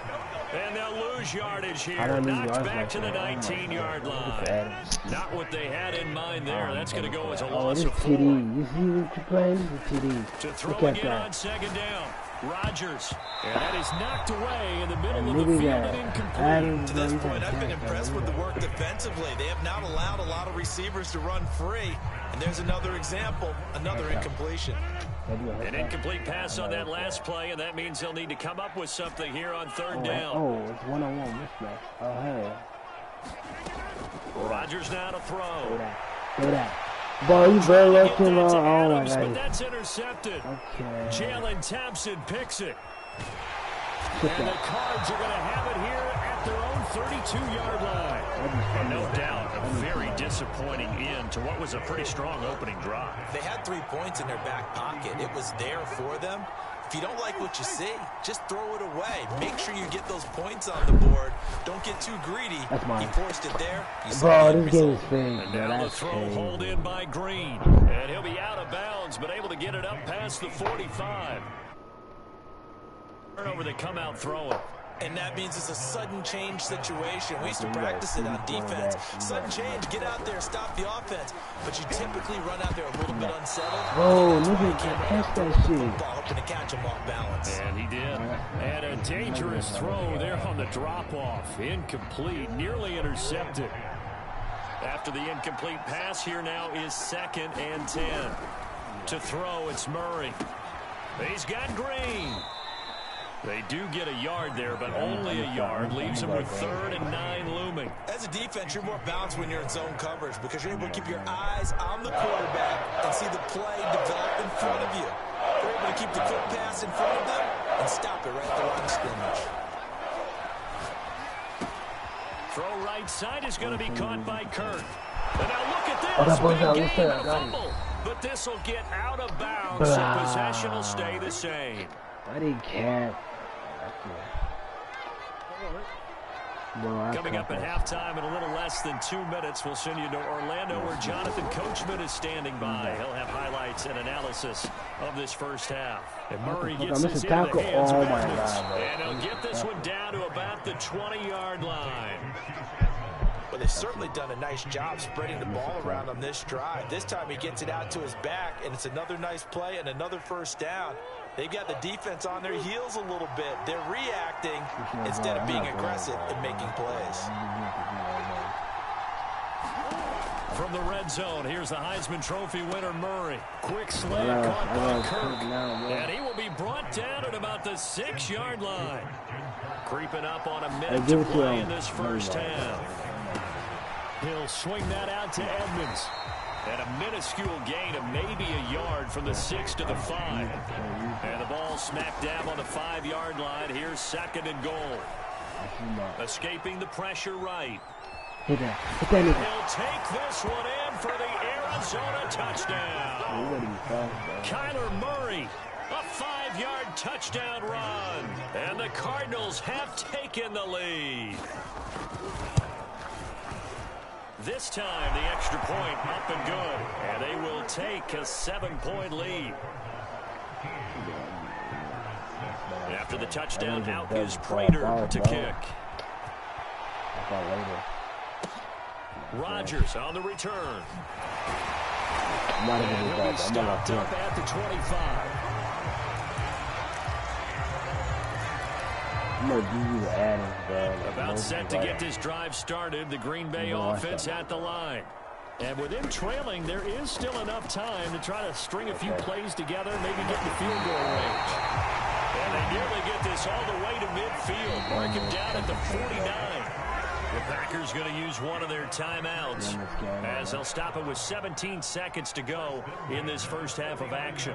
And they'll lose yardage here. Knocked back to the 19-yard line. Not what they had in mind there. That's going to go as a loss of 4. You see what you're playing? This is TD. To throw again on 2nd down. Rodgers. And that is knocked away in the middle of the field and incomplete. To this point, I've been impressed with the work defensively. They have not allowed a lot of receivers to run free. And there's another example, another incompletion. An incomplete pass on that last play, and that means they'll need to come up with something here on third down. Oh, it's one-on-one mismatch. Oh, hey. Rodgers now to throw. Do that. Boy, you better let him on. Oh, my But God. that's intercepted. Okay. Jalen Thompson picks it. And the Cards are going to have it here at their own 32-yard line. And no doubt, a very disappointing end to what was a pretty strong opening drive. They had 3 points in their back pocket. It was there for them. If you don't like what you see, just throw it away. Make sure you get those points on the board. Don't get too greedy. That's mine. He forced it there. Bro, this game is fake. And now the throw hauled in by Green. And he'll be out of bounds, but able to get it up past the 45. Turnover they come out throwing. And that means it's a sudden change situation. We used to practice it on defense. Sudden change, get out there, stop the offense. But you typically run out there a little bit unsettled. Bro, look at catch that shit. Hoping to catch him off balance. And he did. And a dangerous throw there on the drop-off. Incomplete, nearly intercepted. After the incomplete pass, here now is 2nd and 10. To throw, it's Murray. He's got Green. They do get a yard there, but only a yard. Leaves them with 3rd and 9 looming. As a defense, you're more balanced when you're in zone coverage because you're able to keep your eyes on the quarterback and see the play develop in front of you. You're able to keep the quick pass in front of them and stop it right at the line of scrimmage. Throw right side is going to be caught by Kirk. And now look at this. Big gain, a fumble. But this will get out of bounds, so possession will stay the same. I didn't care. Coming up at halftime in a little less than 2 minutes, we'll send you to Orlando where Jonathan Coachman is standing by. He'll have highlights and analysis of this first half. And Murray gets this in the hands of Edmonds. And he'll get this one down to about the 20-yard line. But they've certainly done a nice job spreading the ball around on this drive. This time he gets it out to his back, and it's another nice play and another first down. They've got the defense on their heels a little bit. They're reacting instead of being aggressive and making plays. From the red zone, here's the Heisman Trophy winner, Murray. Quick slant caught by Kirk. And he will be brought down at about the 6-yard line. Creeping up on a minute to play in this first half. He'll swing that out to Edmonds. And a minuscule gain of maybe a yard from the 6 to the 5. And the ball smacked down on the 5-yard line. Here's 2nd and goal. Escaping the pressure right. He'll take this one in for the Arizona touchdown. Kyler Murray, a 5-yard touchdown run. And the Cardinals have taken the lead. This time, the extra point up and good. And they will take a 7-point lead. After the touchdown, out is Prater to kick. Rodgers on the return. And he'll be stopped up at the 25. About set to get this drive started, the Green Bay offense at the line. And with them trailing, there is still enough time to try to string a few plays together, maybe get in the field goal range. And they nearly get this all the way to midfield, mark him down at the 49. The Packers going to use one of their timeouts as they'll stop it with 17 seconds to go in this first half of action.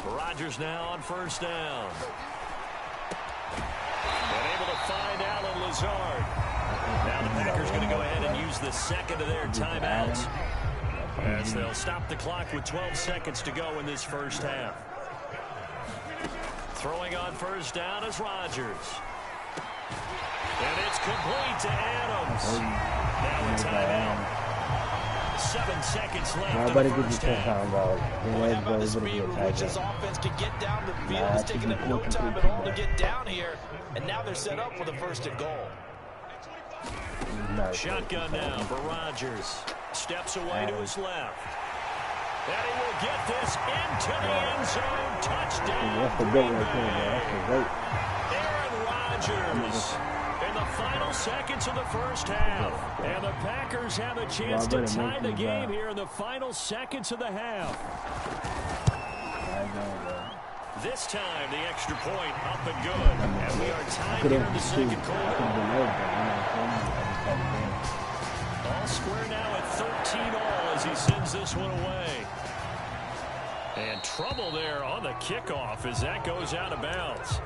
Rodgers now on first down. And able to find Allen Lazard. Now the Packers going to go ahead and use the second of their timeouts as they'll stop the clock with 12 seconds to go in this first half. Throwing on first down is Rodgers. And it's complete to Adams. Now a timeout. 7 seconds left in the first half. How about the speed with which this offense can get down the field? It's taking them no time at all to get down here. And now they're set up for the 1st and goal. Shotgun now for Rodgers. Steps away to his left. And he will get this into the end zone. Touchdown. That's the goat right there, man. That's the goat. Aaron Rodgers in the final seconds of the first half. And the Packers have a chance to tie the game here in the final seconds of the half. This time, the extra point up and good. And we are tied here in the second quarter. All square now at 13-all as he sends this one away. And trouble there on the kickoff as that goes out of bounds.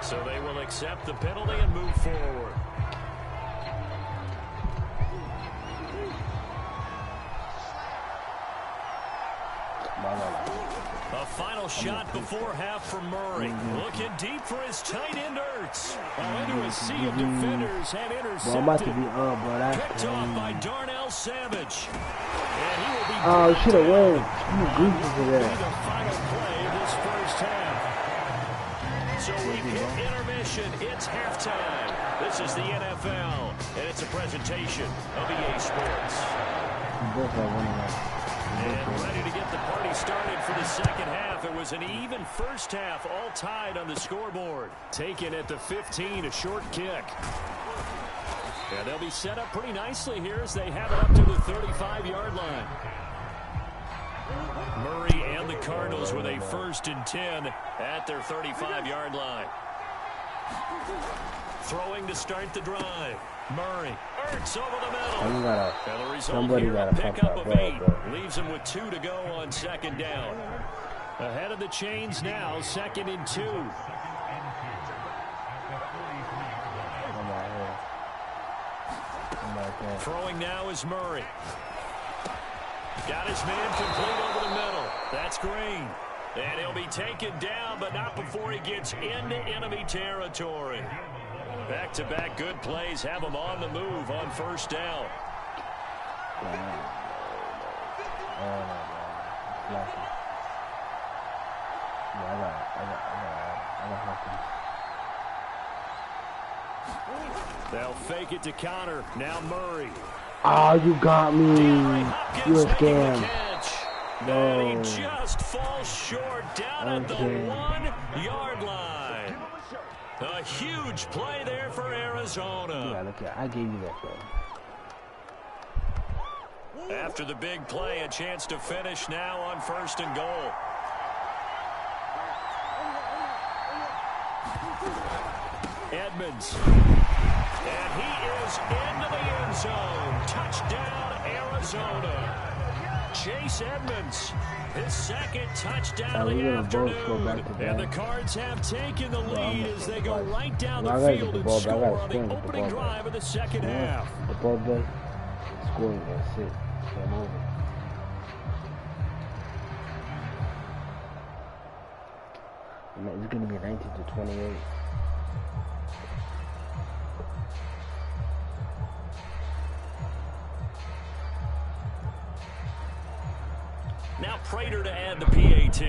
So they will accept the penalty and move forward. A final shot before half for Murray. Looking deep for his tight end Ertz. Into a sea of defenders and intercepted. Picked off by Darnell Savage. And he will be should have won. You goofy for that. The final play of this first half. So we hit intermission. It's halftime. This is the NFL, and it's a presentation of EA Sports. And ready to get the party started for the second half. It was an even first half, all tied on the scoreboard. Taken at the 15, a short kick. And they'll be set up pretty nicely here as they have it up to the 35-yard line. Murray and the Cardinals with a 1st and 10 at their 35-yard line. Throwing to start the drive. Murray, Ertz over the middle. And the result here, a pickup of 8. Leaves him with 2 to go on 2nd down. Ahead of the chains now, 2nd and 2. Throwing now is Murray. Got his man complete over the middle. That's Green. And he'll be taken down, but not before he gets into enemy territory. Back-to-back good plays have him on the move on 1st down. They'll fake it to counter. Now Murray. Oh, you got me. You a scam. No. And he just falls short down at the 1-yard line. A huge play there for Arizona. Yeah, look at, I gave you that play. After the big play, a chance to finish now on 1st and goal. Edmonds. And he is into the end zone. Touchdown, Arizona. Chase Edmonds, his 2nd touchdown of the afternoon. And the Cards have taken the lead as they go right down the field and score on the opening drive of the second half. The ball back, scoring, that's it. Game over. It's going to be 19-28. Now Prater to add the PAT.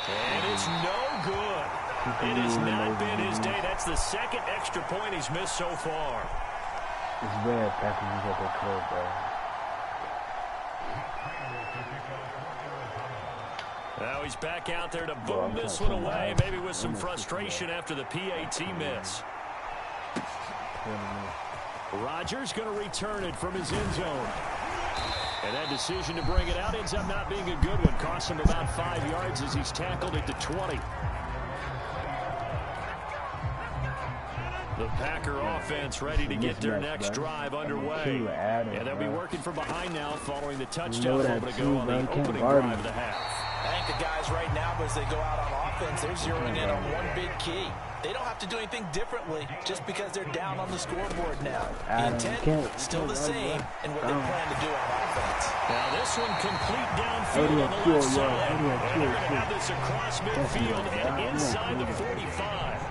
And it's no good. It has not been his day. That's the 2nd extra point he's missed so far. It's bad packages at the club, bro. Now he's back out there to boom this one away, maybe with some frustration after the PAT miss. Rodgers going to return it from his end zone. And that decision to bring it out ends up not being a good one. Cost him about 5 yards as he's tackled it to 20. The Packer offense ready to get their next drive underway. And they'll be working from behind now following the touchdown moment ago on the opening drive of the half. I think the guys right now, as they go out on offense, they're zeroing in on one big key. They don't have to do anything differently just because they're down on the scoreboard now. The intent still the same in what they plan to do on offense. Now this one complete downfield on the left side. And they're going to have this across midfield and inside the 45.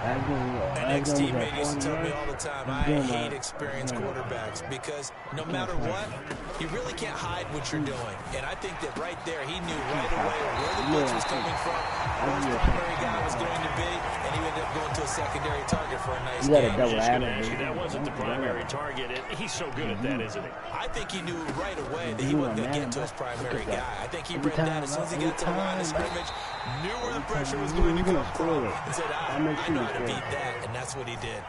An ex-teammate used to tell me all the time, I hate experienced quarterbacks because no matter what, you really can't hide what you're doing. And I think that right there, he knew right away where the blitz was coming from, where his primary guy was going to be, and he ended up going to a secondary target for a nice game. I was just going to ask you, that wasn't the primary target. He's so good at that, isn't he? I think he knew right away that he wasn't going to get to his primary guy. I think he read that as soon as he got to the line of scrimmage, knew where the pressure was going to come from, and said, I know how to beat that, and that's what he did.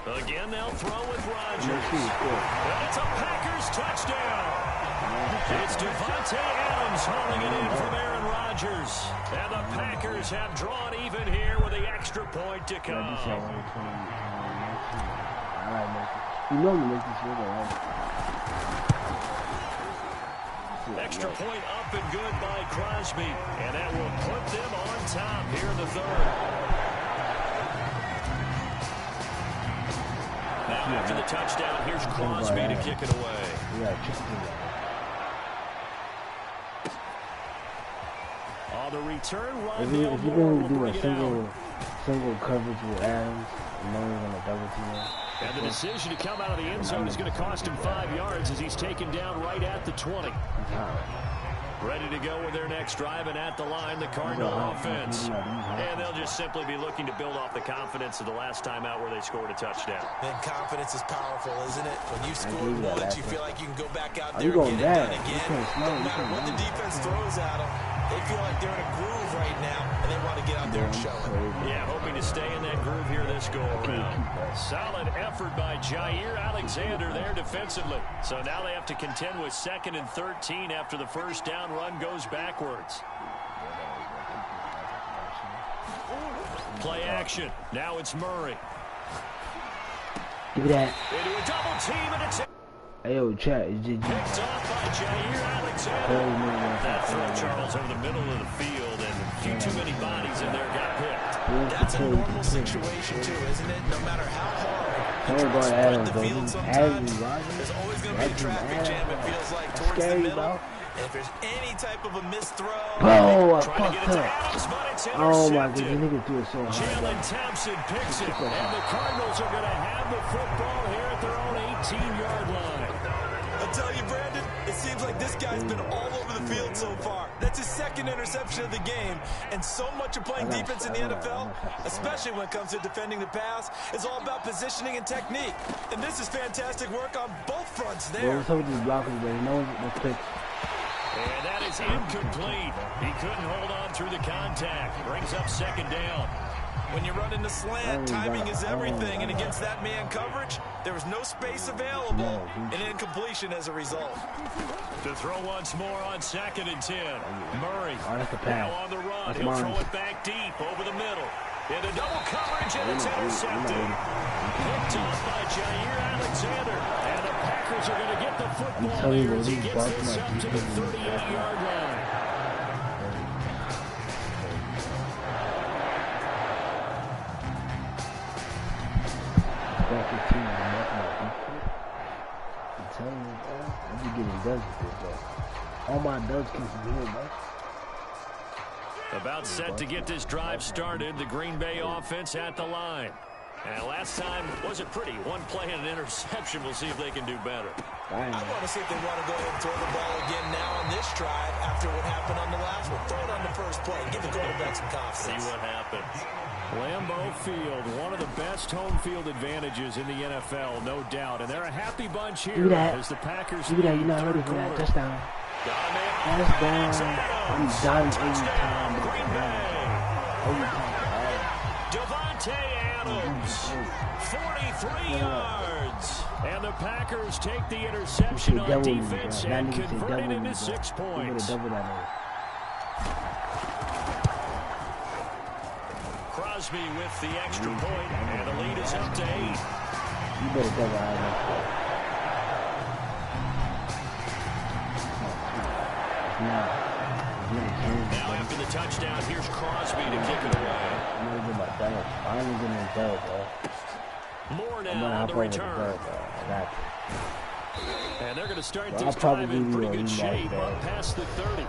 Again, they'll throw with Rodgers. And it's a Packers touchdown. It's Davante Adams hauling it in from Aaron Rodgers. And the Packers have drawn even here with the extra point to come. Extra point up and good by Crosby. And that will put them on top here in the third. Now after the touchdown, here's Crosby to kick it away. On the return run, if you're going to do a single coverage with Adams, and no one's going to double team. And the decision to come out of the end zone is going to cost him 5 yards as he's taken down right at the 20. Ready to go with their next drive, and at the line, the Cardinal offense. And they'll just simply be looking to build off the confidence of the last time out where they scored a touchdown. And confidence is powerful, isn't it? When you score once, you feel like you can go back out there and get it done again. No matter what the defense throws at them, they feel like they're in a groove right now, and they want to get out there and show it. Yeah, hoping to stay in that groove here this go-around. Solid effort by Jair Alexander there defensively. So now they have to contend with 2nd and 13 after the first down run goes backwards. Play action. Now it's Murray. Give me that. Into a double team, and it's... Hey, yo, chat. Picked off by Jair Alexander. That throw, Charles, over the middle of the field, and a few too many bodies in there got picked. That's a normal situation, too, isn't it? No matter how hard you try to spread the field sometimes, there's always going to be a traffic jam, it feels like, towards the middle. And if there's any type of a missed throw, try to get it to Adams, but it's intercepted. Oh, my God, you nigga threw it so hard. Jalen Thompson picks it, and the Cardinals are going to have the football here at their own 18-yard line. I'll tell you, Brandon, it seems like this guy's been all over the field so far. That's his 2nd interception of the game, and so much of playing defense in the NFL, especially when it comes to defending the pass, is all about positioning and technique. And this is fantastic work on both fronts there. What's up with these blockers, baby? No one's picked. And that is incomplete. He couldn't hold on through the contact. Brings up 2nd down. When you run in the slant, timing is everything, and against that man coverage, there was no space available, and incompletion as a result. To throw once more on 2nd and 10. Murray now on the run. He'll throw it back deep over the middle. Into double coverage, and it's intercepted. Picked off by Jair Alexander. And the Packers are going to get the football here as he gets this up to the 38-yard line. I'm telling you, I'm just getting duds with this, bro. All my duds came from here, bro. About set to get this drive started, the Green Bay offense at the line. And last time wasn't pretty. One play and an interception. We'll see if they can do better. I want to see if they want to go ahead and throw the ball again now on this drive after what happened on the last one. Throw it on the first play. Give the quarterback some confidence. See what happens. Lambeau Field, one of the best home field advantages in the NFL, no doubt. And they're a happy bunch here as the Packers. You're not ready for that touchdown. Touchdown. I'm done every time. Davante Adams, 43 yards. And the Packers take the interception on defense and convert it into 6 points. Crosby with the extra point, and the lead is up to 8. You better double Adams. Now after the touchdown, here's Crosby to kick it away. More now on the return. And they're going to start this drive in pretty good shape up past the 30.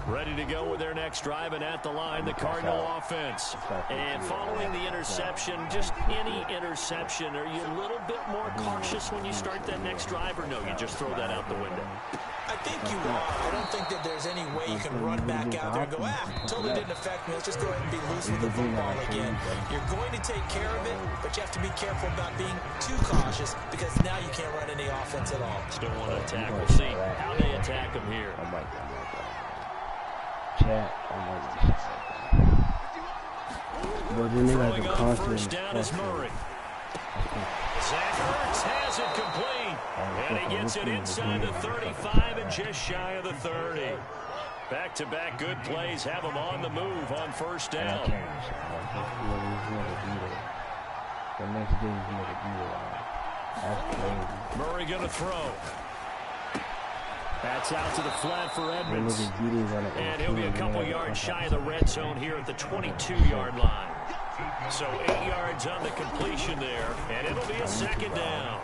Ready to go with their next drive, and at the line, the Cardinal offense. And following the interception, just any interception, are you a little bit more cautious when you start that next drive, or no, you just throw that out the window? I think you are. I don't think that there's any way you can run back out there and go, totally didn't affect me. Let's just go ahead and be loose with the football again. You're going to take care of it, but you have to be careful about being too cautious because now you can't run any offense at all. Still want to attack. We'll see how they attack him here. Throwing on first down is Murray. Zach Ertz has it complete. And he gets it inside the 35 and just shy of the 30. Back-to-back good plays have him on the move on first down. Murray going to throw. That's out to the flat for Edmonds. And he'll be a couple yards shy of the red zone here at the 22-yard line. So 8 yards on the completion there, and it'll be a second down.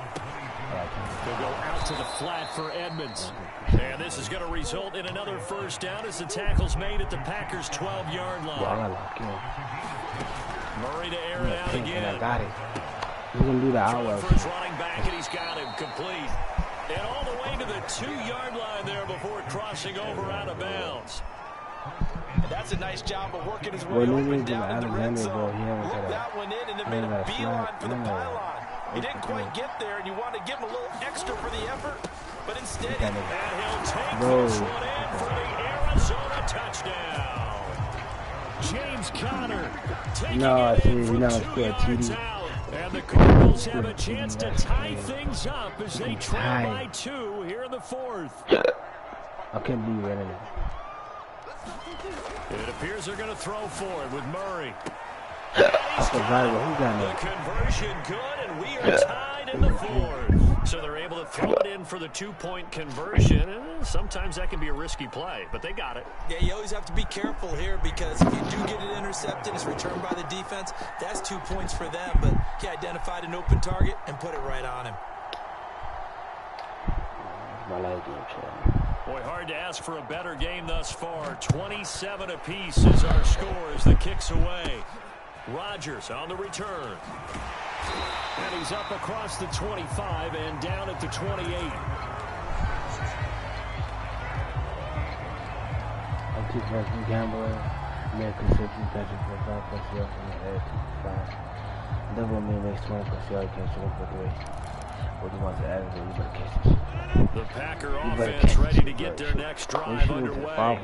They'll go out to the flat for Edmonds. And this is going to result in another first down as the tackle's made at the Packers' 12-yard line. Murray to air it out again. He's going to do the outlet. For his running back, and he's got him complete. And all the way to the 2-yard line there before crossing over out of bounds. And that's a nice job of working his way open down in the red zone. Looked that one in and then made a beeline for the pylon. He didn't quite get there, and you want to give him a little extra for the effort, but instead, and he'll take this one in for the Arizona touchdown. James Conner taking it in for 2 yards out. And the Cardinals have a chance to tie things up as they trail by 2 here in the 4th. I can't believe it anymore. It appears they're going to throw for it with Murray. The conversion good, and we are tied in the 4th. So they're able to throw it in for the 2-point conversion. Sometimes that can be a risky play, but they got it. Yeah, you always have to be careful here because if you do get it intercepted, it's returned by the defense. That's 2 points for them, but he identified an open target and put it right on him. Boy, hard to ask for a better game thus far. 27 apiece is our score as the kick's away. Rodgers on the return. And he's up across the 25 and down at the 28. I'm too fast from gambling. American safety catches for 5 yards from the edge. 5. Double me makes 20 yards. Can't shoot for 3. What do you want to add? You better catch this. The Packer offense ready to get their next drive underway.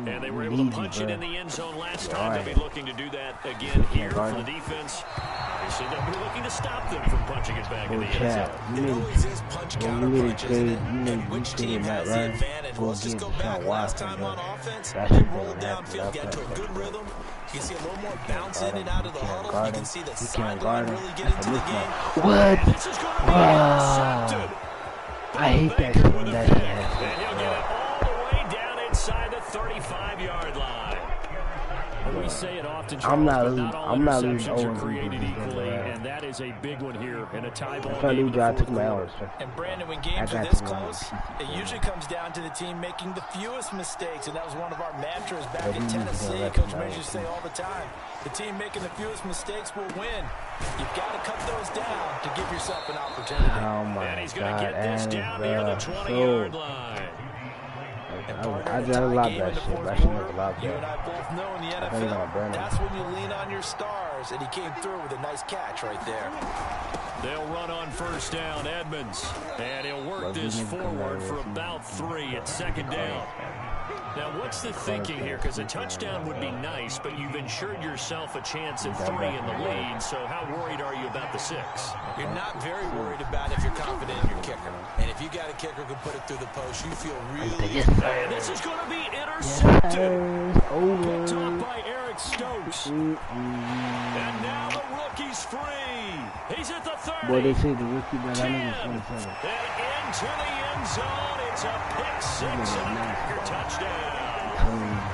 And they were able to punch it in the end zone last time. They'll be looking to do that again here for the defense. Obviously, they'll be looking to stop them from punching it back in the end zone. It always is punch counter punch, isn't it? And which team has the advantage? Well, let's just go back last time on offense. They rolled downfield, got to a good rhythm. You can see a little more bounce in and out of the huddle. You can see the sideline really get into the game. What? This is going to be intercepted. I hate that shit when that shit happens. And he'll get it all the way down inside the 35-yard line. We say it often, Charles, but all interceptions are created equally, and that is a big one here in a tie ball game in the 4th quarter. And Brandon, when games are this close, it usually comes down to the team making the fewest mistakes, and that was one of our mantras back in Tennessee. Coach Major used to say all the time, the team making the fewest mistakes will win. You've got to cut those down to give yourself an opportunity. Oh my and he's going to get this down near the 20-yard line. I just love that shit. That shit was a lot You and I both know in the NFL, that's when you lean on your stars, and he came through with a nice catch right there. They'll run on first down, Edmonds, and he'll work this forward for about 3 at second down. Now, what's the thinking here? Because a touchdown would be nice, but you've ensured yourself a chance at 3 in the lead, so how worried are you about the 6? You're not very worried about if you're confident in your kicker. And if you got a kicker who can put it through the post, you feel really good. And this is going to be intercepted. Picked up by Eric Stokes. And now the rookie's free. He's at the 30. Boy, they say the rookie, but I 10. know it's 27. And into the end zone. It's a pick 6 and a Packer touchdown.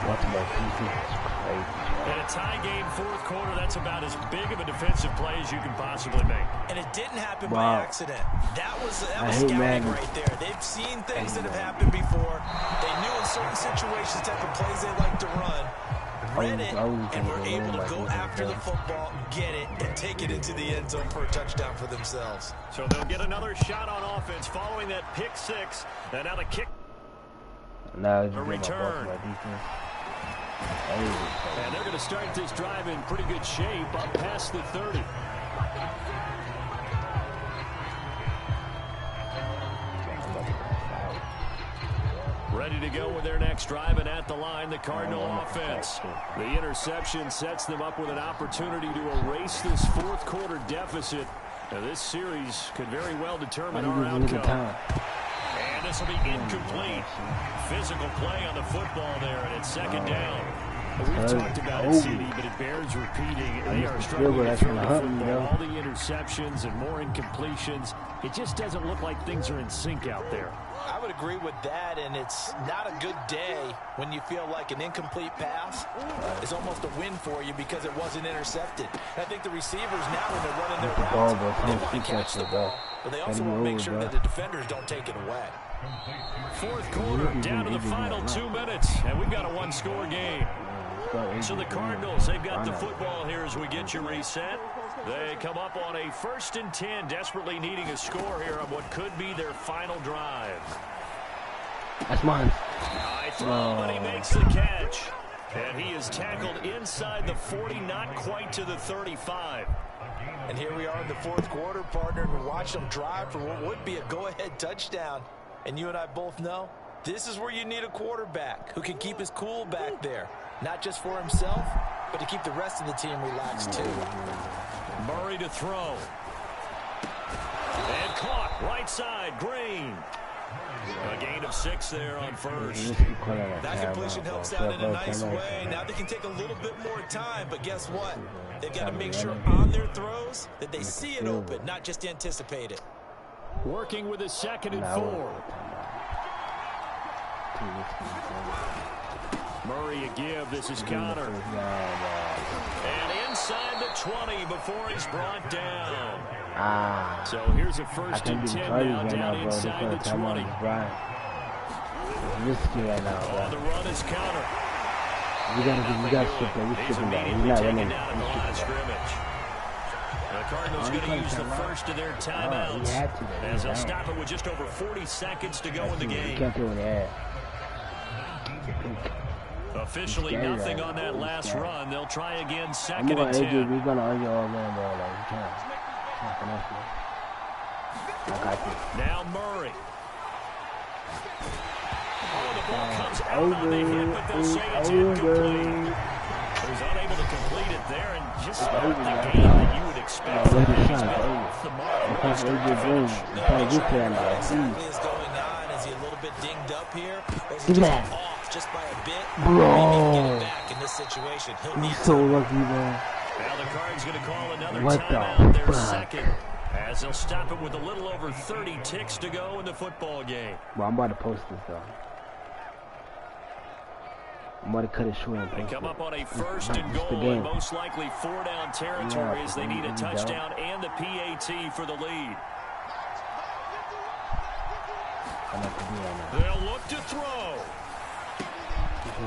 Watch my defense. In a tie game, fourth quarter, that's about as big of a defensive play as you can possibly make. And it didn't happen by accident. That was scouting right there. They've seen things that have happened before. They knew in certain situations type of plays they like to run. Read it, and were able to go after the football, get it, and take it into the end zone for a touchdown for themselves. So they'll get another shot on offense following that pick six. And now the kick. A return. And they're going to start this drive in pretty good shape up past the 30. Ready to go with their next drive, and at the line, the Cardinal offense. The interception sets them up with an opportunity to erase this fourth quarter deficit. Now, this series could very well determine our outcome. And this will be incomplete. Physical play on the football there, and it's second down. We've talked about it, CD, but it bears repeating. They are struggling to throw the football. All the interceptions and more incompletions. It just doesn't look like things are in sync out there. I would agree with that, and it's not a good day when you feel like an incomplete pass is almost a win for you because it wasn't intercepted. And I think the receivers now, when they're running their routes, they want to catch the ball, but they also want to make sure that the defenders don't take it away. Fourth quarter, down to the final 2 minutes, and we've got a one-score game. So the Cardinals, they've got the football here as we get you reset. They come up on a 1st and 10, desperately needing a score here on what could be their final drive. That's mine. High throw, but he makes the catch. And he is tackled inside the 40, not quite to the 35. And here we are in the fourth quarter, partner, and we're watching them drive for what would be a go-ahead touchdown. And you and I both know this is where you need a quarterback who can keep his cool back there. Not just for himself, but to keep the rest of the team relaxed too. Murray to throw. And caught right side, Green. A gain of 6 there on first. That completion helps out in a nice way. Now they can take a little bit more time, but guess what? They've got to make sure on their throws that they see it open, not just anticipate it. Working with a 2nd and 4. Murray a give. This is Connor. And inside the 20 before he's brought down. So here's a 1st and 10 now down inside the 20. Risky right now, bro. Oh, the run is Connor. We got to skip that. We're skipping that. We're not running. The Cardinals going to use the first of their timeouts. As they'll stop it with just over 40 seconds to go in the game. You can't throw that. Officially nothing on that last run. They'll try again, 2nd and 10. We're going to argue all game, bro. Like, we can't. I got this. Now Murray. Oh, the ball comes out on the hit, but they'll say it's incomplete. He's unable to complete it there, and just not the game that you would expect. He's been off the mark. Exactly is going on. Is he a little bit dinged up here? Or is he just off just by a bit? Bro. Get it back in this situation. He'll need so lucky, man. Now the Cards going to call another timeout, their 2nd, as they'll stop it with a little over 30 ticks to go in the football game. Well, I'm about to post this, though. I'm about to cut it short and post They come up on a it. 1st and goal, and most likely 4-down territory as they need a touchdown and the PAT for the lead. They'll look to throw.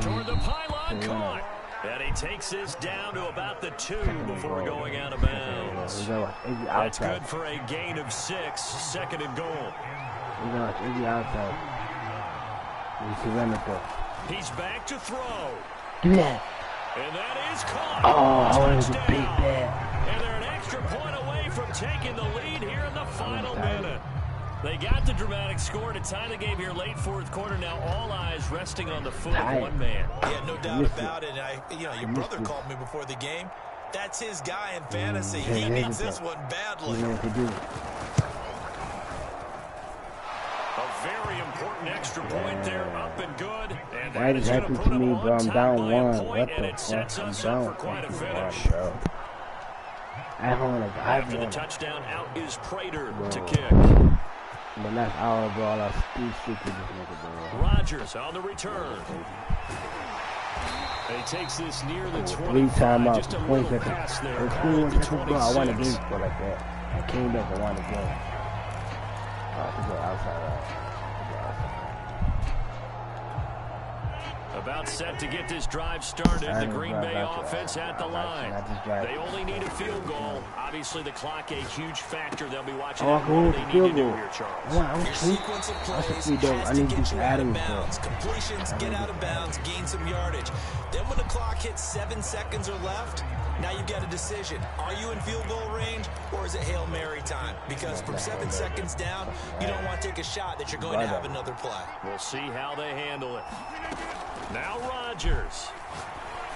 Toward the pylon, caught. And he takes this down to about the 2 before going out of bounds. That's good for a gain of 6, 2nd and goal. He's back to throw. Give me that. And that is caught. Oh, I was a big bet. And they're an extra point away from taking the lead here in the final minute. They got the dramatic score to tie the game here late fourth quarter. Now all eyes resting on the foot of one man. Yeah, no doubt about it. Your brother called me before the game. That's his guy in fantasy. He needs this one badly. A very important extra point there, up and good. And why did it happen to me, bro? I'm down 1. What the fuck? I'm down. After the touchdown, out is Prater to kick. The last hour, bro, I was stupid this nigga, bro. Rodgers on the return. He takes this near the 25. 3 timeouts, Just a 20 little seconds. pass there. It was Call it the 21 seconds ago. I won a game 26. score like that. I came back and won the game. To go outside. About set to get this drive started. The Green Bay offense at the line. They only need a field goal. Obviously, the clock a huge factor. They'll be watching what they need to do here, Charles. Your sequence of plays has to get you out of bounds. Completions, get out of bounds, gain some yardage. Then when the clock hits 7 seconds or left, now you've got a decision. Are you in field goal range, or is it Hail Mary time? Because from 7 seconds down, you don't want to take a shot that you're going to have another play. We'll see how they handle it. Now Rodgers.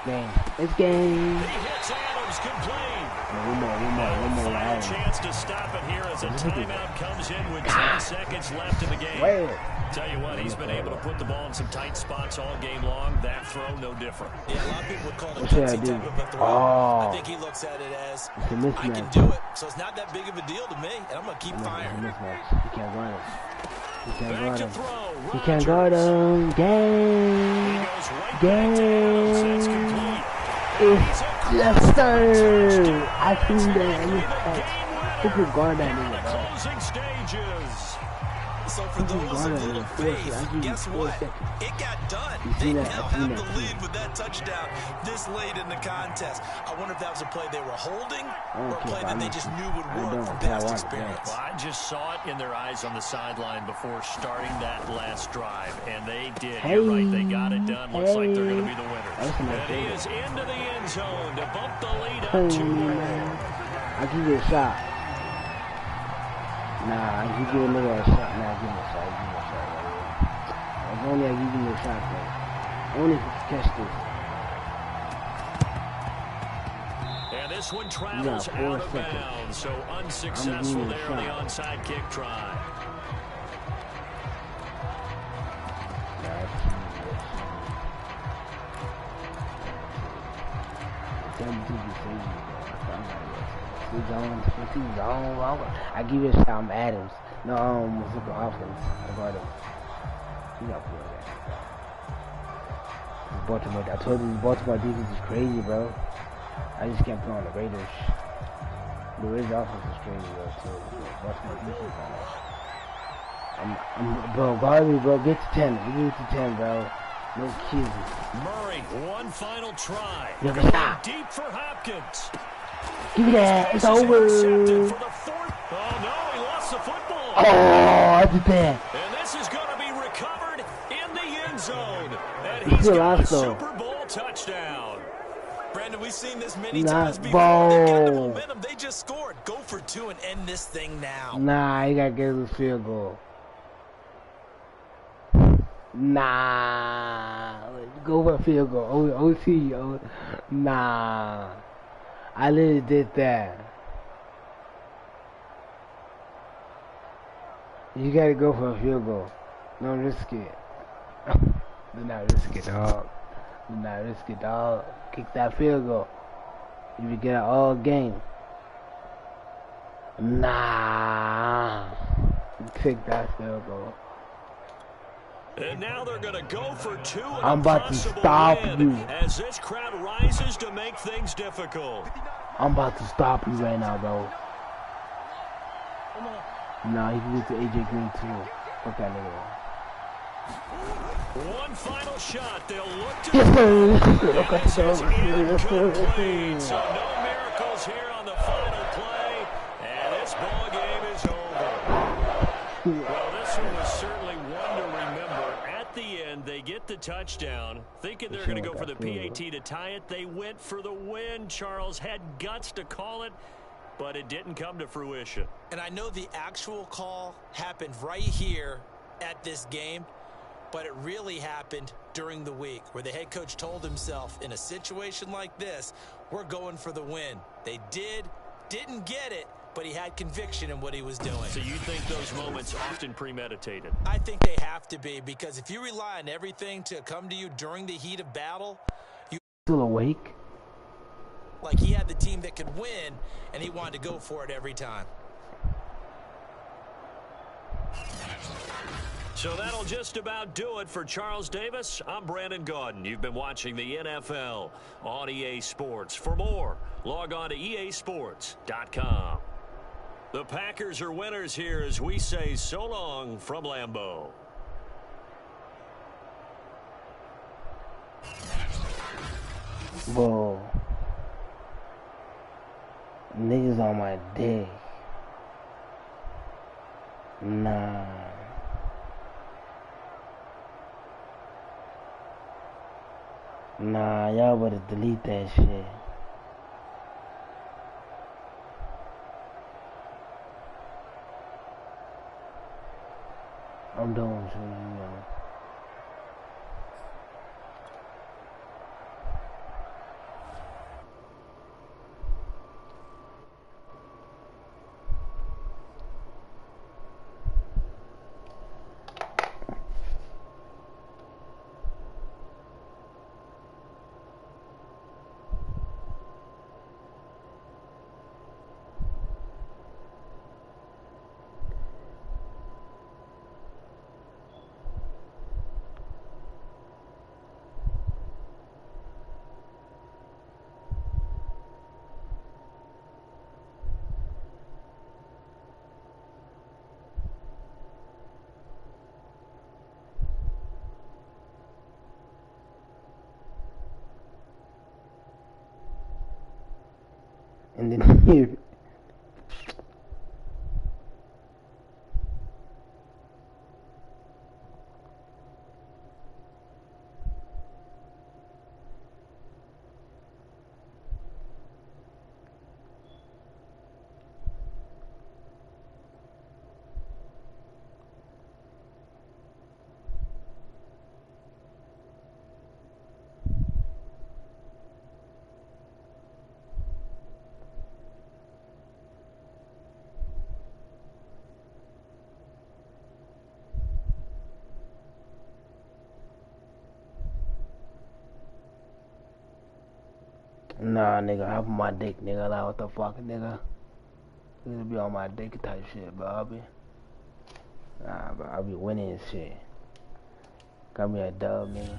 Game. It's game. He hits Adams complete. One more. Chance to stop it here as a timeout comes in with 10 seconds left in the game. Wait. Tell you what, he's been able to put the ball in some tight spots all game long. That throw, no different. Yeah, a lot of people would call it a gutsy type of a throw. I think he looks at it as, I can do it, so it's not that big of a deal to me, and I'm going to keep firing. He can't guard him. He can't guard him. He can't guard him. Game. Yes, sir. I think that he could guard that nigga. Closing stages. So for those of little faith, guess what? It got done. They now have the lead with that touchdown this late in the contest. I wonder if that was a play they were holding or a play that they just knew would work from past experience. Well, I just saw it in their eyes on the sideline before starting that last drive, and they did. You're right, they got it done. Looks like they're going to be the winners. And he is into the end zone to bump the lead up 2 more. I'll give you a shot. Nah, you give a nigga a shot. Nah, give me a shot. If only I give you a shot, though. Only if you catch this. And this one travels out of bounds, so unsuccessful there on the onside kick try. I give you a shot. I'm Adams. No, super offense. I got him. He got put that. Baltimore. I told you, Baltimore defense is crazy, bro. I just can't put on the Raiders. The Raiders offense is crazy, bro. Too. Baltimore defense on that. Bro, guard me, bro. Get to 10. We get to 10, bro. No excuses. Murray, one final try. Deep for Hopkins. Give me that. It's over. For the fourth. Oh, no, he lost the football. Oh, I did that. And this is going to be recovered in the end zone. And he's got a Super Bowl touchdown. Brandon, we've seen this many times before. They get the momentum. They just scored. Go for 2 and end this thing now. Nah, you got to get a field goal. Nah. Go for a field goal. OT. Nah. I literally did that. You gotta go for a field goal. Don't risk it. Do not risk it, dog. Do not risk it, dog. Kick that field goal. You will get it all game. Nah. Kick that field goal. And now they're going to go for 2. I'm about to stop you. As this crowd rises to make things difficult. I'm about to stop you right now, bro. Nah, he can get to AJ Green too. Fuck that nigga. One final shot. They'll look to. Yes, sir. So no miracles here on the final play, and this ball game is over. Well, this one was certainly one to remember. At the end, they get the touchdown, thinking they're going to go for the PAT to tie it. They went for the win. Charles had guts to call it, but it didn't come to fruition. And I know the actual call happened right here at this game, but it really happened during the week where the head coach told himself, in a situation like this, we're going for the win. They didn't get it, but he had conviction in what he was doing. So you think those moments often premeditated? I think they have to be, because if you rely on everything to come to you during the heat of battle, you still awake? Like he had the team that could win, and he wanted to go for it every time. So that'll just about do it for Charles Davis. I'm Brandon Gaudin. You've been watching the NFL on EA Sports. For more, log on to easports.com. The Packers are winners here as we say so long from Lambeau. Bro, niggas on my dick. Nah. Nah, y'all better delete that shit. I'm done with you, man. And then here. Nah, nigga, hop on my dick, nigga. Like, what the fuck, nigga? Nigga be on my dick type shit, bro. I'll be winning and shit. Got me a dub, nigga.